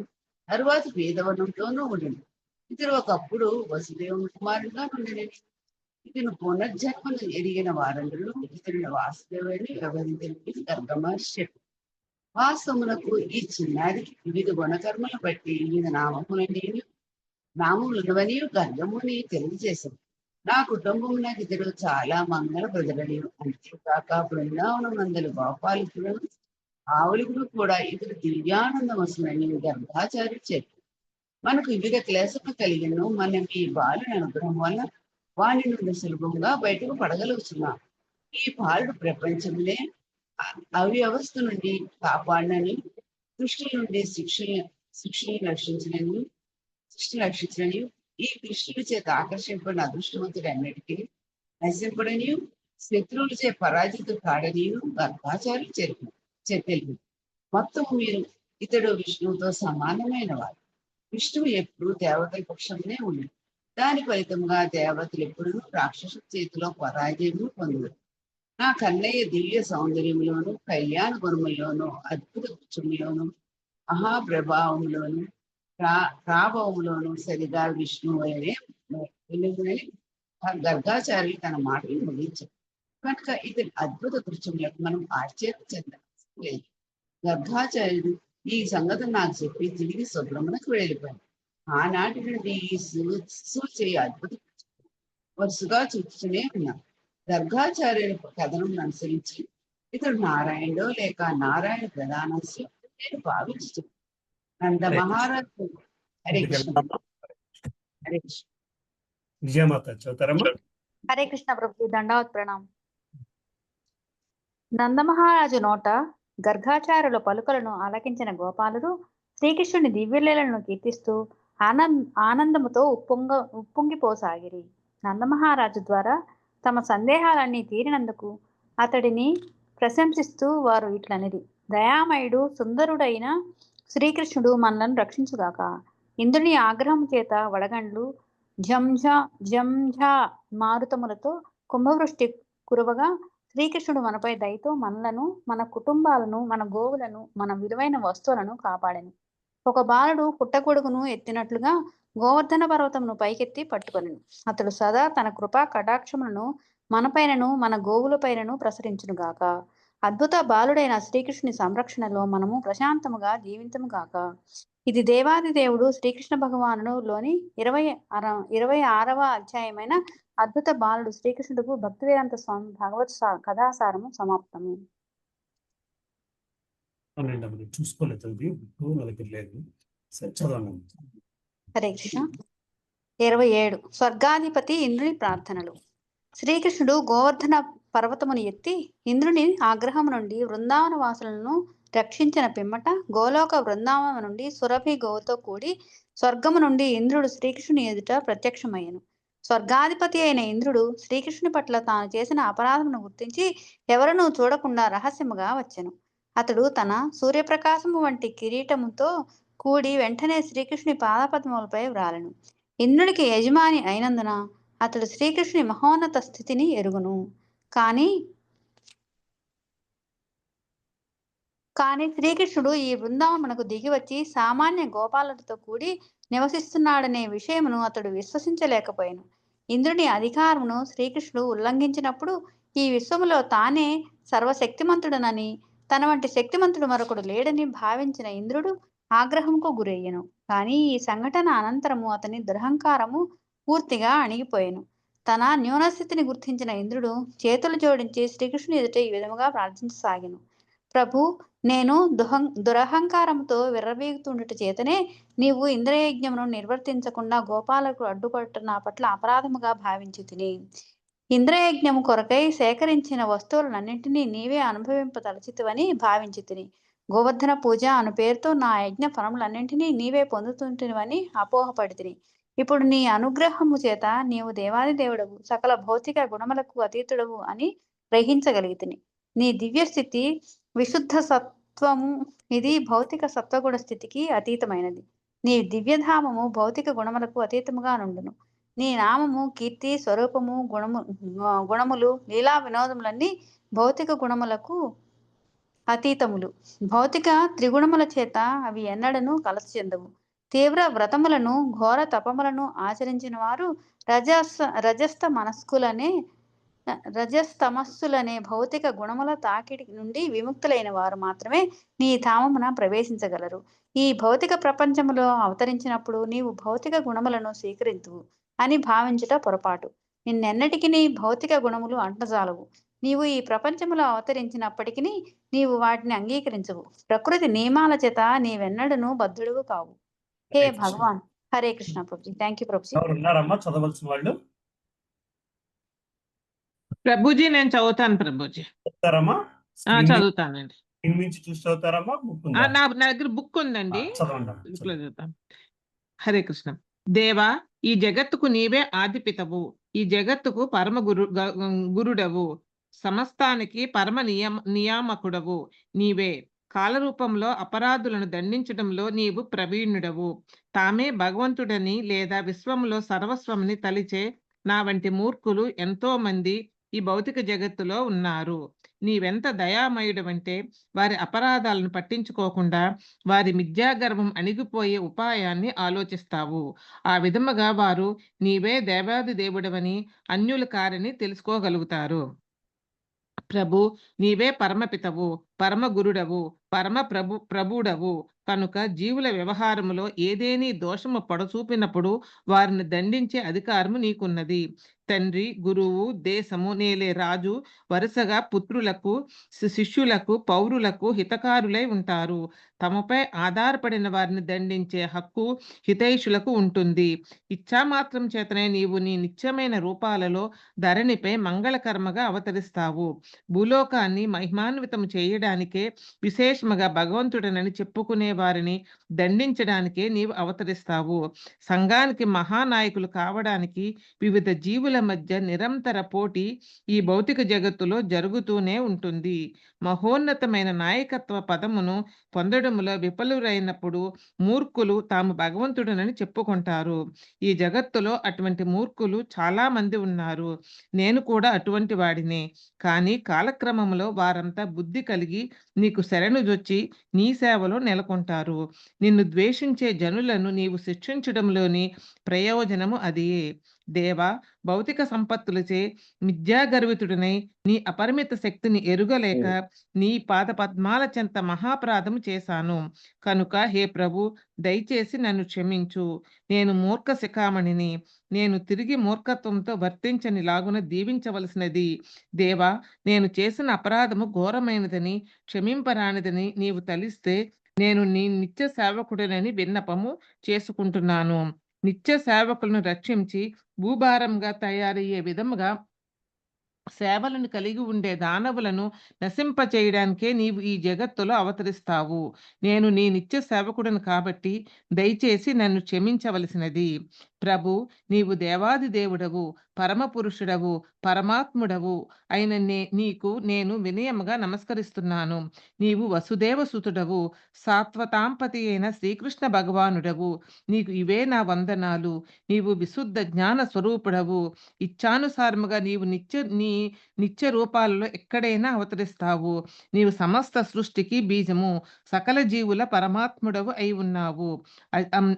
తరువాత పేదవర్ణంతోనూ ఉండినడు. ఇతడు ఒకప్పుడు వసుదేవుని కుమారుడుగా ఉండినడు. ఇతను పునర్జన్మను ఎరిగిన వారందరూ ఇతరుల వాసుదేవుని వ్యవహరించడానికి గర్గమహర్షి. వాస్తవమునకు ఈ చిన్నారికి వివిధ గుణకర్మలు బట్టి వివిధ నామములనియు గర్గముని తెలియజేశారు. నా కుటుంబమునకు ఇతడు చాలా మంగళప్రదుడనియు. అంతేకాక బృందావనం మందలి గోపాలికులను ఆవులికుడు కూడా ఇతడు దివ్యానందమసునని గర్భాచార్యుడు చెప్పి మనకు వివిధ క్లేశము కలిగిన మనం ఈ బాలుని అనుగ్రహం వల్ల వాని నుండి సులభంగా బయటకు పడగలుగుతున్నాం. ఈ బాలుడు ప్రపంచంలో అవ్యవస్థ నుండి కాపాడనని, దృష్టి నుండి శిక్షని రక్షించనని, ఈ కృష్ణుడి చేత ఆకర్షింపడిన అదృష్టవంతుడు అన్నిటికీ నశింపడని, శత్రువులచే పరాజితుడు కాడని గర్భాచార్యులు చెప్పారు. మొత్తం మీరు ఇతడు విష్ణువుతో సమానమైన వారు. విష్ణువు ఎప్పుడు దేవతల పక్షంలోనే ఉంది. దాని ఫలితంగా దేవతలు ఎప్పుడు రాక్షసుల చేతిలో పరాజయం పొందరు. నా కన్నయ్య దివ్య సౌందర్యంలోను, కళ్యాణ గుణముల్లోను, అద్భుత కృత్యంలోను, మహాప్రభావంలోను, ప్రాభవంలోను సరిగా విష్ణువు అనే గర్గాచార్యులు తన మాటలు ముగించారు. కనుక ఇతని అద్భుత కృత్యములకు మనం ఆశ్చర్యం చెందవలసిన లేదు. గర్గాచార్యుడు ఈ సంగతి నాకు చెప్పి తిరిగి స్వగ్రమునకు వెళ్ళిపోయాడు. ఆనాటి నుండి ఈ సూచే అద్భుత వరుసగా చూస్తూనే ఉన్నాం. గర్గాచార్యుల కథనం అనుసరించి ఇతడు నారాయణుడో లేక నారాయణ ప్రధానస్సు నేను భావించు. నంద మహారాజు హరే కృష్ణ. హరే కృష్ణ. విజయమాత చదువుతారమ్మా. హరే కృష్ణ ప్రభు, దండావత్ ప్రణాం. నందమహారాజు నోట గర్గాచార్యుల పలుకలను ఆలకించిన గోపాలుడు శ్రీకృష్ణుని దివ్యలీలను కీర్తిస్తూ ఆనందముతో ఉప్పొంగిపోసాగిరి. నందమహారాజు ద్వారా తమ సందేహాలన్నీ తీరినందుకు అతడిని ప్రశంసిస్తూ వారు ఇట్లనిది: దయామయుడు సుందరుడైన శ్రీకృష్ణుడు మనలను రక్షించుగాక. ఇంద్రుని ఆగ్రహం చేత వడగండ్లు జంఝా మారుతములతో కుంభవృష్టి కురవగా శ్రీకృష్ణుడు మనపై దయతో మనలను, మన కుటుంబాలను, మన గోవులను, మన విలువైన వస్తువులను కాపాడెను. ఒక బాలుడు పుట్టగొడుగును ఎత్తినట్లుగా గోవర్ధన పర్వతమును పైకెత్తి పట్టుకొనెను. అతడు సదా తన కృపా కటాక్షములను మనపైనను, మన గోవులపైనను ప్రసరించునుగాక. అద్భుత బాలుడైన శ్రీకృష్ణుని సంరక్షణలో మనము ప్రశాంతముగా జీవించముగాక. ఇది దేవాది దేవుడు శ్రీకృష్ణ భగవానులోని 26వ అధ్యాయమైన అద్భుత బాలుడు శ్రీకృష్ణుడుకు భక్తివేదాంత స్వామి భగవత్ కథాసారము సమాప్తము. చూసుకోలేదు, హరే కృష్ణ. 27 స్వర్గాధిపతి ఇంద్రుని ప్రార్థనలు. శ్రీకృష్ణుడు గోవర్ధన పర్వతమును ఎత్తి ఇంద్రుని ఆగ్రహం నుండి వృందావన వాసులను రక్షించిన పిమ్మట గోలోక బృందావనం నుండి సురభి గోవుతో కూడి స్వర్గము నుండి ఇంద్రుడు శ్రీకృష్ణుని ఎదుట ప్రత్యక్షమయ్యను. స్వర్గాధిపతి అయిన ఇంద్రుడు శ్రీకృష్ణుని పట్ల తాను చేసిన అపరాధమును గుర్తించి ఎవరనూ చూడకుండా రహస్యముగా వచ్చెను. అతడు తన సూర్యప్రకాశము వంటి కిరీటముతో కూడి వెంటనే శ్రీకృష్ణుని పాదపద్మములపై వ్రాలెను. ఇంద్రునికి యజమాని అయినందున అతడు శ్రీకృష్ణుని మహోన్నత స్థితిని ఎరుగును. కానీ శ్రీకృష్ణుడు ఈ బృందావనమునకు దిగి వచ్చి సామాన్య గోపాలతో కూడి నివసిస్తున్నాడనే విషయమును అతడు విశ్వసించలేకపోయాను. ఇంద్రుని అధికారమును శ్రీకృష్ణుడు ఉల్లంఘించినప్పుడు ఈ విశ్వములో తానే సర్వశక్తిమంతుడనని, తన వంటి శక్తిమంతుడు మరొకడు లేడని భావించిన ఇంద్రుడు ఆగ్రహంకు గురయ్యను. కానీ ఈ సంఘటన అనంతరము అతని దురహంకారము పూర్తిగా అణిగిపోయాను. తన న్యూనస్థితిని గుర్తించిన ఇంద్రుడు చేతులు జోడించి శ్రీకృష్ణుని ఎదుట ఈ విధముగా ప్రార్థించసాగెను: ప్రభు, నేను దురహంకారంతో విర్రవీగుతుండుట చేతనే నీవు ఇంద్రయజ్ఞమును నిర్వర్తించకుండా గోపాలకు అడ్డుపట్ట నా పట్ల అపరాధముగా భావించి తిని. ఇంద్రయజ్ఞము కొరకై సేకరించిన వస్తువులన్నింటినీ నీవే అనుభవింపదలచితివని భావించి తిని. గోవర్ధన పూజ అను పేరుతో నా యజ్ఞ ఫలములన్నింటినీ నీవే పొందుతుంటివని అపోహపడి తిని. ఇప్పుడు నీ అనుగ్రహము చేత నీవు దేవాది దేవుడవు, సకల భౌతిక గుణములకు అతీతుడవు అని గ్రహించగలిగితిని. నీ దివ్య స్థితి విశుద్ధ సత్వము, ఇది భౌతిక సత్వగుణ స్థితికి అతీతమైనది. నీ దివ్యధామము భౌతిక గుణములకు అతీతముగా నుండును. నీ నామము, కీర్తి, స్వరూపము, గుణములు, లీలా వినోదములన్నీ భౌతిక గుణములకు అతీతములు. భౌతిక త్రిగుణముల చేత అవి ఎన్నడను కలసి చెందవు. తీవ్ర వ్రతములను, ఘోర తపములను ఆచరించిన వారు రజస్తమస్సులనే భౌతిక గుణముల తాకిడి నుండి విముక్తులైన వారు మాత్రమే నీ ధామమున ప్రవేశించగలరు. ఈ భౌతిక ప్రపంచములో అవతరించినప్పుడు నీవు భౌతిక గుణములను స్వీకరింతువు అని భావించుట పొరపాటు. నిన్నెన్నటికి భౌతిక గుణములు అంటజాలవు. నీవు ఈ ప్రపంచములో అవతరించినప్పటికీ నీవు వాటిని అంగీకరించవు. ప్రకృతి నియమాల చేత నీవెన్నడను బద్ధుడువు కావు. హే హరే కృష్ణ. భగవాన్. హరే కృష్ణ ప్రభుజీ. Thank you Prabhuji. ఎవరు ఉన్నారమ్మా చదవలసిన వాళ్ళు? ప్రభుజీ నేను చదువుతాను ప్రభుజీ. చెప్తారమ్మా? చదువుతానండి. స్క్రీన్ నుంచి చూసి చదువుతారమ్మా? బుక్ నా ఉందా? నా దగ్గర బుక్ ఉందండి. చదవండి అమ్మా, బుక్లో చదవండి. చదువుతాను. హరే కృష్ణ. దేవా, ఈ జగత్తుకు నీవే ఆదిపితవు. ఈ జగత్తుకు పరమ గురుడవు. సమస్తానికి పరమ నియామకుడవు నీవే. కాలరూపంలో అపరాధులను దండించడంలో నీవు ప్రవీణుడవు. తామే భగవంతుడని లేదా విశ్వంలో సర్వస్వమని తలిచే నా వంటి మూర్ఖులు ఎంతో మంది ఈ భౌతిక జగత్తులో ఉన్నారు. నీవెంత దయామయుడవంటే వారి అపరాధాలను పట్టించుకోకుండా వారి మిథ్యాగర్వం అణిగిపోయే ఉపాయాన్ని ఆలోచిస్తావు. ఆ విధముగా వారు నీవే దేవాది దేవుడవని అన్యులు కారని తెలుసుకోగలుగుతారు. ప్రభు, నీవే పరమపితవు, పరమ గురుడవు, పరమ ప్రభుడవు కనుక జీవుల వ్యవహారములో ఏదేని దోషము పడచూపినప్పుడు వారిని దండించే అధికారము నీకున్నది. తండ్రి, గురువు, దేశము, నేలే రాజు వరుసగా పుత్రులకు, శిష్యులకు, పౌరులకు హితకారులై ఉంటారు. తమపై ఆధారపడిన వారిని దండించే హక్కు హితైషులకు ఉంటుంది. ఇచ్ఛామాత్రం చేతనే నీవు నీ నిత్యమైన రూపాలలో ధరణిపై మంగళకర్మగా అవతరిస్తావు. భూలోకాన్ని మహిమాన్వితం చేయడానికే, విశేషముగా భగవంతుడనని చెప్పుకునే వారిని దండించడానికే నీవు అవతరిస్తావు. సంఘానికి మహానాయకులు కావడానికి వివిధ జీవుల మధ్య నిరంతర పోటీ ఈ భౌతిక జగత్తులో జరుగుతూనే ఉంటుంది. మహోన్నతమైన నాయకత్వ పదమును పొందడములో విఫలురైనప్పుడు మూర్ఖులు తాము భగవంతుడనని చెప్పుకుంటారు. ఈ జగత్తులో అటువంటి మూర్ఖులు చాలా మంది ఉన్నారు. నేను కూడా అటువంటి వాడినే. కానీ కాలక్రమంలో వారంతా బుద్ధి కలిగి నీకు శరణుజొచ్చి నీ సేవలో నెలకొంటారు. నిన్ను ద్వేషించే జనులను నీవు శిక్షించడంలోని ప్రయోజనము అదియే. దేవా, భౌతిక సంపత్తులచే మిథ్యాగర్వితుడనై నీ అపరిమిత శక్తిని ఎరుగలేక నీ పాద పద్మాల చెంత మహాపరాధము చేశాను. కనుక హే ప్రభు, దయచేసి నన్ను క్షమించు. నేను మూర్ఖ శిఖామణిని. నేను తిరిగి మూర్ఖత్వంతో వర్తించని లాగున దీవించవలసినది. దేవా, నేను చేసిన అపరాధము ఘోరమైనదని, క్షమింపరానిదని నీవు తలిస్తే నేను నీ నిత్య సేవకుడనని విన్నపము చేసుకుంటున్నాను. నిత్య సేవకులను రక్షించి భూభారంగా తయారయ్యే విధముగా సేవలను కలిగి ఉండే దానవులను నశింపచేయడానికే నీవు ఈ జగత్తులో అవతరిస్తావు. నేను నీ నిత్య సేవకుడను కాబట్టి దయచేసి నన్ను క్షమించవలసినది. ప్రభు, నీవు దేవాది దేవుడవు, పరమ పురుషుడవు, పరమాత్ముడవు అయిన నీకు నేను వినయముగా నమస్కరిస్తున్నాను. నీవు వసుదేవ సుతుడవు, సాత్వతాంపతి అయిన శ్రీకృష్ణ భగవానుడవు. నీకు ఇవే నా వందనాలు. నీవు విశుద్ధ జ్ఞాన స్వరూపుడవు. ఇచ్ఛానుసారముగా నీవు నీ నిత్య రూపాలలో ఎక్కడైనా అవతరిస్తావు. నీవు సమస్త సృష్టికి బీజము, సకల జీవుల పరమాత్ముడవు అయి ఉన్నావు.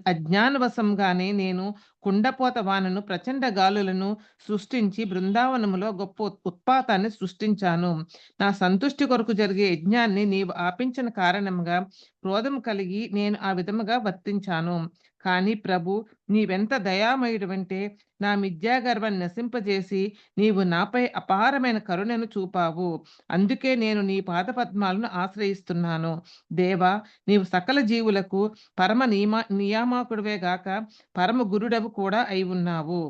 అజ్ఞానవశంగానే నేను కుండపోత వానను, ప్రచండ గాలులను సృష్టించి బృందావనములో గొప్ప ఉత్పాతాన్ని సృష్టించాను. నా సంతుష్టి కొరకు జరిగే యజ్ఞాన్ని నీవు ఆపించిన కారణంగా క్రోధం కలిగి నేను ఆ విధముగా వర్తించాను. కానీ ప్రభు, నీవెంత దయామయుడువంటే నా మిథ్యాగర్వాన్ని నశింపజేసి నీవు నాపై అపారమైన కరుణను చూపావు. అందుకే నేను నీ పాదపద్మాలను ఆశ్రయిస్తున్నాను. దేవా, నీవు సకల జీవులకు పరమ నియామకుడివే గాక పరమ గురుడవు కూడా అయి ఉన్నావు.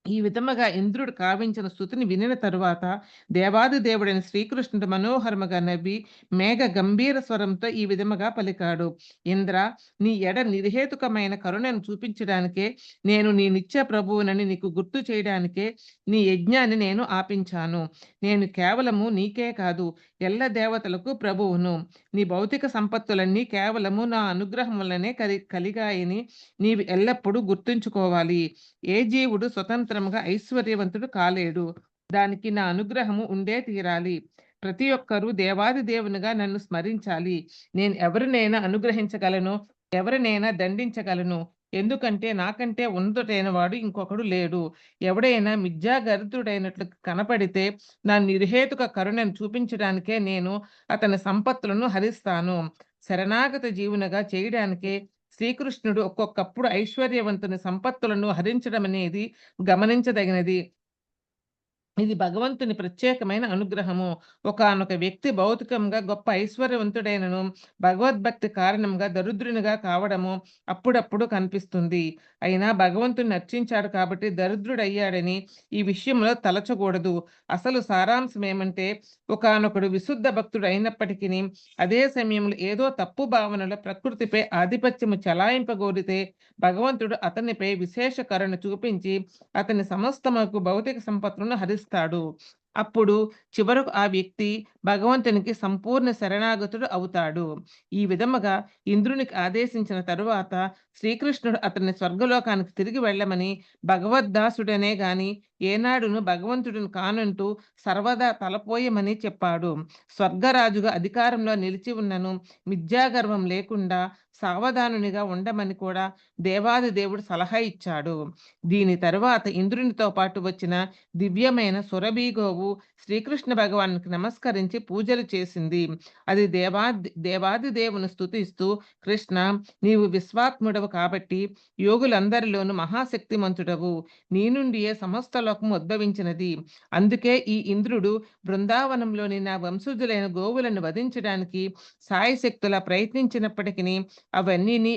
ఈ విధముగా ఇంద్రుడు కావించిన స్తుతిని వినిన తరువాత దేవాది దేవుడైన శ్రీకృష్ణుడు మనోహరముగా నవ్వి మేఘ గంభీర స్వరంతో ఈ విధముగా పలికాడు. ఇంద్ర, నీ ఎడ నిర్హేతుకమైన కరుణను చూపించడానికే, నేను నీ నిత్య ప్రభువునని నీకు గుర్తు చేయడానికే నీ యజ్ఞాన్ని నేను ఆపించాను. నేను కేవలము నీకే కాదు, ఎల్ల దేవతలకు ప్రభువును. నీ భౌతిక సంపత్తులన్నీ కేవలము నా అనుగ్రహం వల్లనే కలిగాయని నీవు ఎల్లప్పుడూ గుర్తుంచుకోవాలి. ఏ జీవుడు స్వతంత్రముగా ఐశ్వర్యవంతుడు కాలేడు. దానికి నా అనుగ్రహము ఉండే తీరాలి. ప్రతి ఒక్కరూ దేవాది దేవునిగా నన్ను స్మరించాలి. నేను ఎవరినైనా అనుగ్రహించగలను, ఎవరినైనా దండించగలను. ఎందుకంటే నాకంటే ఉన్నతుడైన వాడు ఇంకొకడు లేడు. ఎవడైనా మిథ్యాగర్తుడైనట్లు కనపడితే నా నిర్హేతుక కరుణను చూపించడానికే నేను అతని సంపత్తులను హరిస్తాను. శరణాగత జీవునిగా చేయడానికే శ్రీకృష్ణుడు ఒక్కొక్కప్పుడు ఐశ్వర్యవంతుని సంపత్తులను హరించడం అనేది గమనించదగినది. ఇది భగవంతుని ప్రత్యేకమైన అనుగ్రహము. ఒకానొక వ్యక్తి భౌతికంగా గొప్ప ఐశ్వర్యవంతుడైనను భగవద్భక్తి కారణంగా దరిద్రునిగా కావడము అప్పుడప్పుడు కనిపిస్తుంది. అయినా భగవంతుని అర్చించాడు కాబట్టి దరిద్రుడయ్యాడని ఈ విషయంలో తలచకూడదు. అసలు సారాంశం ఏమంటే, ఒకానొకడు విశుద్ధ భక్తుడు అయినప్పటికీ అదే సమయంలో ఏదో తప్పు భావనలో ప్రకృతిపై ఆధిపత్యము చలాయింపగోరితే భగవంతుడు అతనిపై విశేష కరుణ చూపించి అతని సమస్తముకు భౌతిక సంపత్తులను హరిస్తాడు. అప్పుడు చివరకు ఆ వ్యక్తి భగవంతునికి సంపూర్ణ శరణాగతుడు అవుతాడు. ఈ విధముగా ఇంద్రునికి ఆదేశించిన తరువాత శ్రీకృష్ణుడు అతన్ని స్వర్గలోకానికి తిరిగి వెళ్ళమని భగవద్దాసుడనే గాని ఏనాడును భగవంతుడిని కానంటూ సర్వదా తలపోయమని చెప్పాడు. స్వర్గరాజుగా అధికారంలో నిలిచి ఉన్నను మిథ్యాగర్వం లేకుండా సావధానునిగా ఉండమని కూడా దేవాది దేవుడు సలహా ఇచ్చాడు. దీని తరువాత ఇంద్రునితో పాటు వచ్చిన దివ్యమైన సురభి గోవు శ్రీకృష్ణ భగవానునికి నమస్కరించి పూజలు చేసింది. అది దేవాది దేవుని స్తుతిస్తూ, కృష్ణ, నీవు విశ్వాత్ముడవు కాబట్టి యోగులందరిలోనూ మహాశక్తిమంతుడవు. నీ నుండియే సమస్త లోకం ఉద్భవించినది. అందుకే ఈ ఇంద్రుడు బృందావనంలోని నా వంశజులైన గోవులను వధించడానికి సాయశక్తులా ప్రయత్నించినప్పటికీ అవన్నీ నీ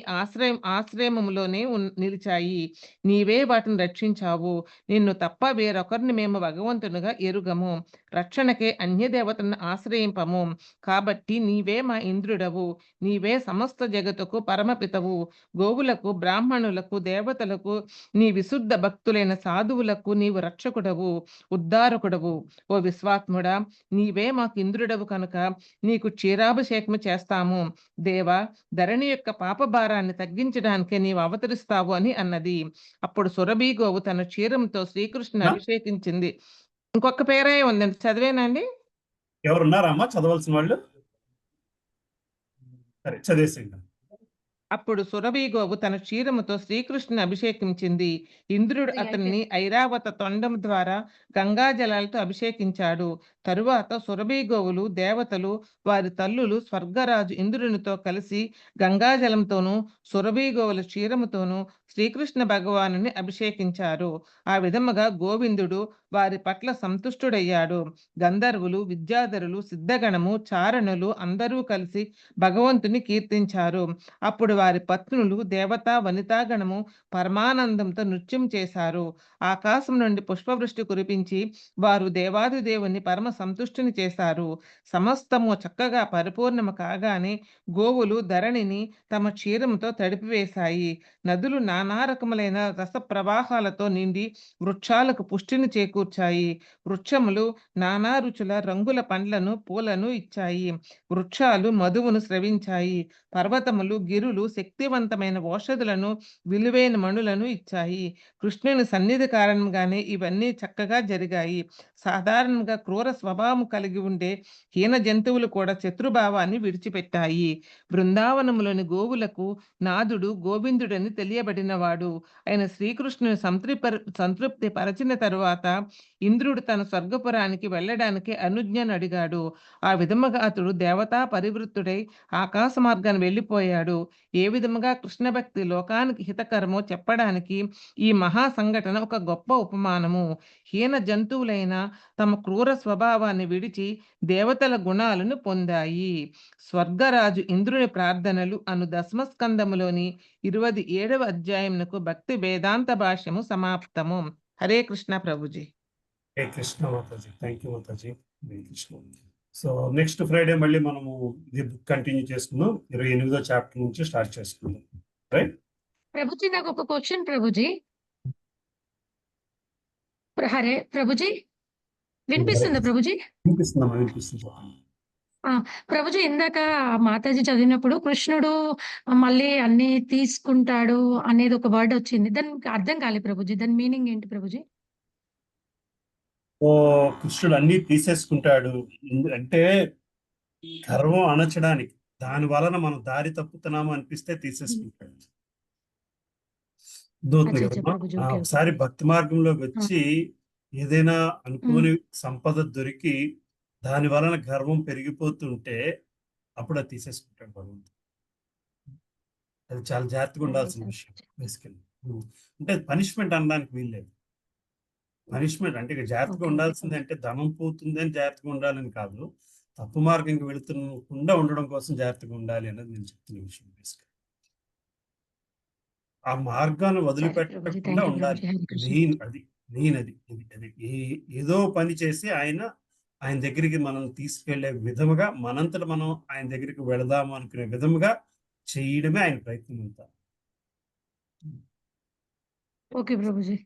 ఆశ్రయములోనే నిలిచాయి. నీవే వాటిని రక్షించావు. నిన్ను తప్ప వేరొకరిని మేము భగవంతునిగా ఎరుగము. రక్షణకే అన్యదేవతలను ఆశ్రయింపము. కాబట్టి నీవే మా ఇంద్రుడవు. నీవే సమస్త జగతుకు పరమపితవు. గోవులకు, బ్రాహ్మణులకు, దేవతలకు, నీ విశుద్ధ భక్తులైన సాధువులకు నీవు రక్షకుడవు, ఉద్ధారకుడవు. ఓ విశ్వాత్ముడా, నీవే మాకు ఇంద్రుడవు కనుక నీకు క్షీరాభిషేకము చేస్తాము. దేవా, ధరణి యొక్క పాప భారాన్ని తగ్గించడానికే నీవు అవతరిస్తావు అని అన్నది. అప్పుడు సురభి గోవు తన క్షీరంతో శ్రీకృష్ణుని అభిషేకించింది. ఇంకొక పేరే ఉందండి, చదివేనండి. ఎవరున్నారమ్మా చదవాల్సిన వాళ్ళు? సరే, చదివేసేయండి. అప్పుడు సురభి గోవు తన క్షీరముతో శ్రీకృష్ణుని అభిషేకించింది. ఇంద్రుడు అతన్ని ఐరావత తొండం ద్వారా గంగా జలాలతో అభిషేకించాడు. తరువాత సురభి గోవులు, దేవతలు, వారి తల్లులు స్వర్గరాజు ఇంద్రునితో కలిసి గంగాజలంతోనూ సురభి గోవుల క్షీరముతోనూ శ్రీకృష్ణ భగవానుని అభిషేకించారు. ఆ విధముగా గోవిందుడు వారి పట్ల సంతుష్టుడయ్యాడు. గంధర్వులు, విద్యాధరులు, సిద్ధగణము, చారణులు అందరూ కలిసి భగవంతుని కీర్తించారు. అప్పుడు వారి పత్నులు, దేవతా వనితాగణము పరమానందంతో నృత్యం చేశారు. ఆకాశం నుండి పుష్పవృష్టి కురిపించి వారు దేవాది దేవుని పరమ సంతుష్టిని చేశారు. సమస్తము చక్కగా పరిపూర్ణము కాగానే గోవులు ధరణిని తమ క్షీరముతో తడిపివేశాయి. నదులు నానా రకములైన రస ప్రవాహాలతో నిండి వృక్షాలకు పుష్టిని చేకూర్చాయి. వృక్షములు నానా రుచుల రంగుల పండ్లను, పూలను ఇచ్చాయి. వృక్షాలు మధువును స్రవించాయి. పర్వతములు, గిరులు శక్తివంతమైన ఔషధులను, విలువైన మణులను ఇచ్చాయి. కృష్ణుని సన్నిధి కారణంగానే ఇవన్నీ చక్కగా జరిగాయి. సాధారణంగా క్రూర స్వభావం కలిగి ఉండే హీన జంతువులు కూడా శత్రుభావాన్ని విడిచిపెట్టాయి. బృందావనములోని గోవులకు నాదుడు గోవిందుడని తెలియబడినవాడు అయిన శ్రీకృష్ణుని సంతృప్తి పరచిన తరువాత ఇంద్రుడు తన స్వర్గపురానికి వెళ్ళడానికి అనుజ్ఞను అడిగాడు. ఆ విధముగా అతడు దేవతా పరివృత్తుడై ఆకాశ మార్గాన్ని వెళ్ళిపోయాడు. ఏ విధముగా కృష్ణ భక్తి లోకానికి హితకరమో చెప్పడానికి ఈ మహా సంఘటన ఒక గొప్ప ఉపమానము. హీన జంతువులైన తమ క్రూర స్వభావాన్ని విడిచి దేవతల గుణాలను పొందాయి. స్వర్గరాజు ఇంద్రుని ప్రార్థనలు అను దశమస్కందములోని 27వ అధ్యాయమునకు భక్తి వేదాంత భాష్యము సమాప్తము. Hare Krishna Prabhuji. Hare Krishna Mataji. Thank you Mataji. Hare Krishna. So next Friday మళ్ళీ మనము ఇది బుక్ కంటిన్యూ చేసుకుందాం. 28వ చాప్టర్ నుంచి స్టార్ట్ చేసుకుందాం. రైట్ ప్రభుజీ, నాకు ఒక క్వశ్చన్ ప్రభుజీ. హరే ప్రభుజీ, వినిపిస్తుందా ప్రభుజీ? వినిపిస్తుందమ్మా, వినిపిస్తుంది. ప్రభుజీ, ఇందాక మాతాజీ చదివినప్పుడు కృష్ణుడు మళ్ళీ అన్ని తీసుకుంటాడు అనేది ఒక వర్డ్ వచ్చింది. దానికి అర్థం కాలేదు ప్రభుజీ. దాని మీనింగ్ ఏంటి ప్రభుజీ? ఓ కృష్ణుడు అన్ని తీసేసుకుంటాడు అంటే గర్వం అణచడానికి, దాని వలన మనం దారి తప్పుతున్నాము అనిపిస్తే తీసేసుకుంటాడు. దూతుంది కదమ్మా. ఒకసారి భక్తి మార్గంలోకి వచ్చి ఏదైనా అనుకోని సంపద దొరికి దాని వలన గర్వం పెరిగిపోతుంటే అప్పుడు అది తీసేసుకుంటాడు భగవంతుడు. అది చాలా జాగ్రత్తగా ఉండాల్సిన విషయం బేసికల్లీ. అంటే పనిష్మెంట్ అనడానికి వీల్లేదు. పనిష్మెంట్ అంటే ఇక జాగ్రత్తగా ఉండాల్సింది అంటే ధనం పోతుంది అని జాగ్రత్తగా ఉండాలని కాదు, తప్పు మార్గంకి వెళుతుకుండా ఉండడం కోసం జాగ్రత్తగా ఉండాలి అనేది నేను చెప్తున్న విషయం బేసికల్. ఆ మార్గాన్ని వదిలిపెట్టకుండా ఉండాలి. మెయిన్ అది ఏదో పని చేసి ఆయన దగ్గరికి మనం తీసుకెళ్లే విధముగా, మనంతట మనం ఆయన దగ్గరికి వెళదాము అనుకునే విధముగా చేయడమే ఆయన ప్రయత్నం అంతా. ఓకే ప్రభుజీ.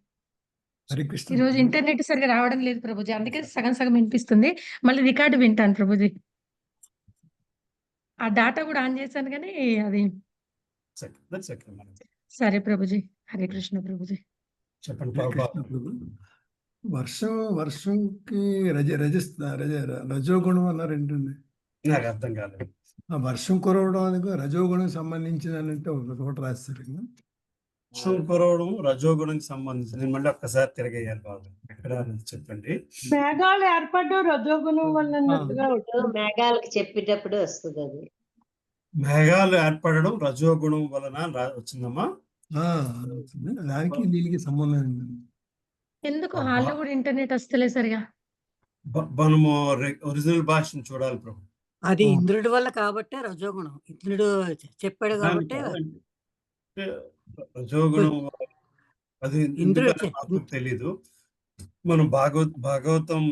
హరే కృష్ణ. ఈరోజు ఇంటర్నెట్ సరిగా రావడం లేదు ప్రభుజీ, అందుకే సగం సగం వినిపిస్తుంది. మళ్ళీ రికార్డు వింటాను ప్రభుజీ. ఆ డాటా కూడా ఆన్ చేశాను కానీ అది. సరే ప్రభుజీ. హరే కృష్ణ ప్రభుజీ. చెప్పండి. హరే కృష్ణ ప్రభు. వర్షంకి రజోగుణం అన్నారు ఏంటండి? నాకు అర్థం కాలేదు. ఆ వర్షం కురవడానికి రజోగుణం సంబంధించిందంటే ఒక చోట రాస్తారు. వర్షం కురవడం రజోగుణానికి సంబంధించింది. మళ్ళీ ఒక్కసారి తిరగేయాలి బాగా, ఎక్కడ చెప్పండి. మేఘాలు ఏర్పడడం రజోగుణం వల్ల అన్నట్టుగా మేఘాలకు చెప్పేటప్పుడు వస్తుంది అది. మేఘాలు ఏర్పడడం రజోగుణం వలన వచ్చిందమ్మా. దానికి దీనికి సంబంధం ఎందుకు హాల్లో కూడా ఇంటర్నెట్ వస్తలే సరిగా? మనము ఒరిజినల్ భాషను చూడాలి ప్రభు. అది ఇంద్రుడి వల్ల కాబట్టే రజోగుణం. ఇంద్రుడు చెప్పాడు కాబట్టి రజోగుణం అది ఎందుకు తెలీదు. మనం భాగవతం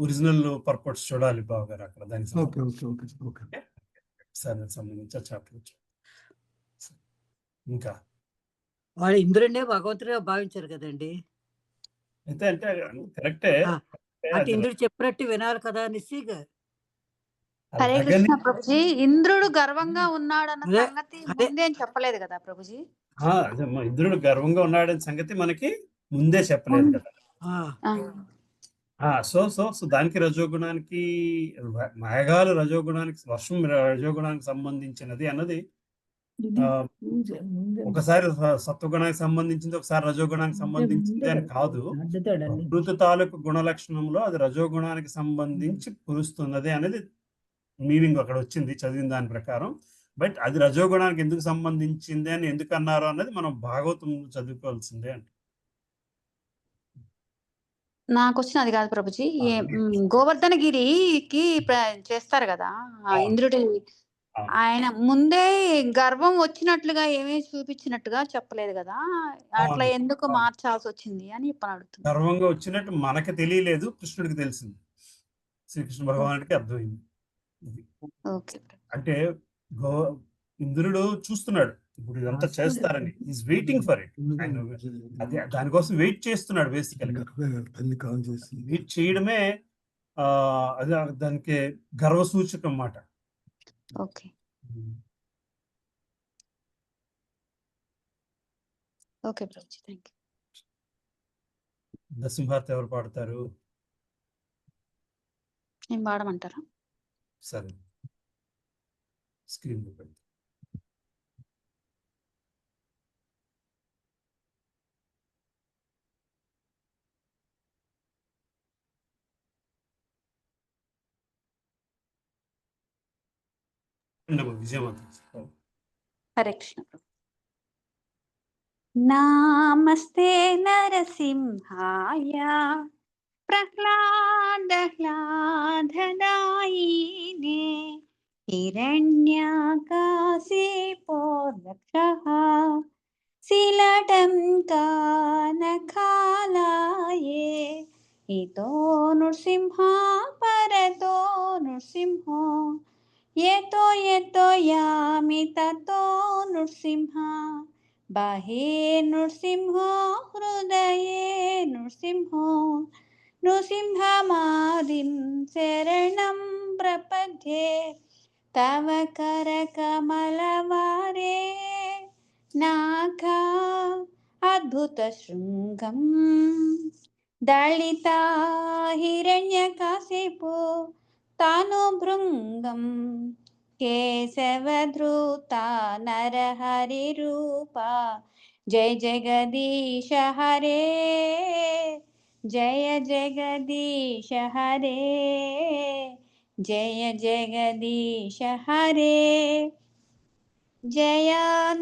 ఒరిజినల్ పర్పస్ చూడాలి బాగా అక్కడ. దానికి సంబంధించి చాప్టర్. ఇంకా వాళ్ళు ఇంద్రుడినే భగవంతుడిగా భావించారు కదండి. అయితే అంటే కరెక్టే, అంటే ఇంద్రుడు చెప్పినట్టు వినాలి కదా నిశ్చయగా. హరే కృష్ణ ప్రభుజీ. ఇంద్రుడు గర్వంగా ఉన్నాడన్న సంగతి ముందే చెప్పలేదు కదా ప్రభుజీ. ఇంద్రుడు గర్వంగా ఉన్నాడన్న సంగతి మనకి ముందే చెప్పలేదు కదా. సో దానికి రజోగుణానికి, మేఘాలు రజోగుణానికి, వర్షం రజోగుణానికి సంబంధించినది అన్నది ఒకసారి సత్వగుణానికి సంబంధించింది, ఒకసారి రజోగుణానికి సంబంధించింది అని కాదు. ప్రకృతి తాలూకు గుణ లక్షణంలో అది రజోగుణానికి సంబంధించి కురుస్తున్నది అనేది మీనింగ్ అక్కడ వచ్చింది చదివిన దాని ప్రకారం. బట్ అది రజోగుణానికి ఎందుకు సంబంధించింది అని ఎందుకు అన్నారు అన్నది మనం భాగవతం చదువుకోవాల్సిందే అంట. నాకు వచ్చిన అది కాదు ప్రభుజీ. గోవర్ధనగిరికి చేస్తారు కదా ఇంద్రుడి, ఆయన ముందే గర్వం వచ్చినట్లుగా ఏమీ చూపించినట్టుగా చెప్పలేదు కదా, అట్లా ఎందుకు మార్చాల్సి వచ్చింది అని ఇప్పుడు అడుగుతుంది. గర్వంగా వచ్చినట్టు మనకి తెలియలేదు, కృష్ణుడికి తెలిసింది, శ్రీకృష్ణ భగవానుడికి అర్థమైంది. అంటే ఇంద్రుడు చూస్తున్నాడు ఇప్పుడు ఇదంతా చేస్తారని, ఈజ్ వెయిటింగ్ ఫర్ ఇట్. అదే దానికోసం వెయిట్ చేస్తున్నాడు బేసికల్గా. వెయిట్ చేయడమే అదే దానికి గర్వ సూచకం అన్నమాట. Okay okay Prabhuji, thank you. దశంహార్త ఎవరు పాడతారు? నేను పాడమంటారా? సరే, స్క్రీన్ పెడతా. హరే కృష్ణ ప్రభు. నమస్తే నరసింహాయ ప్రహ్లాదహ్లాదదాయినే హిరణ్యాకాశిపోర్వక్షః శిలటంకానఖాలాయే ఇతో నృసింహ పరతో నృసింహో యతో యతో యామి తతో నృసింహ బాహే నృసింహో హృదయే నృసింహో నృసింహమాదిం శరణం ప్రపద్యే తవ కరకమలవారే నాకా అద్భుత శృంగం దళితా హిరణ్యకాశిపో తాను భృంగం కేశవధృతా నరహరి రూపా జయ జగదీశ హరే జయ జగదీశ హరే జయ జగదీశ హరే జయ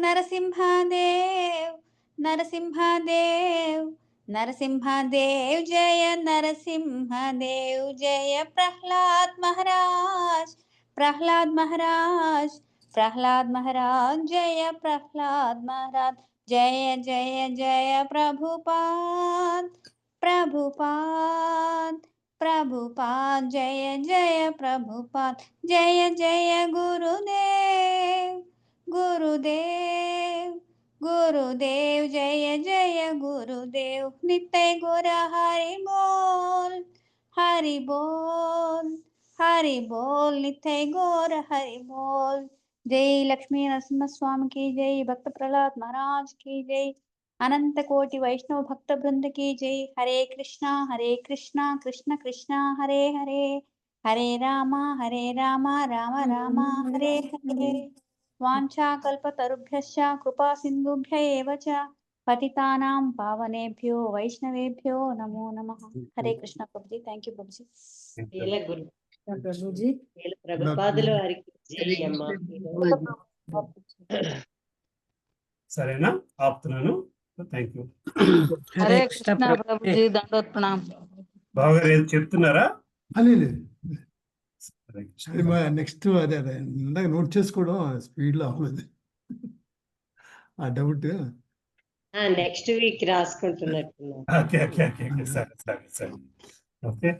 నరసింహదేవ్ నరసింహదేవ్ నరసింహదేవ్ జయ నరసింహదేవ్ జయ ప్రహ్లాద్ మహారాజ్ ప్రహ్లాద్ మహారాజ్ ప్రహ్లాద్ మహారాజ్ జయ ప్రహ్లాద్ మహారాజ్ జయ జయ జయ ప్రభుపాద్ ప్రభుపాద్ ప్రభుపాద్ జయ జయ ప్రభుపాద్ జయ జయ గురుదేవ్ గురుదేవ్ గురుదేవ్ జయ జయ గురుదేవ్ నిత్య గుర హరి బోల్ హరి బోల్ హరి బోల్ నిత్య గోర హరి బోల్ జై లక్ష్మీ నరసింహ స్వామి की जय भक्त प्रहलाद महाराज की जय अनंत कोटि वैष्णव भक्त वृंद की जय हरे कृष्णा कृष्ण कृष्णा हरे हरे हरे रामा राम राम हरे हरे वाञ्छाकल्पतरुभ्यश्च कृपा सिन्धुभ्य एव च पतितानां पावनेभ्यो वैष्णवेभ्यो नमो नमः हरे कृष्ण प्रभुजी थैंक यू प्रभुजी ఇలా గురు ప్రభుజీ ఇలా ప్రభుపాదుల వారికి జై అమ్మ. సరేనా? ఆపుతున్నాను. Thank you. హరే కృష్ణ ప్రభుజీ దండోత్ ప్రణామ్. బావగారు ఏదో చెప్తున్నారా? లేదు నెక్స్ట్ అదే ఇందాక నోట్ చేసుకోవడం స్పీడ్లో అవ్వలేదు ఆ డౌట్. నెక్స్ట్ వీక్ రాసుకుంటున్నట్టున్నారు. ఓకే ఓకే ఓకే సరే సరే సరే ఓకే.